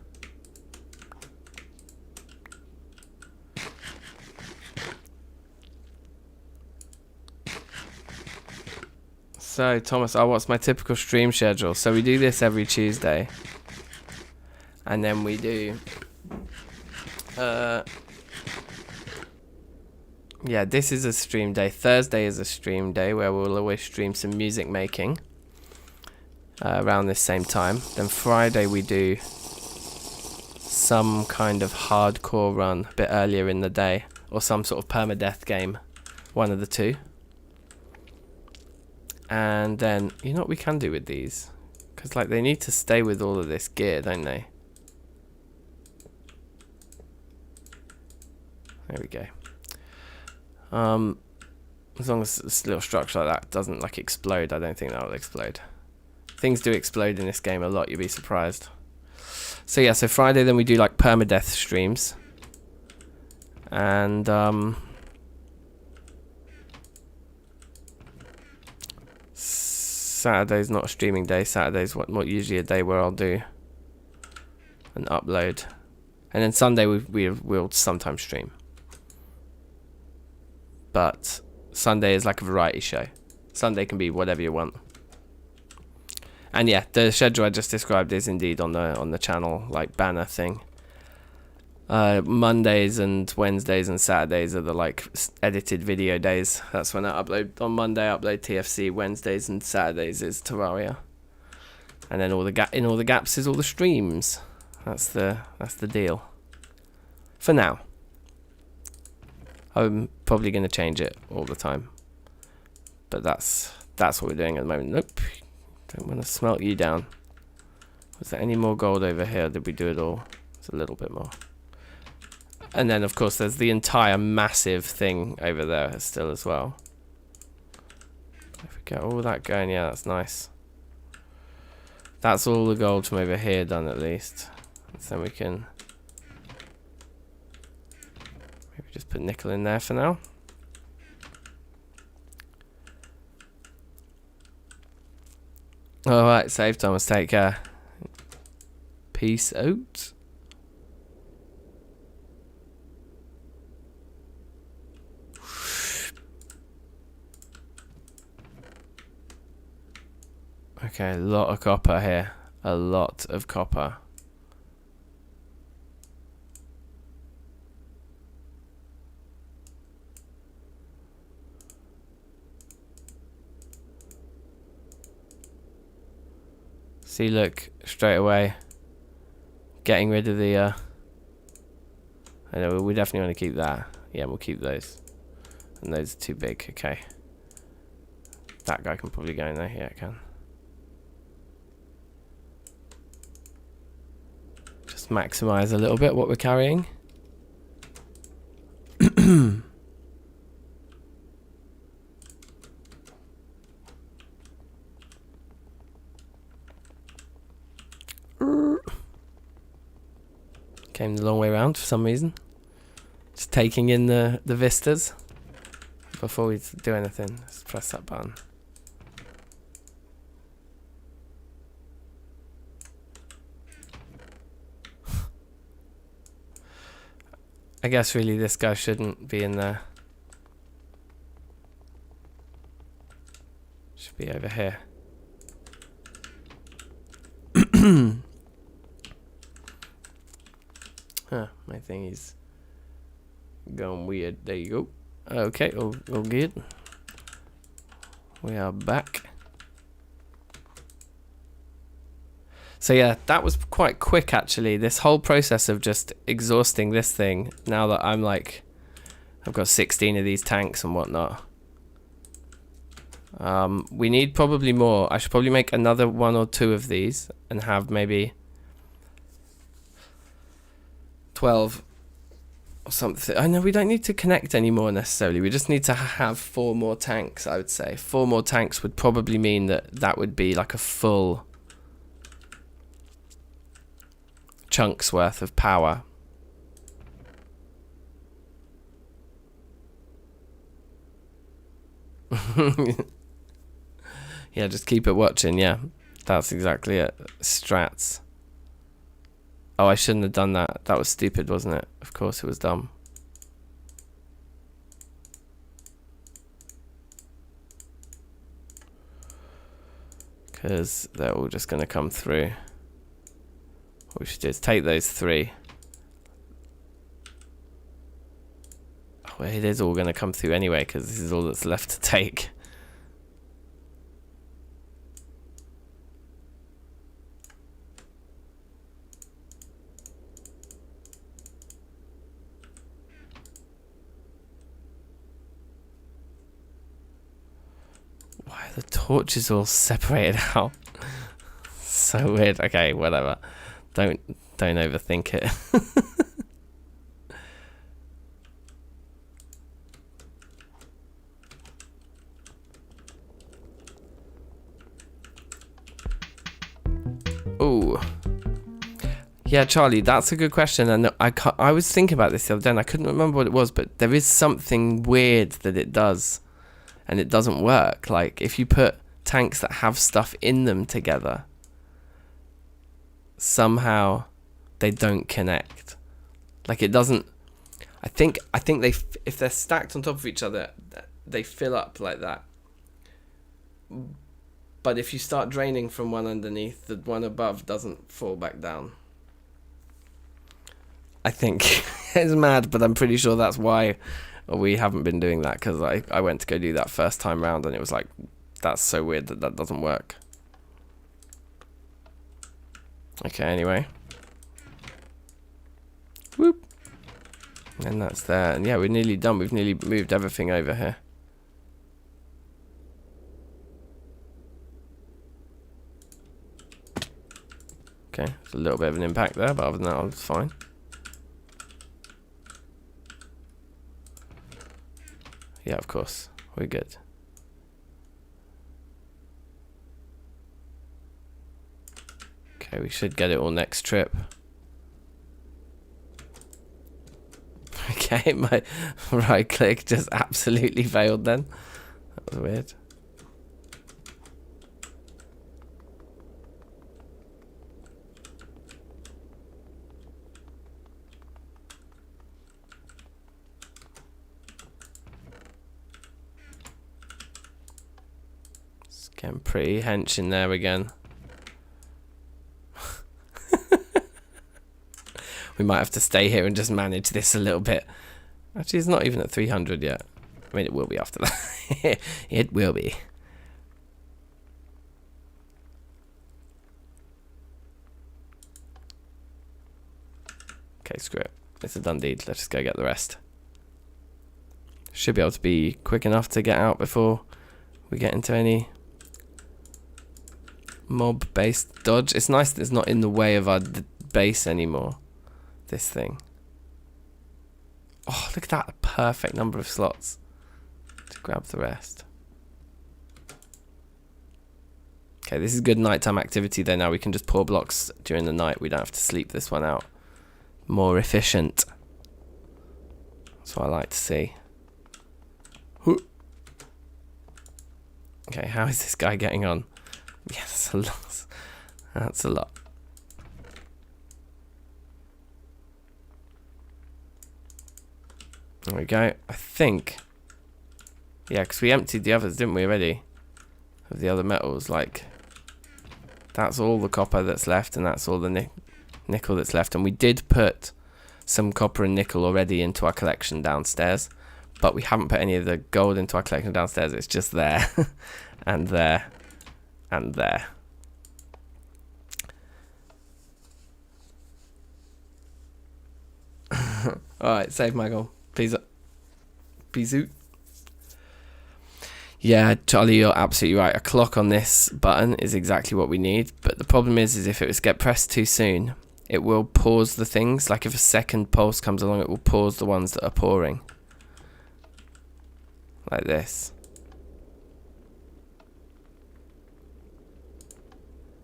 So, Thomas, what's my typical stream schedule? So we do this every Tuesday. And then we do... yeah, this is a stream day. Thursday is a stream day where we'll always stream some music making around this same time. Then Friday we do some kind of hardcore run a bit earlier in the day, or some sort of permadeath game, one of the two. And then, you know what we can do with these? Because like they need to stay with all of this gear, don't they? There we go. As long as this little structure like that doesn't like explode, I don't think that will explode. Things do explode in this game a lot, you'd be surprised. So yeah, so Friday then we do like permadeath streams. And Saturday's not a streaming day. Saturday's what usually a day where I'll do an upload. And then Sunday we'll sometimes stream. But Sunday is like a variety show. Sunday can be whatever you want. And yeah, the schedule I just described is indeed on the channel, like banner thing. Mondays and Wednesdays and Saturdays are the like edited video days. That's when I upload. On Monday I upload TFC. Wednesdays and Saturdays is Terraria. And then in all the gaps is all the streams. That's the deal. For now. I'm probably going to change it all the time. But that's what we're doing at the moment. Nope. Don't want to smelt you down. Was there any more gold over here? Did we do it all? It's a little bit more. And then, of course, there's the entire massive thing over there still as well. If we get all that going, yeah, that's nice. That's all the gold from over here done at least. So then we can... maybe just put nickel in there for now. Alright, save Thomas, take care. Peace out. Okay, a lot of copper here. A lot of copper. See, look, straight away, getting rid of the, I know, we definitely want to keep that. Yeah, we'll keep those. And those are too big, okay. That guy can probably go in there, yeah, it can. Just maximize a little bit what we're carrying. Came the long way around for some reason. Just taking in the vistas before we do anything. Let's press that button. I guess really this guy shouldn't be in there. Should be over here. Huh, my thingy's going weird. There you go. Okay, all good. We are back. So yeah, that was quite quick actually. This whole process of just exhausting this thing, now that I'm like, I've got 16 of these tanks and whatnot. We need probably more. I should probably make another 1 or 2 of these and have maybe 12 or something. I know we don't need to connect anymore necessarily. We just need to have 4 more tanks, I would say. 4 more tanks would probably mean that would be like a full chunk's worth of power. Yeah, just keep it watching. Yeah, that's exactly it. Strats. Oh, I shouldn't have done that. That was stupid, wasn't it? Of course it was dumb. Because they're all just going to come through. What we should do is take those 3. Well, it is all going to come through anyway, because this is all that's left to take. Why are the torches all separated out? So weird. Okay, whatever. Don't overthink it. Oh, yeah, Charlie, that's a good question, and I was thinking about this the other day, and I couldn't remember what it was, but there is something weird that it does, and it doesn't work. Like if you put tanks that have stuff in them together, somehow they don't connect. Like it doesn't. I think they, if they're stacked on top of each other, they fill up like that. But if you start draining from one underneath, the one above doesn't fall back down. I think it's mad, but I'm pretty sure that's why we haven't been doing that, because I went to go do that first time round and it was like, that's so weird that doesn't work. Okay, anyway. Whoop. And that's there. And yeah, we're nearly done. We've nearly moved everything over here. Okay, it's a little bit of an impact there, but other than that, it's fine. Yeah, of course. We're good. Okay, we should get it all next trip. Okay, my right click just absolutely failed then. That was weird. It's getting pretty hench in there again. We might have to stay here and just manage this a little bit. Actually, it's not even at 300 yet. I mean, it will be after that. It will be. Okay, screw it. It's a done deed. Let's just go get the rest. Should be able to be quick enough to get out before we get into any mob-based dodge. It's nice that it's not in the way of our base anymore. This thing. Oh, look at that. A perfect number of slots to grab the rest. Okay, this is good nighttime activity though. Now we can just pour blocks during the night. We don't have to sleep this one out. More efficient. That's what I like to see. Okay, how is this guy getting on? Yeah, that's a lot. That's a lot. There we go. I think. Yeah, because we emptied the others, didn't we, already? Of the other metals. Like, that's all the copper that's left, and that's all the nickel that's left. And we did put some copper and nickel already into our collection downstairs, but we haven't put any of the gold into our collection downstairs. It's just there, and there, and there. Alright, save Michael. Peace out. Peace out. Yeah, Charlie, you're absolutely right. A clock on this button is exactly what we need. But the problem is if it was get pressed too soon, it will pause the things. Like if a second pulse comes along, it will pause the ones that are pouring. Like this.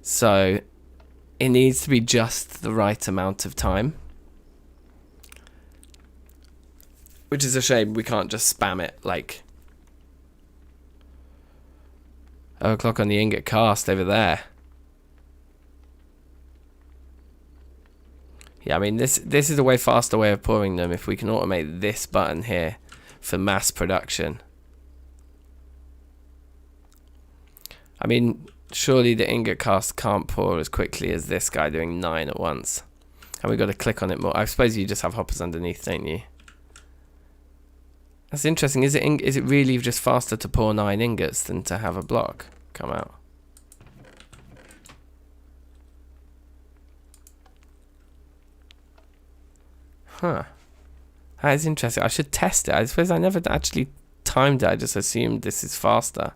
So it needs to be just the right amount of time. Which is a shame. We can't just spam it like 0 o'clock on the ingot cast over there. Yeah, I mean this is a way faster way of pouring them if we can automate this button here for mass production. I mean, surely the ingot cast can't pour as quickly as this guy doing 9 at once. And we've got to click on it more. I suppose you just have hoppers underneath, don't you? That's interesting. Is it really just faster to pour 9 ingots than to have a block come out? Huh. That is interesting. I should test it. I suppose I never actually timed it. I just assumed this is faster.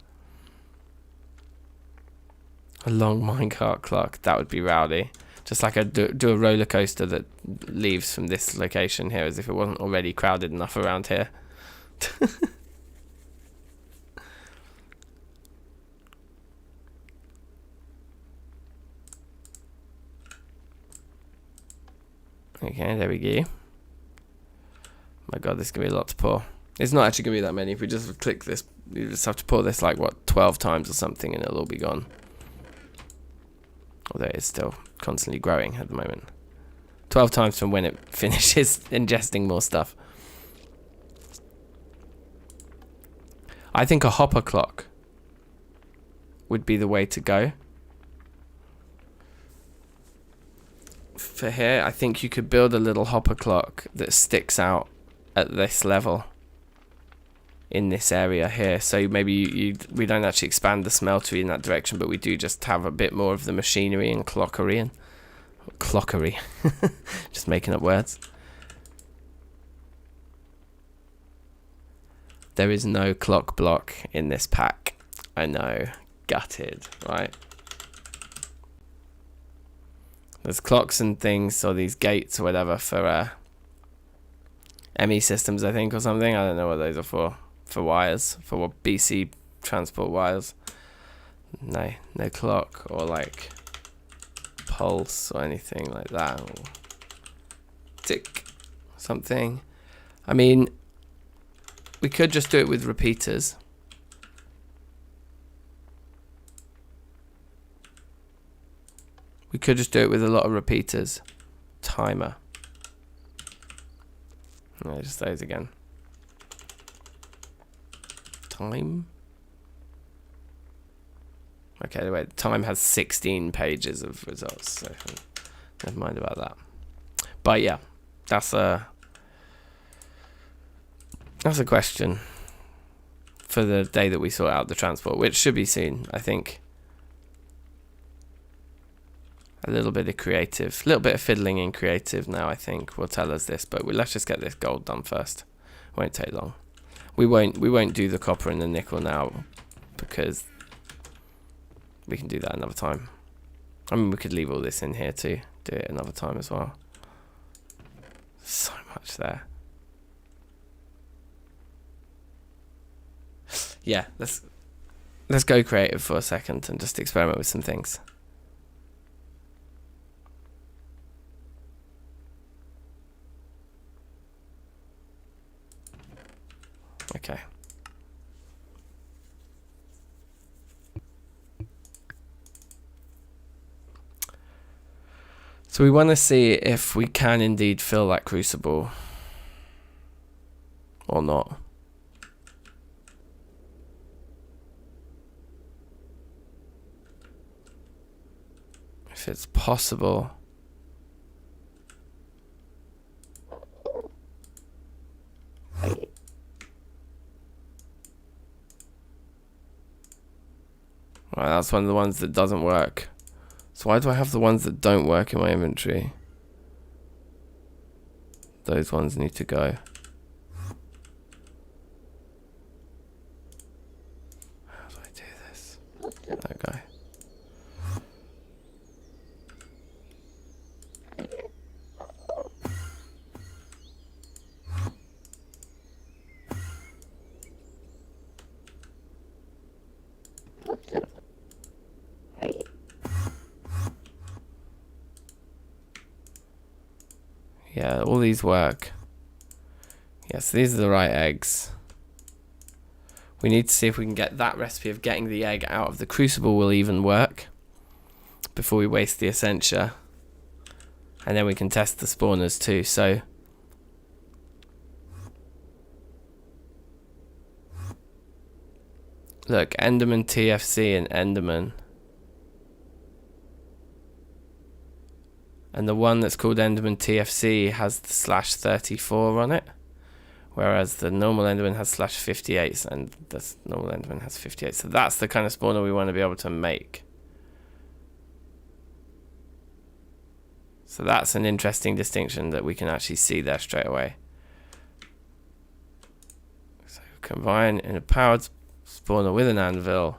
A long minecart clock. That would be rowdy. Just like do a roller coaster that leaves from this location here, as if it wasn't already crowded enough around here. Okay, there we go. My god, this is going to be a lot to pour. It's not actually going to be that many. If we just click this, you just have to pour this like, what, 12 times or something, and it'll all be gone. Although it's still constantly growing at the moment. 12 times from when it finishes ingesting more stuff. I think a hopper clock would be the way to go. For here, I think you could build a little hopper clock that sticks out at this level in this area here. So maybe we don't actually expand the smeltery in that direction, but we do just have a bit more of the machinery and clockery and clockery. Just making up words. There is no clock block in this pack. I know. Gutted, right? There's clocks and things, or these gates or whatever for ME systems, I think, or something. I don't know what those are for. For wires. For what BC transport wires. No clock or like pulse or anything like that. Or tick something. I mean, we could just do it with repeaters. We could just do it with a lot of repeaters. Timer. No, just those again. Time. Okay, wait. Time has 16 pages of results, so never mind about that. But yeah, that's a question for the day that we sort out the transport, which should be soon, I think. A little bit of creative, a little bit of fiddling in creative now, I think, will tell us this. But let's just get this gold done first. Won't take long. We won't do the copper and the nickel now because we can do that another time. I mean, we could leave all this in here too. Do it another time as well. So much there. Yeah, let's go creative for a second and just experiment with some things. Okay. So we want to see if we can indeed fill that crucible. or not. If it's possible. Right, that's one of the ones that doesn't work. So why do I have the ones that don't work in my inventory? Those ones need to go. How do I do this? Okay. Yeah, all these work. Yes, these are the right eggs. We need to see if we can get that recipe of getting the egg out of the crucible will even work before we waste the essentia. And then we can test the spawners too. So look, Enderman TFC and Enderman. And the one that's called Enderman TFC has the /34 on it. Whereas the normal Enderman has /58 and the normal Enderman has 58. So that's the kind of spawner we want to be able to make. So that's an interesting distinction that we can actually see there straight away. So combine in a powered spawner with an anvil.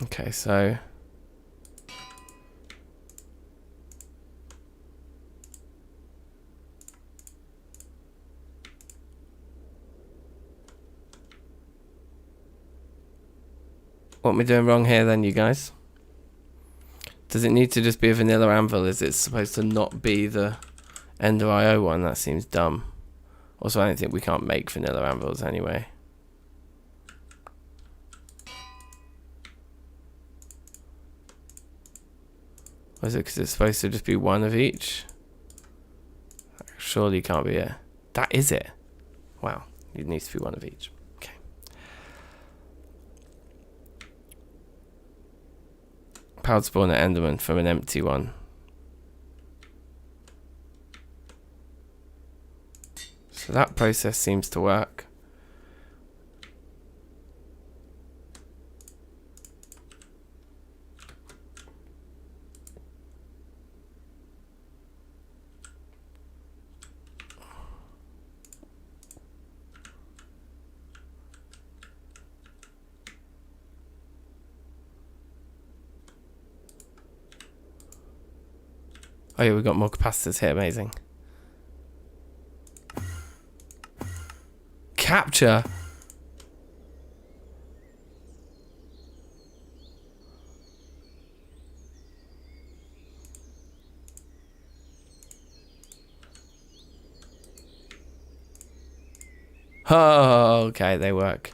Okay, so what am I doing wrong here then, you guys? Does it need to just be a vanilla anvil? Is it supposed to not be the Ender IO one? That seems dumb. Also, I don't think we can't make vanilla anvils anyway. Or is it because it's supposed to just be one of each? Surely can't be it. That is it. Wow, it needs to be one of each. Okay. Powered spawner Enderman from an empty one. So that process seems to work. Oh yeah, we've got more capacitors here, amazing. Capture! Oh, okay, they work.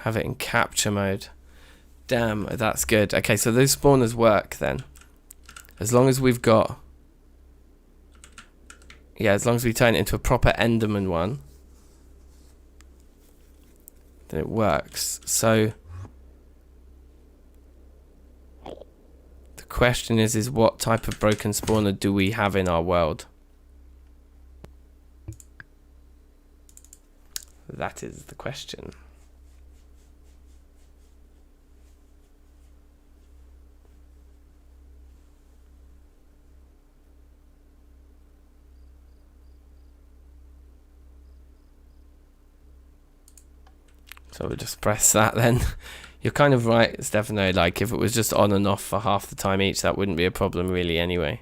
Have it in capture mode. Damn, that's good. Okay, so those spawners work then. As long as we've got... Yeah, as long as we turn it into a proper Enderman one, then it works. So... the question is what type of broken spawner do we have in our world? That is the question. So we'll just press that then. You're kind of right, Stefano, like if it was just on and off for half the time each, that wouldn't be a problem really anyway.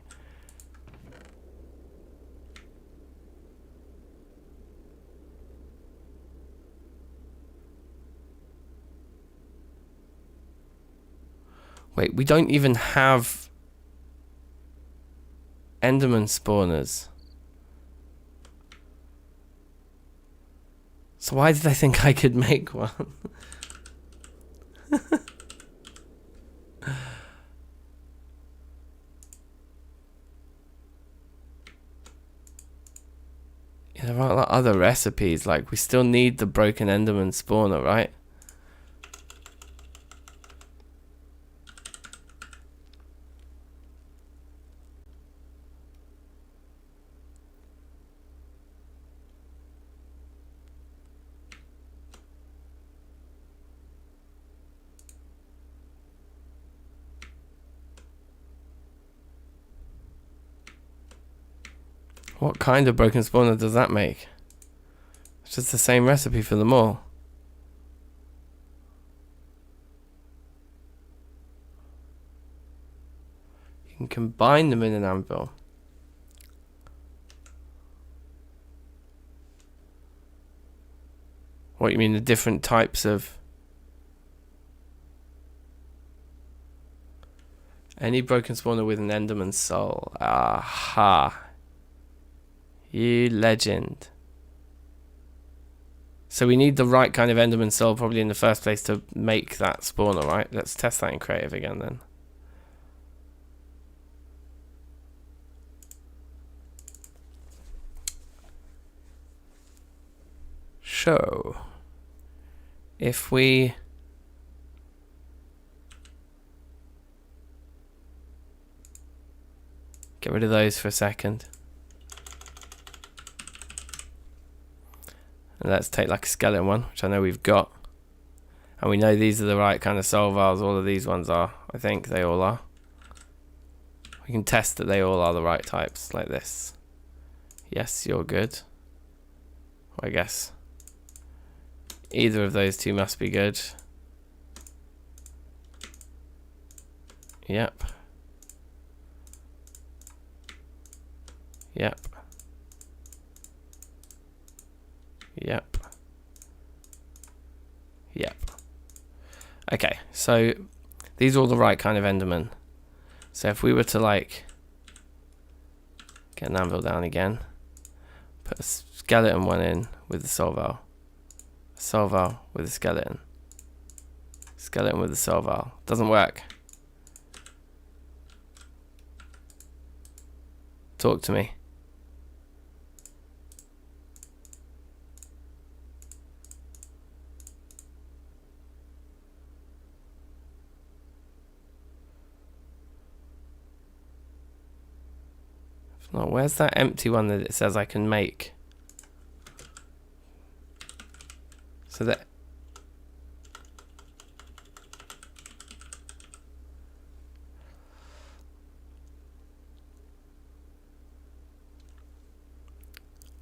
Wait, we don't even have Enderman spawners. So why did I think I could make one? Yeah, there aren't like other recipes. Like, we still need the broken Enderman spawner, right? What kind of broken spawner does that make? It's just the same recipe for them all. You can combine them in an anvil. What, you mean the different types of... Any broken spawner with an Enderman soul. Aha. You legend. So we need the right kind of Enderman soul probably in the first place to make that spawner, right? Let's test that in creative again then. So, if we get rid of those for a second. And let's take like a skeleton one, which I know we've got. And we know these are the right kind of soul vials. All of these ones are. I think they all are. We can test that they all are the right types, like this. Yes, you're good. I guess either of those two must be good. Yep. Yep. Yep. Yep. Okay, so these are all the right kind of Enderman. So if we were to like get an anvil down again, put a skeleton one in with the soul vial, a soul vial with a skeleton, skeleton with a soul vial, doesn't work. Talk to me. No, where's that empty one that it says I can make? So that...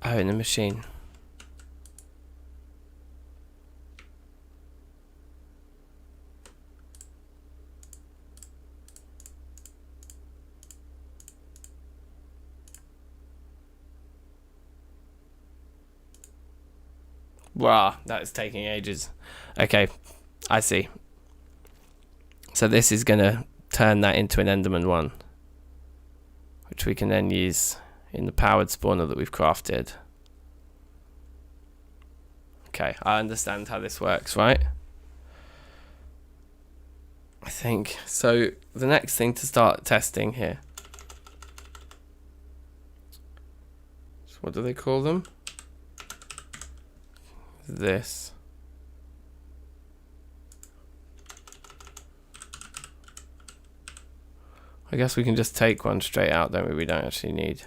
Oh, in the machine. Wow, that is taking ages. Okay, I see. So this is going to turn that into an Enderman one, which we can then use in the powered spawner that we've crafted. Okay, I understand how this works, right? I think. So the next thing to start testing here. So what do they call them? This. I guess we can just take one straight out, don't we? We don't actually need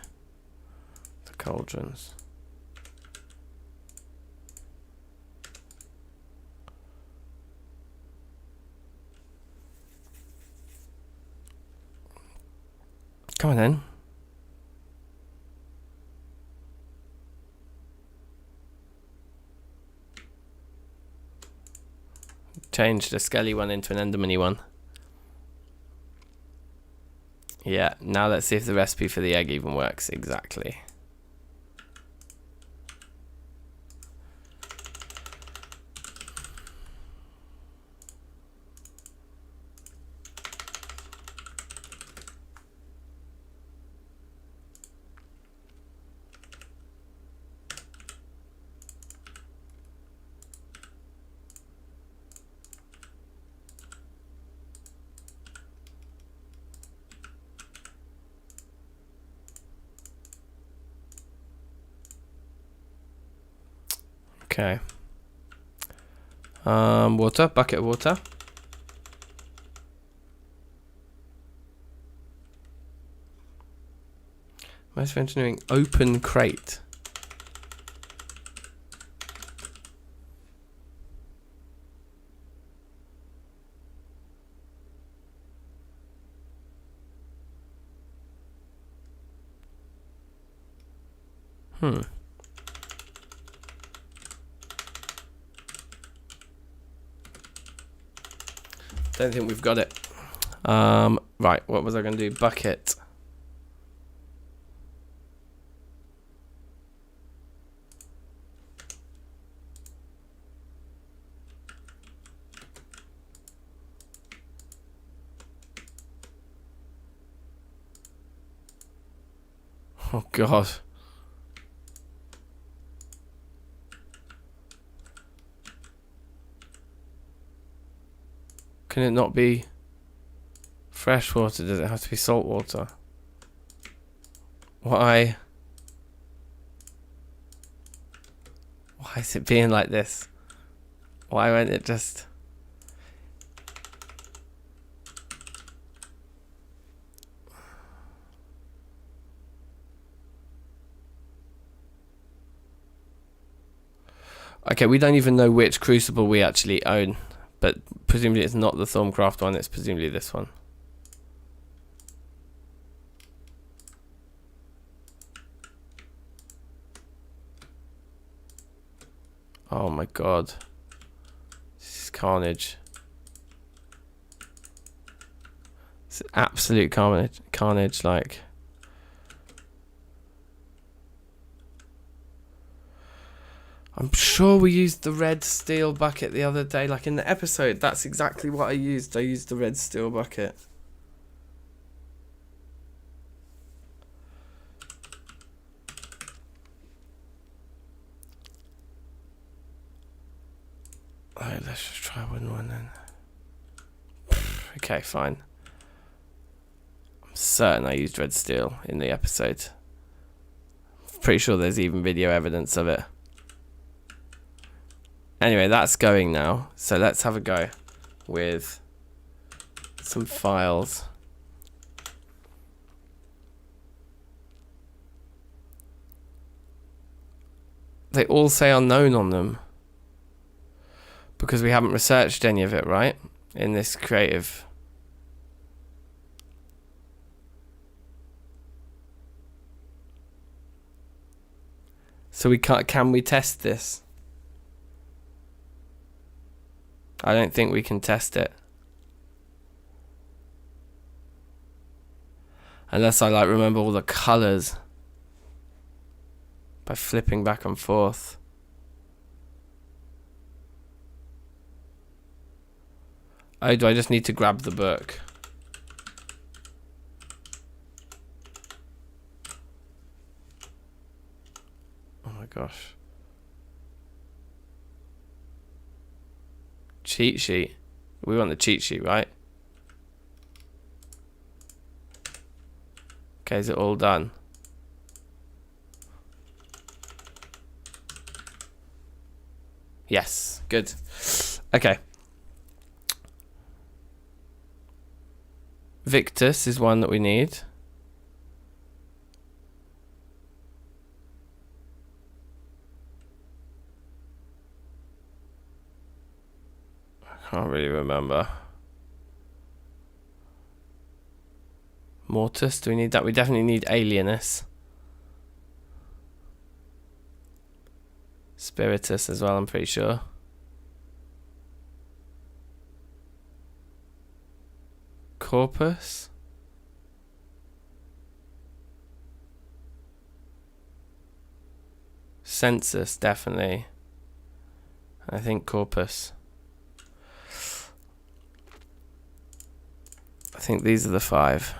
the cauldrons. Come on then. Change the skelly one into an Enderman-y one. Yeah, now let's see if the recipe for the egg even works exactly. Okay. Water, bucket of water. Most of engineering, open crate. Don't think we've got it. Right, what was I going to do? Bucket. Oh God. Can it not be fresh water? Does it have to be salt water? Why? Why is it being like this? Why won't it just... Okay, we don't even know which crucible we actually own, but presumably it's not the Thaumcraft one, it's presumably this one. Oh my God. This is carnage. It's absolute carnage, like... I'm sure we used the red steel bucket the other day, like in the episode. That's exactly what I used. I used the red steel bucket. Alright, let's just try wooden one then. Okay, fine. I'm certain I used red steel in the episode. Pretty sure there's even video evidence of it. Anyway, that's going now. So let's have a go with some files. They all say unknown on them because we haven't researched any of it, right? In this creative. So we can't, can we test this? I don't think we can test it. Unless I like remember all the colours by flipping back and forth. Oh, do I just need to grab the book? Oh my gosh. Cheat sheet. We want the cheat sheet, right? Okay, is it all done? Yes, good. Okay. Victus is one that we need. I can't really remember. Mortis, do we need that? We definitely need Alienus. Spiritus as well, I'm pretty sure. Corpus. Census, definitely. I think Corpus. I think these are the 5.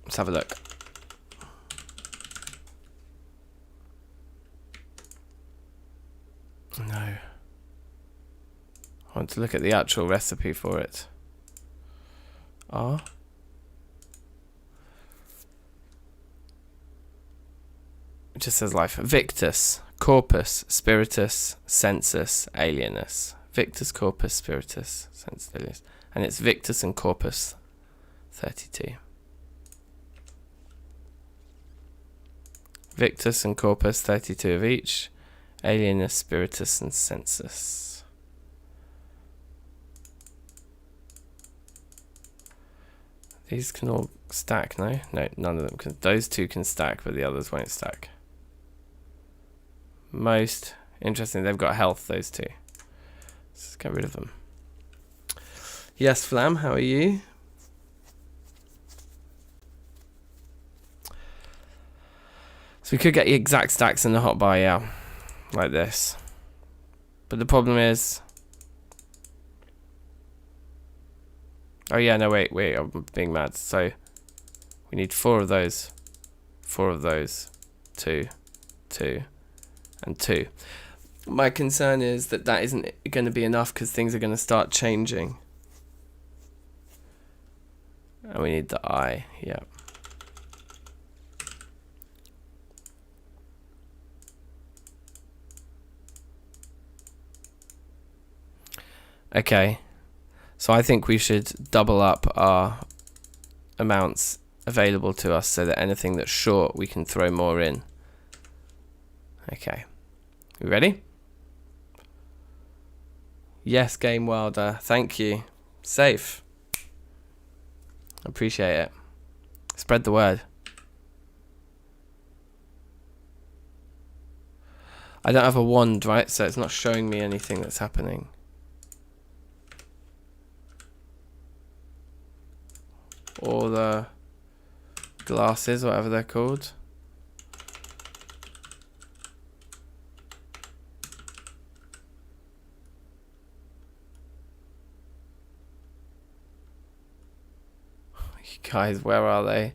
Let's have a look. No. I want to look at the actual recipe for it. R. It just says life. Victus, Corpus, Spiritus, Sensus, Alienus. Victus, Corpus, Spiritus, Sensus, Alienus. And it's Victus and Corpus 32. Victus and Corpus 32 of each. Alienus, Spiritus, and Sensus. These can all stack, no? No, none of them can. Those two can stack, but the others won't stack. Most interesting, they've got health, those two. Let's get rid of them. Yes, Flam, how are you? So we could get the exact stacks in the hotbar, yeah. Like this. But the problem is... Oh yeah, no, wait, I'm being mad. So, we need 4 of those. 4 of those. 2. 2. And 2. My concern is that that isn't going to be enough because things are going to start changing. And we need the I, yeah. Okay, so I think we should double up our amounts available to us so that anything that's short we can throw more in. Okay, you ready? Yes, Game Wilder, thank you. Safe. Appreciate it. Spread the word. I don't have a wand, right? So it's not showing me anything that's happening. Or the glasses, whatever they're called. You guys, where are they?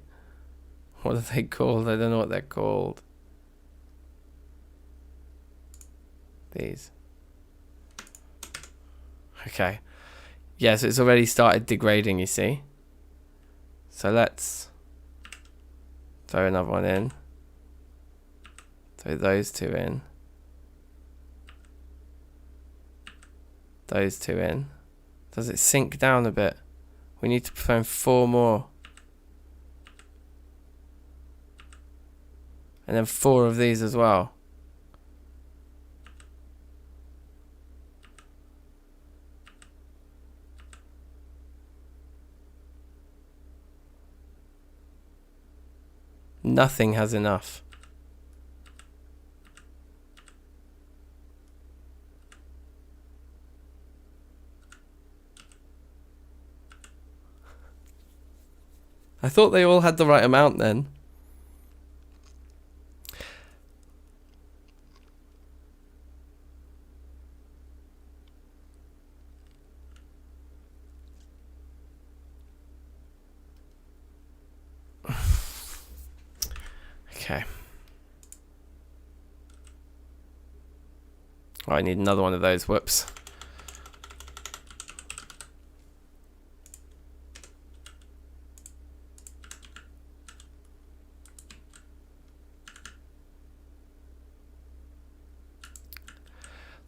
What are they called? I don't know what they're called. These. Okay. Yeah, so it's already started degrading, you see. So let's throw another one in. Throw those 2 in. Those 2 in. Does it sink down a bit? We need to throw in 4 more. And then 4 of these as well. Nothing has enough. I thought they all had the right amount then. Okay. Oh, I need another one of those. Whoops.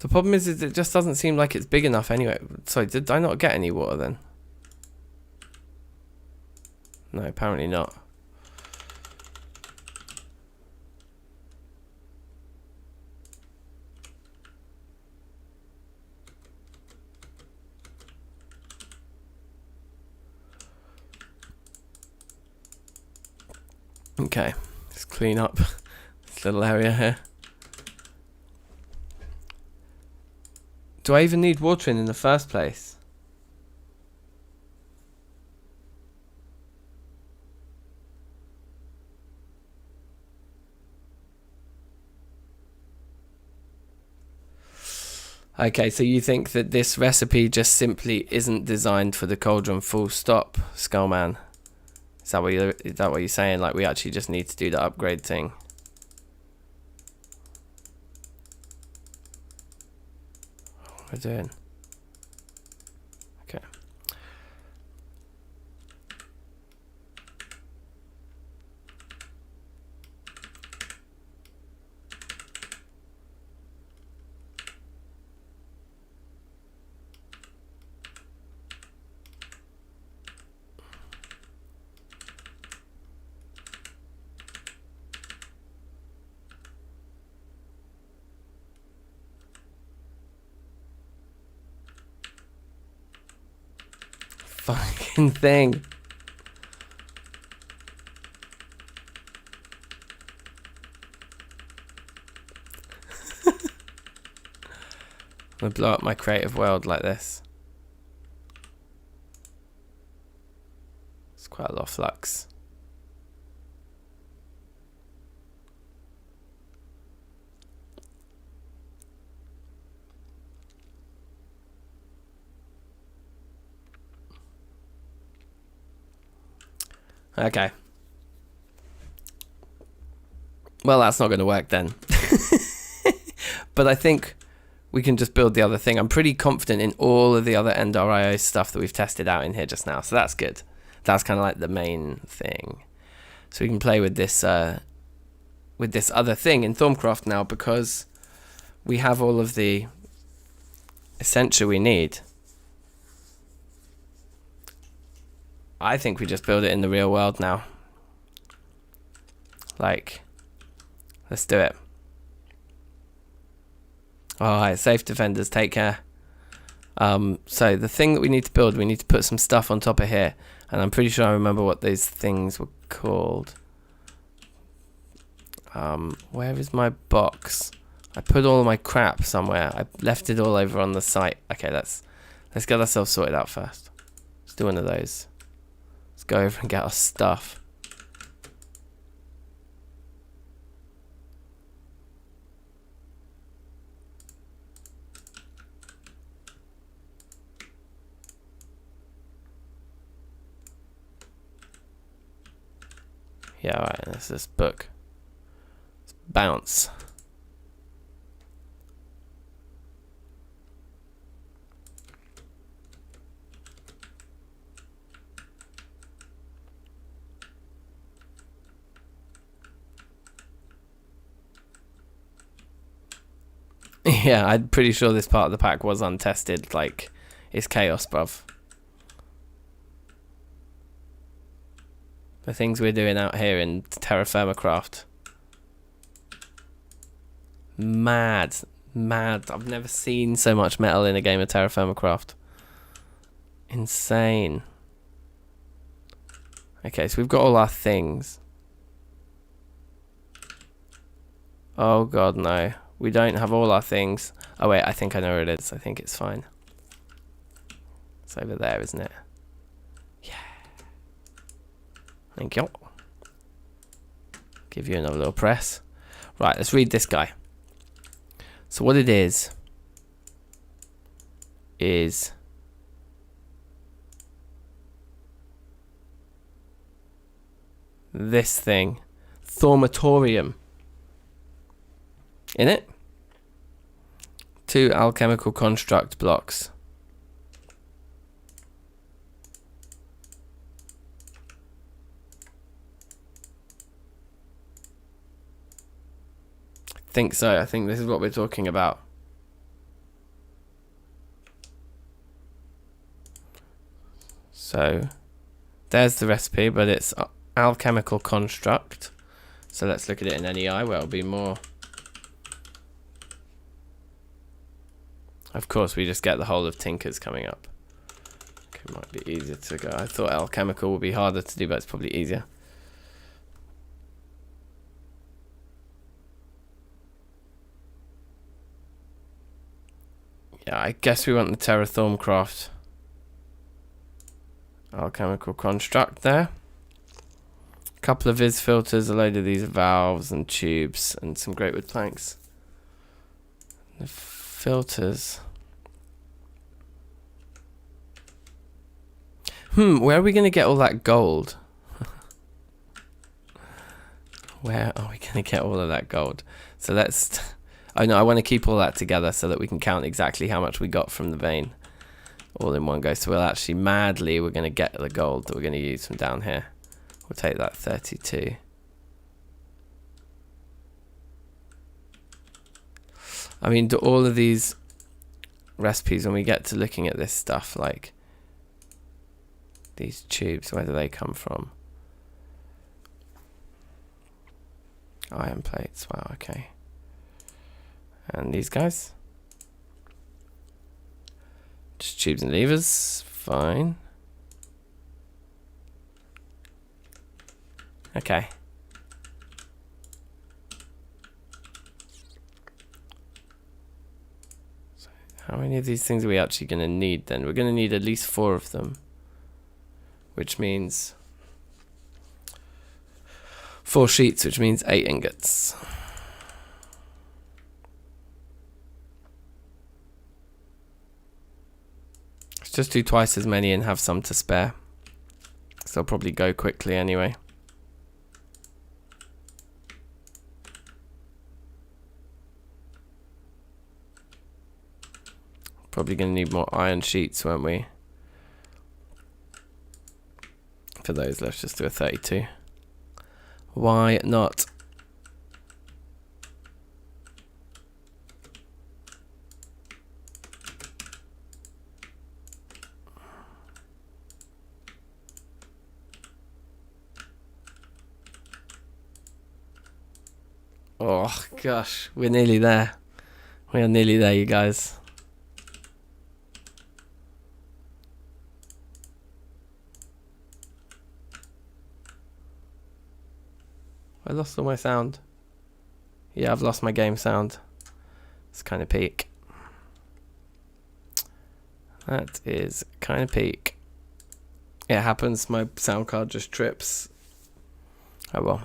The problem is it just doesn't seem like it's big enough anyway. Sorry, did I not get any water then? No, apparently not. Okay, let's clean up this little area here. Do I even need watering in the first place? Okay, so you think that this recipe just simply isn't designed for the cauldron, full stop, Skullman? Is that what you're saying? Like, we actually just need to do the upgrade thing? What we're doing? Okay. fucking thing. I'm gonna blow up my creative world like this. It's quite a lot of flux. Okay. Well, that's not going to work then. But I think we can just build the other thing. I'm pretty confident in all of the other End.io stuff that we've tested out in here just now. So that's good. That's kind of like the main thing. So we can play with this other thing in Thaumcraft now, because we have all of the essential we need. I think we just build it in the real world now. Like, let's do it. Alright, safe defenders, take care. So the thing that we need to build, we need to put some stuff on top of here. And I'm pretty sure I remember what these things were called. Where is my box? I put all of my crap somewhere. I left it all over on the site. Okay, let's get ourselves sorted out first. Let's do one of those. Let's go over and get our stuff. Yeah, alright, there's this book. Let's bounce. Yeah, I'm pretty sure this part of the pack was untested. Like, it's chaos, bruv. The things we're doing out here in Terrafirmacraft. Mad. Mad. I've never seen so much metal in a game of Terrafirmacraft. Insane. Okay, so we've got all our things. Oh god, no. We don't have all our things. Oh wait, I think I know where it is. I think it's fine. It's over there, isn't it? Yeah. Thank you. Give you another little press. Right, let's read this guy. So what it is this thing. Thaumatorium. In it, 2 alchemical construct blocks. I think so. I think this is what we're talking about. So there's the recipe, but it's alchemical construct. So let's look at it in NEI where it'll be more. Of course, we just get the whole of Tinkers coming up. Okay, might be easier to go. I thought alchemical would be harder to do, but it's probably easier. Yeah, I guess we want the Thaumcraft alchemical construct there. A couple of vis filters, a load of these valves and tubes, and some great wood planks. The filters. Where are we going to get all that gold? Where are we going to get all of that gold? So let's... Oh no, I want to keep all that together so that we can count exactly how much we got from the vein. All in one go. So we'll actually we're going to get the gold that we're going to use from down here. We'll take that 32. I mean, do all of these recipes, when we get to looking at this stuff, like these tubes, where do they come from? Iron plates, wow, okay. And these guys? Just tubes and levers, fine. Okay. So how many of these things are we actually going to need then? We're going to need at least 4 of them. Which means 4 sheets, which means 8 ingots. Let's just do twice as many and have some to spare. So they'll probably go quickly anyway. Probably going to need more iron sheets, won't we? For those, let's just do a 32. Why not? Oh gosh, we're nearly there. We are nearly there, you guys. I lost all my sound. Yeah, I've lost my game sound. It's kind of peak. That is kind of peak. It happens, my sound card just trips. Oh well.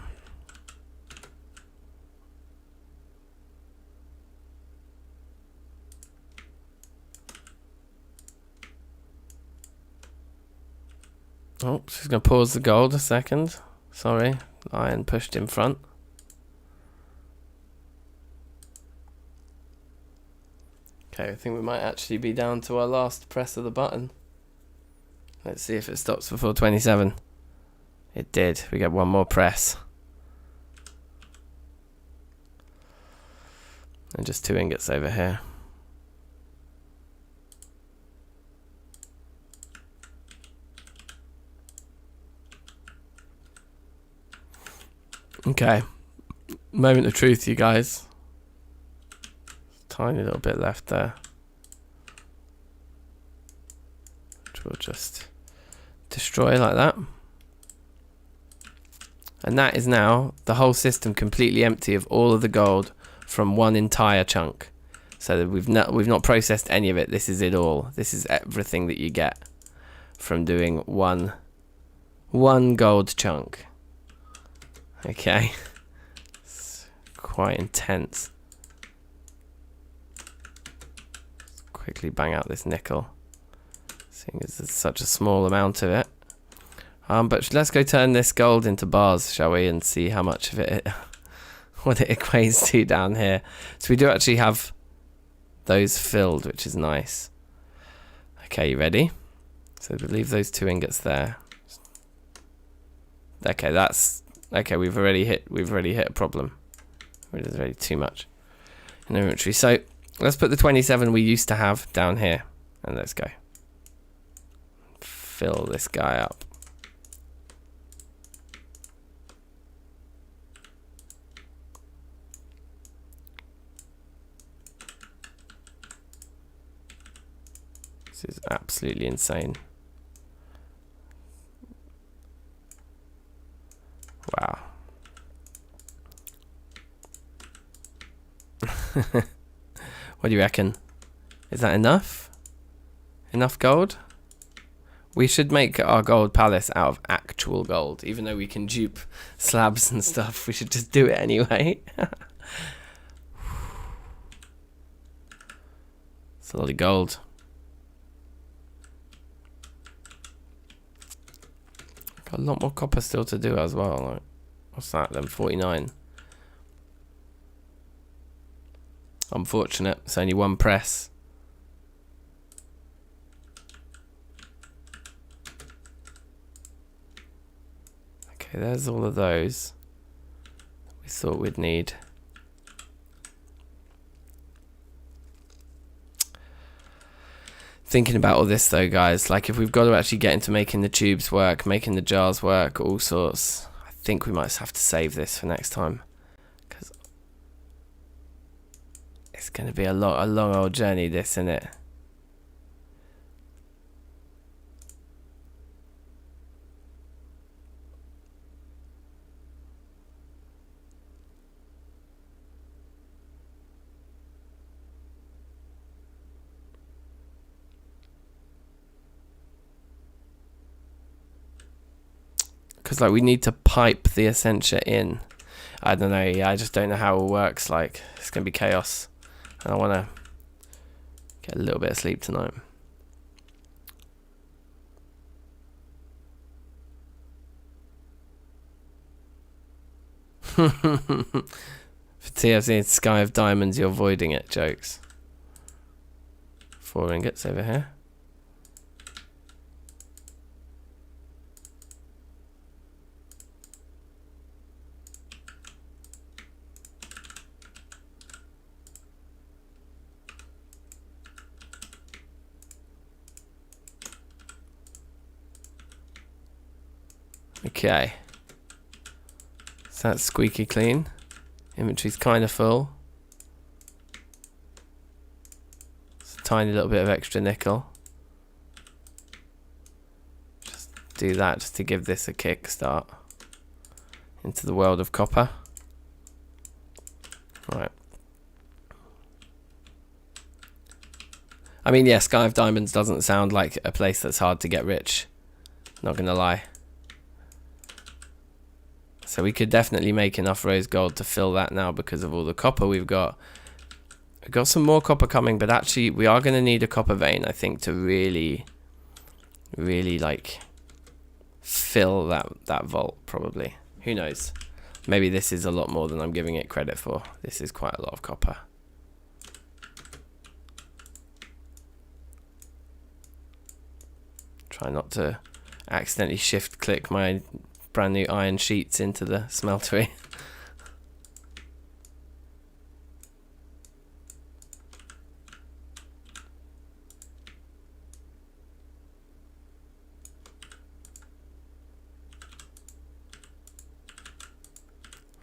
Oh, she's going to pause the gold a second. Sorry, iron pushed in front. Okay, I think we might actually be down to our last press of the button. Let's see if it stops before 27. It did. We get one more press. And just 2 ingots over here. Okay, moment of truth, you guys. Tiny little bit left there, which we'll just destroy like that. And that is now the whole system completely empty of all of the gold from one entire chunk. So that we've not processed any of it. This is it all. This is everything that you get from doing one gold chunk. Okay, it's quite intense. Let's quickly bang out this nickel, seeing as there's such a small amount of it. But let's go turn this gold into bars, shall we, and see how much of it, what it equates to down here. So we do actually have those filled, which is nice. Okay, you ready? So we'll leave those 2 ingots there. Okay, that's. Okay, we've already hit a problem. There's already too much in inventory. So let's put the 27 we used to have down here, and let's go. Fill this guy up. This is absolutely insane. Wow. What do you reckon? Is that enough? Enough gold? We should make our gold palace out of actual gold. Even though we can dupe slabs and stuff, we should just do it anyway. It's a lot of gold. Got a lot more copper still to do as well. Like, what's that then? 49. Unfortunate. It's only one press. Okay, there's all of those we thought we'd need. Thinking about all this though, guys, like if we've got to actually get into making the tubes work, making the jars work, all sorts, I think we might have to save this for next time, because it's going to be a long old journey, this, isn't it? Because like we need to pipe the Essentia in. I don't know. Yeah, I just don't know how it works. Like it's gonna be chaos, and I want to get a little bit of sleep tonight. For TFC, Sky of Diamonds, you're avoiding it. Jokes. 4 ingots over here. Okay, so that's squeaky clean. Inventory's kind of full. It's a tiny little bit of extra nickel. Just do that just to give this a kick start into the world of copper. Right. I mean, yeah, Sky of Diamonds doesn't sound like a place that's hard to get rich. Not gonna lie. So we could definitely make enough rose gold to fill that now because of all the copper we've got. We've got some more copper coming, but actually we are going to need a copper vein, I think, to really like fill that vault, probably. Who knows? Maybe this is a lot more than I'm giving it credit for. This is quite a lot of copper. Try not to accidentally shift click my brand new iron sheets into the smeltery.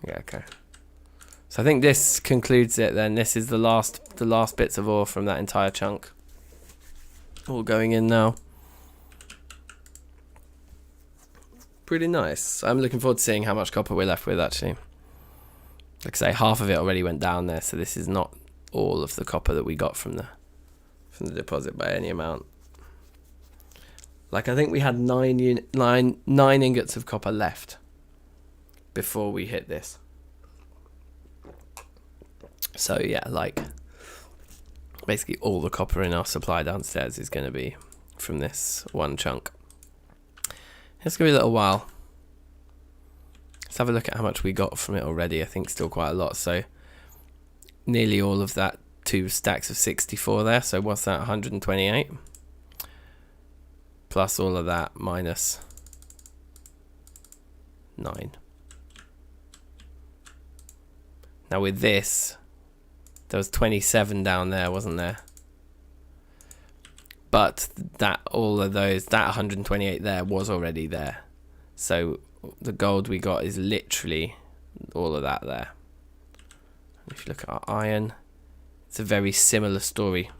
Yeah, okay. So I think this concludes it then. This is the last bits of ore from that entire chunk. All going in now. Pretty nice. I'm looking forward to seeing how much copper we're left with, actually. Like I say, half of it already went down there, so this is not all of the copper that we got from the deposit by any amount. Like I think we had 9 ingots of copper left before we hit this. So yeah, like basically all the copper in our supply downstairs is going to be from this one chunk. It's going to be a little while. Let's have a look at how much we got from it already. I think still quite a lot. So nearly all of that 2 stacks of 64 there. So what's that? 128. Plus all of that minus 9. Now with this, there was 27 down there, wasn't there? But that all of those, that 128 there was already there. So the gold we got is literally all of that there. If you look at our iron, it's a very similar story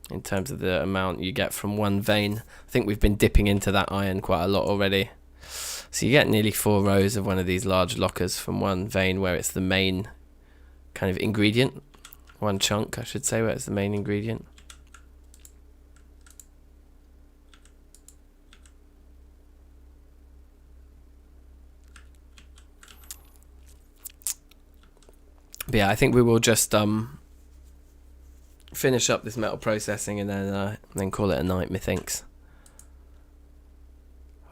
in terms of the amount you get from one vein. I think we've been dipping into that iron quite a lot already. So you get nearly 4 rows of one of these large lockers from one vein where it's the main kind of ingredient. One chunk, I should say, where it's the main ingredient. But yeah, I think we will just finish up this metal processing and then call it a night, methinks.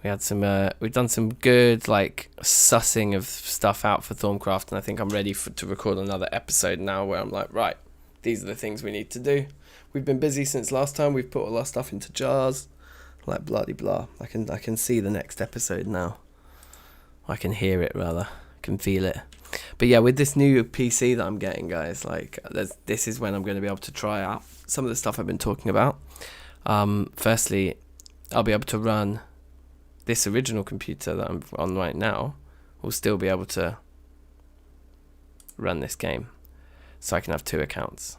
We had some, we've done some good like sussing of stuff out for Thaumcraft, and I think I'm ready to record another episode now where I'm like, right, these are the things we need to do. We've been busy since last time. We've put all our stuff into jars, like bloody blah. I can see the next episode now. I can hear it rather. I can feel it. But yeah, with this new PC that I'm getting, guys, like this is when I'm going to be able to try out some of the stuff I've been talking about. Firstly, I'll be able to run this original computer that I'm on right now. Will still be able to run this game, so I can have 2 accounts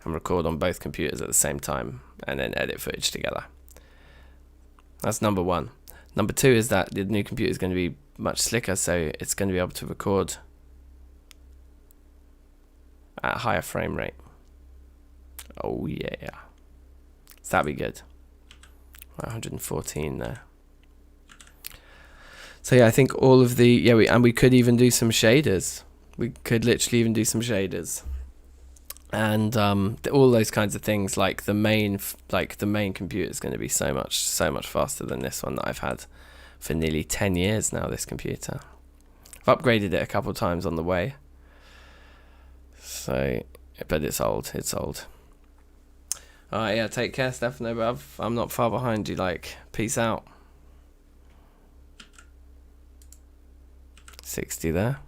and record on both computers at the same time and then edit footage together. That's number 1. Number 2 is that the new computer is going to be much slicker, so it's going to be able to record at a higher frame rate. Oh yeah, so that'd be good. 114 there. So yeah, I think all of the we could even do some shaders. We could literally even do some shaders, and all those kinds of things. Like the main computer is going to be so much faster than this one that I've had for nearly 10 years now. This computer, I've upgraded it a couple of times on the way. So, but it's old. It's old. Alright, yeah, take care, Stefano, bruv. I'm not far behind you, like, peace out. 60 there.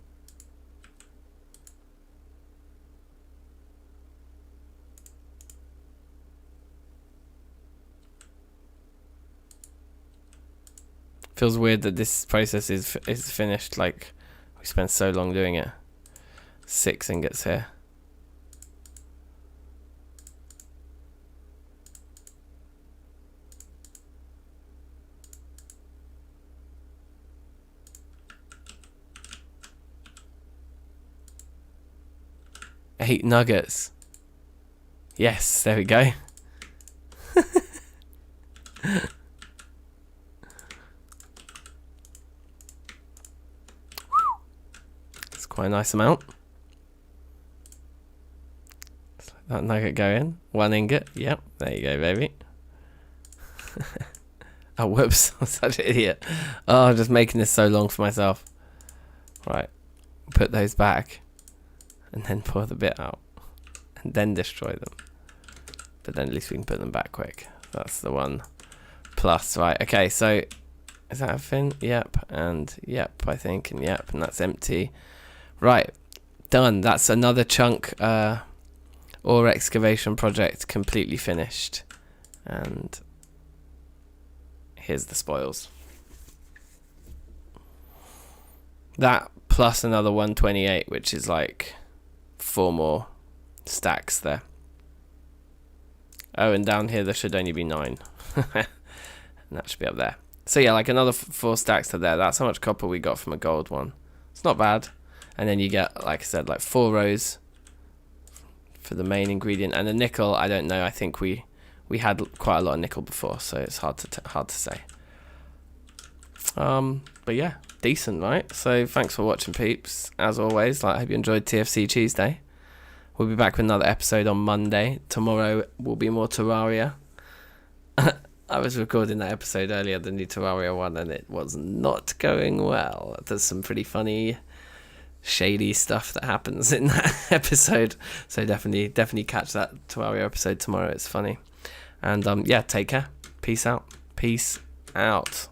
Feels weird that this process is finished, like, we spent so long doing it. 6 ingots here. Eight nuggets. Yes, there we go. It's quite a nice amount. Let's let that nugget go in. 1 ingot. Yep, there you go, baby. Oh, whoops. I'm such an idiot. Oh, I'm just making this so long for myself. Right. Put those back. And then pour the bit out. And then destroy them. But then at least we can put them back quick. That's the one. Plus, right. Okay, so is that a fin? Yep. And yep, I think. And yep. And that's empty. Right. Done. That's another chunk ore excavation project completely finished. And here's the spoils. That plus another 128, which is like 4 more stacks there. Oh, and down here there should only be 9. And that should be up there. So yeah, like another 4 stacks to there. That's how much copper we got from a gold one. It's not bad. And then you get, like I said, like 4 rows for the main ingredient. And the nickel, I don't know. I think we had quite a lot of nickel before, so it's hard to say. But yeah, decent, right? So thanks for watching, peeps. As always, I hope you enjoyed TFC Tuesday. We'll be back with another episode on Monday. Tomorrow will be more Terraria. I was recording that episode earlier, the new Terraria one, and it was not going well. There's some pretty funny, shady stuff that happens in that episode. So definitely catch that Terraria episode tomorrow. It's funny. And yeah, take care. Peace out. Peace out.